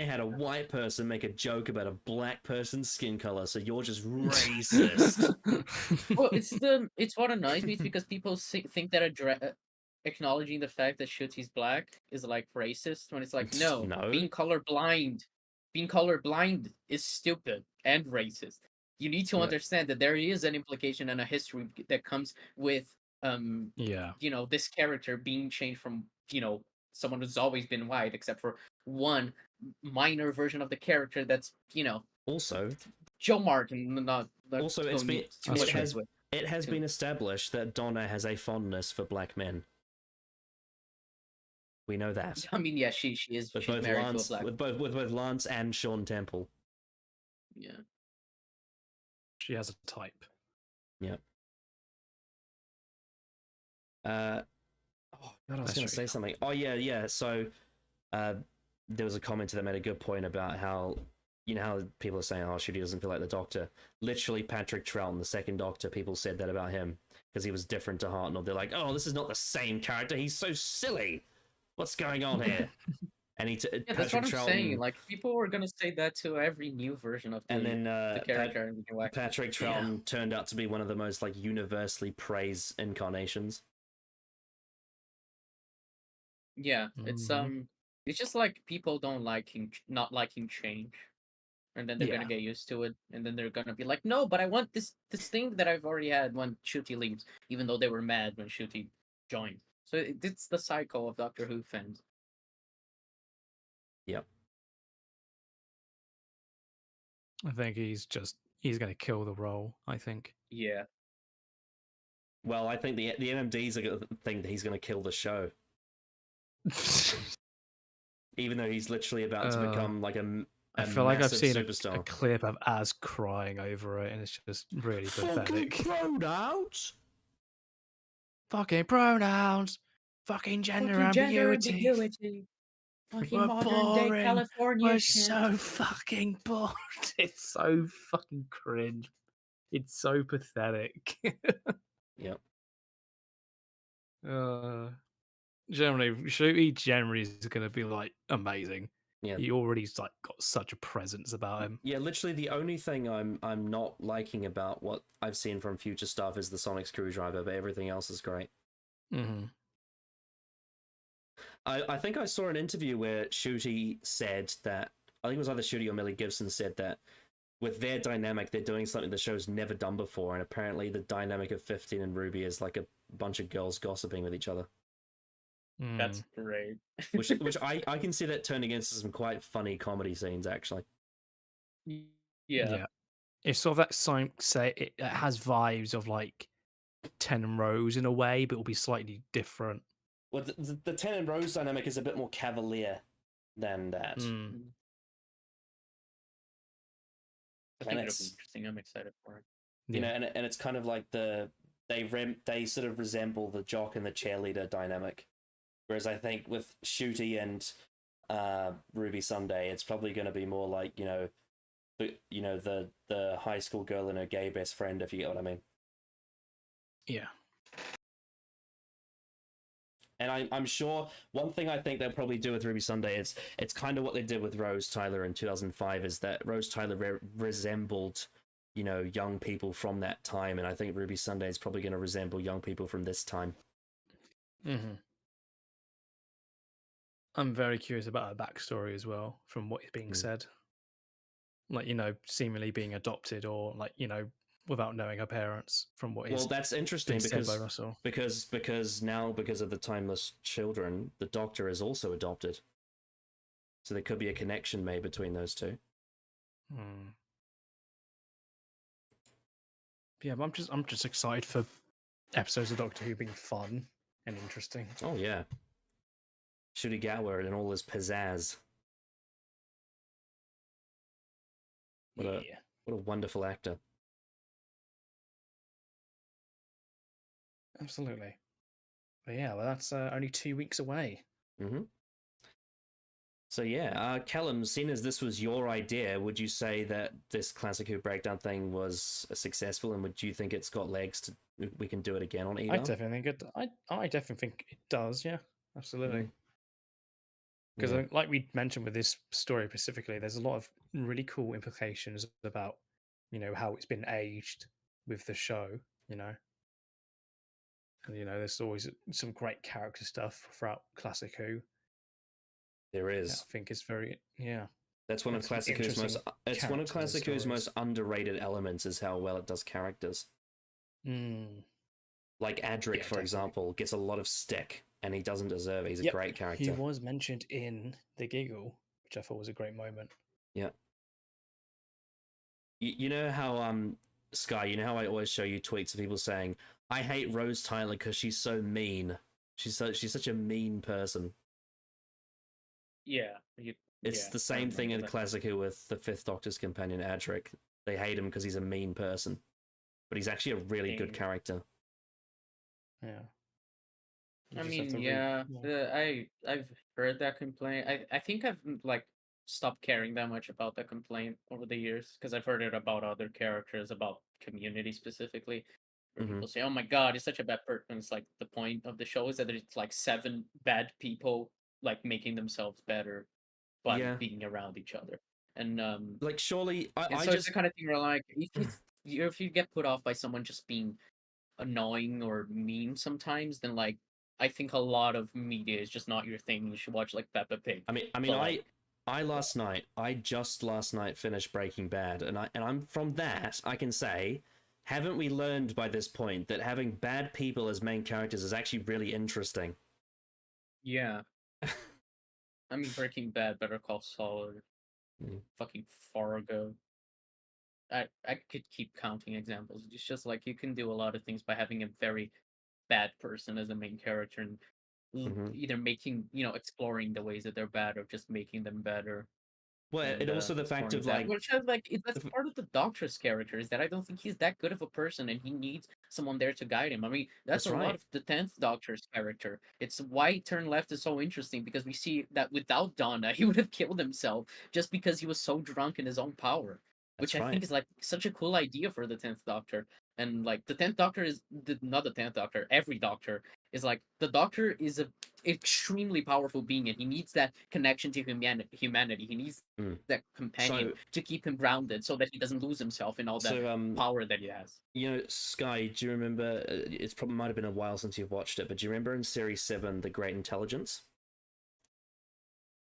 had a white person make a joke about a black person's skin color, so you're just racist. Well, it's what annoys me is because people think that acknowledging the fact that Ncuti's black is like racist when it's like no. being colorblind is stupid and racist. You need to understand that there is an implication and a history that comes with this character being changed from someone who's always been white, except for one minor version of the character that's also Jo Martin. Also, it has been established that Donna has a fondness for black men. We know that. I mean, yeah, she's married to a black with both Lance and Sean Temple. Yeah, she has a type. Yeah. Oh God, I was going to say something. Oh yeah. So, there was a commenter that made a good point about how how people are saying, "Oh, Ncuti doesn't feel like the Doctor." Literally, Patrick Troughton, the second Doctor, people said that about him because he was different to Hartnell. They're like, "Oh, this is not the same character. He's so silly. What's going on here?" And that's what I'm saying. Like, people were gonna say that to every new version of the character. Patrick Troughton turned out to be one of the most like universally praised incarnations. Yeah, it's just like people don't not liking change, and then they're gonna get used to it, and then they're gonna be like, no, but I want this thing that I've already had when Ncuti leaves, even though they were mad when Ncuti joined. So it's the cycle of Doctor Who fans. Yep. I think he's gonna kill the role. I think. Yeah. Well, I think the NMDs are gonna think that he's gonna kill the show. Even though he's literally about to become like I feel like I've seen superstar. a clip of Az crying over it, and it's just really pathetic. Fucking pronouns! Fucking pronouns! Fucking gender ambiguity! Fucking modern day California We're shit. so fucking bored. It's so fucking cringe. It's so pathetic. Yep. generally, Shooty generally is going to be like amazing. Yeah. He already's like got such a presence about him. Yeah, literally the only thing I'm not liking about what I've seen from future stuff is the Sonic Screwdriver, but everything else is great. Mm-hmm. I think I saw an interview where Shooty said that, I think it was either Shooty or Millie Gibson said that with their dynamic, they're doing something the show's never done before, and apparently the dynamic of 15 and Ruby is like a bunch of girls gossiping with each other. That's great. Which I can see that turning into some quite funny comedy scenes, actually. Yeah. It's sort of that say it has vibes of like 10 and Rose in a way, but it'll be slightly different. Well, the 10 and Rose dynamic is a bit more cavalier than that. I think it'll be interesting. I'm excited for it. You know, and it's kind of like they sort of resemble the jock and the cheerleader dynamic. Whereas I think with Shooty and Ruby Sunday, it's probably going to be more like, the high school girl and her gay best friend, if you get what I mean. Yeah. And I'm sure one thing I think they'll probably do with Ruby Sunday is it's kind of what they did with Rose Tyler in 2005, is that Rose Tyler resembled, young people from that time, and I think Ruby Sunday is probably going to resemble young people from this time. Mm-hmm. I'm very curious about her backstory as well, from what is being said. Like, seemingly being adopted, or like, without knowing her parents, from what is Well, that's interesting being said by Russell. because now, because of the Timeless Children, the Doctor is also adopted. So there could be a connection made between those two. Yeah, but I'm just excited for episodes of Doctor Who being fun and interesting. Oh yeah. Shooty Gatwa and all his pizzazz. What a wonderful actor. Absolutely. But yeah, well, that's only 2 weeks away. Mm-hmm. So yeah, Callum, seeing as this was your idea, would you say that this Classic Who breakdown thing was successful, and would you think it's got legs we can do it again on EDAR? I definitely think I definitely think it does. Yeah, absolutely. Because like we mentioned with this story specifically, there's a lot of really cool implications about how it's been aged with the show. And there's always some great character stuff throughout Classic Who. There is. I think it's very That's one of Classic Who's most. It's one of Classic Who's most underrated elements, is how well it does characters. Like Adric, for example, gets a lot of stick, and he doesn't deserve it. He's a great character. He was mentioned in The Giggle, which I thought was a great moment. Yeah. You know how Sky, you know how I always show you tweets of people saying, "I hate Rose Tyler because she's so mean. She's such a mean person." Yeah. It's the same thing in Classic Who with the Fifth Doctor's companion, Adric. They hate him because he's a mean person. But he's actually a really good character. Yeah. I mean, I've heard that complaint. I think I've stopped caring that much about that complaint over the years, because I've heard it about other characters, about Community specifically, where people say, "Oh my God, he's such a bad person." It's like the point of the show is that it's like 7 bad people like making themselves better by being around each other, and surely it's the kind of thing where like if you get put off by someone just being annoying or mean sometimes, then like I think a lot of media is just not your thing. You should watch like Peppa Pig. I just last night finished Breaking Bad, and I'm from that I can say, haven't we learned by this point that having bad people as main characters is actually really interesting? Yeah. I mean, Breaking Bad, Better Call Saul, fucking Fargo. I could keep counting examples. It's just like you can do a lot of things by having a very bad person as a main character, and either making exploring the ways that they're bad, or just making them better. Well, and also the fact of like, which is like that's part of the Doctor's character, is that I don't think he's that good of a person, and he needs someone there to guide him. I mean, that's a lot of the 10th Doctor's character. It's why Turn Left is so interesting, because we see that without Donna, he would have killed himself just because he was so drunk in his own power. Which I think is like such a cool idea for the 10th Doctor. And like the 10th Doctor is not the 10th Doctor. Every Doctor is like the Doctor is a extremely powerful being, and he needs that connection to humanity. He needs that companion to keep him grounded, so that he doesn't lose himself in all that power that he has. You know, Sky, do you remember? It's probably might have been a while since you've watched it, but do you remember in Series 7, The Great Intelligence?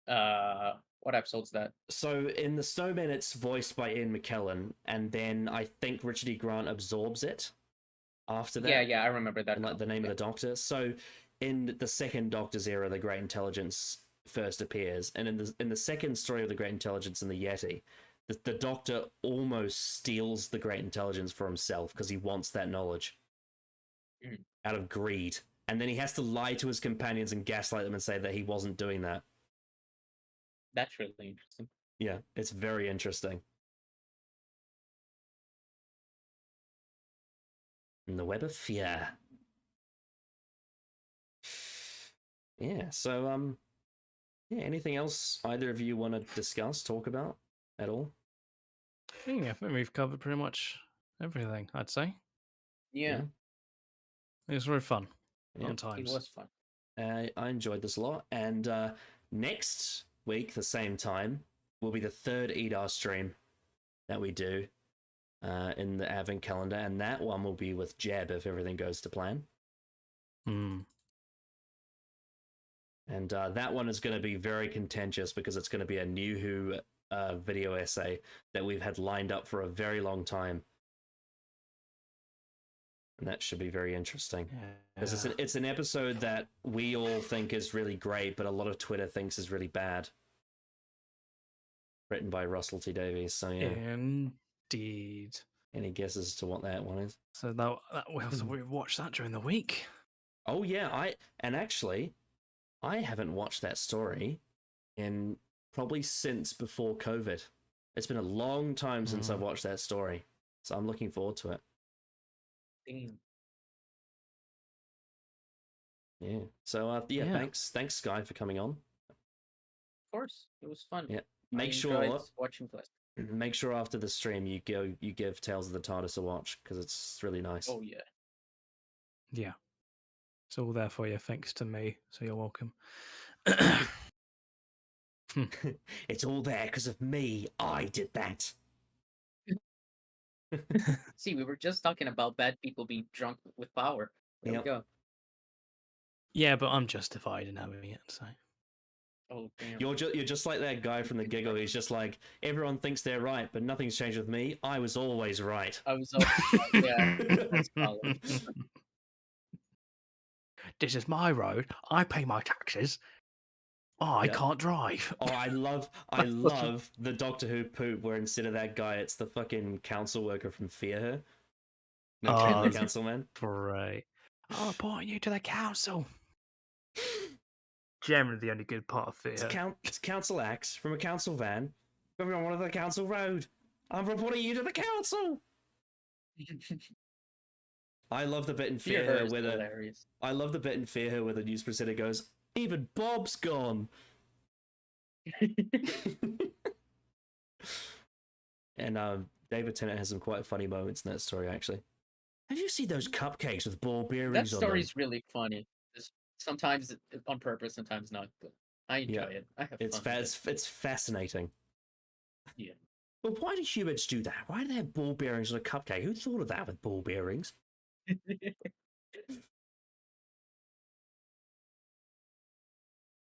What episode's that? So in The Snowman, it's voiced by Ian McKellen, and then I think Richard E. Grant absorbs it after that. Yeah, I remember that. Like the name of the Doctor. So in the second Doctor's era, the Great Intelligence first appears, and in the second story of the Great Intelligence in the Yeti, the Doctor almost steals the Great Intelligence for himself because he wants that knowledge out of greed, and then he has to lie to his companions and gaslight them and say that he wasn't doing that. That's really interesting. Yeah, it's very interesting. In the Web of Fear. Yeah, so yeah, anything else either of you want to discuss, talk about at all? Yeah, I think we've covered pretty much everything, I'd say. Yeah. It was very fun. Yeah, Fun times. It was fun. I enjoyed this a lot, and next week, the same time, will be the third EDAR stream that we do in the Advent calendar, and that one will be with Jeb if everything goes to plan. And that one is going to be very contentious because it's going to be a New Who video essay that we've had lined up for a very long time. And that should be very interesting. Because it's an episode that we all think is really great, but a lot of Twitter thinks is really bad. Written by Russell T Davies, so yeah. Indeed. Any guesses to what that one is? So we watched that during the week. Oh yeah, I haven't watched that story in probably since before COVID. It's been a long time since I've watched that story, so I'm looking forward to it. Damn. Yeah. So thanks Sky for coming on. Of course, it was fun. Yeah. Make sure after the stream you give Tales of the TARDIS a watch because it's really nice. Oh yeah. Yeah. It's all there for you, thanks to me. So you're welcome. It's all there because of me. I did that. See, we were just talking about bad people being drunk with power. There we go. Yeah, but I'm justified in having it, so. Oh damn. You're just like that guy from The Giggle. He's just like, everyone thinks they're right, but nothing's changed with me. I was always right. I was always yeah. That's solid. This is my road. I pay my taxes. I can't drive. Oh, I love the Doctor Who poop where instead of that guy, it's the fucking council worker from Fear Her. The councilman. Great. I'm reporting you to the council. Generally the only good part of Fear Her. It's council acts from a council van going on one of the council road. I'm reporting you to the council. I love the bit in Fear Her where the news presenter goes, even Bob's gone. And David Tennant has some quite funny moments in that story, actually. Have you seen those cupcakes with ball bearings on them? That story's really funny. Sometimes on purpose, sometimes not. But I enjoy it. I have fun. It's fascinating. Yeah. But why do humans do that? Why do they have ball bearings on a cupcake? Who thought of that with ball bearings?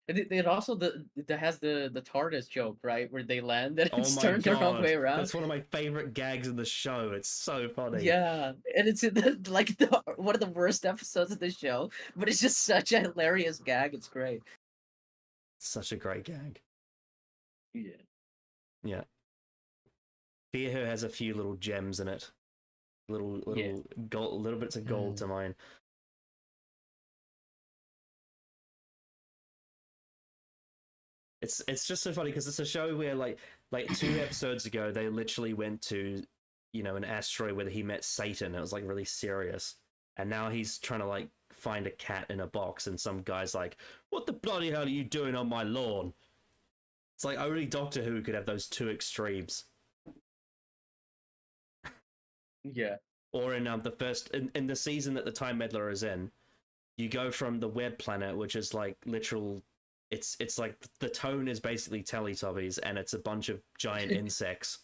It also has the TARDIS joke, right, where they land and it's turned the wrong way around. That's one of my favorite gags in the show. It's so funny. Yeah, and it's in one of the worst episodes of the show, but it's just such a hilarious gag. It's great. Such a great gag. Yeah. Yeah. Fear Her has a few little gems in it. Little gold, little bits of gold to mine. It's just so funny because it's a show where like 2 episodes ago they literally went to an asteroid where he met Satan. It was like really serious, and now he's trying to like find a cat in a box, and some guy's like, "What the bloody hell are you doing on my lawn?" It's like only Doctor Who could have those 2 extremes. Yeah. Or in the first in the season that the Time Meddler is in, you go from the web planet, which is like literal. It's like the tone is basically Teletubbies, and it's a bunch of giant insects.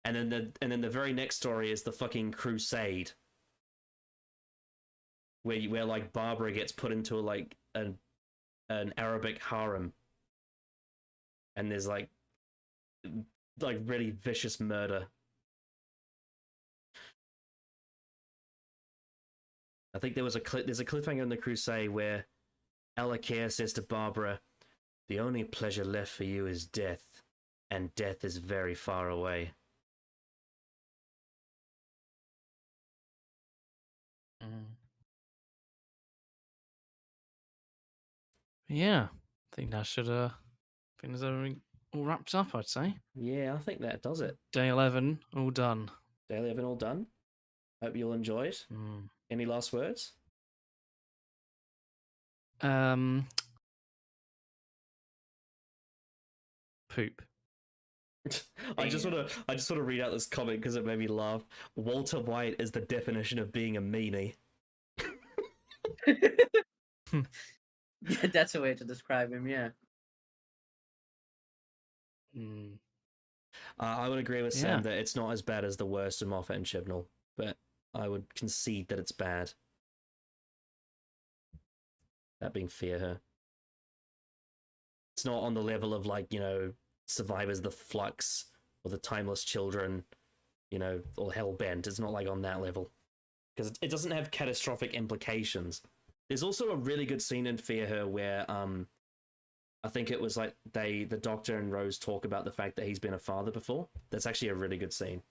And then the very next story is the fucking Crusade, where like Barbara gets put into like an Arabic harem, and there's like really vicious murder. I think there's a cliffhanger in the Crusade where Alakir says to Barbara, "The only pleasure left for you is death, and death is very far away." Yeah, I think that should. I think there's everything all wrapped up. I'd say. Yeah, I think that does it. Day 11, all done. Day 11 all done. Hope you all enjoyed. Any last words? Poop. I just want to read out this comment because it made me laugh. Walter White is the definition of being a meanie. Yeah, that's a way to describe him. Yeah. I would agree with Sam that it's not as bad as the worst of Moffat and Chibnall, but I would concede that it's bad. That being Fear Her. It's not on the level of like, Survivors the Flux or the Timeless Children, or Hellbent. It's not like on that level. Because it doesn't have catastrophic implications. There's also a really good scene in Fear Her where I think it was like the Doctor and Rose talk about the fact that he's been a father before. That's actually a really good scene.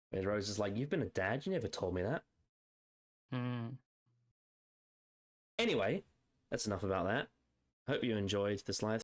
Where Rose is like, "You've been a dad? You never told me that." Anyway, that's enough about that. Hope you enjoyed this live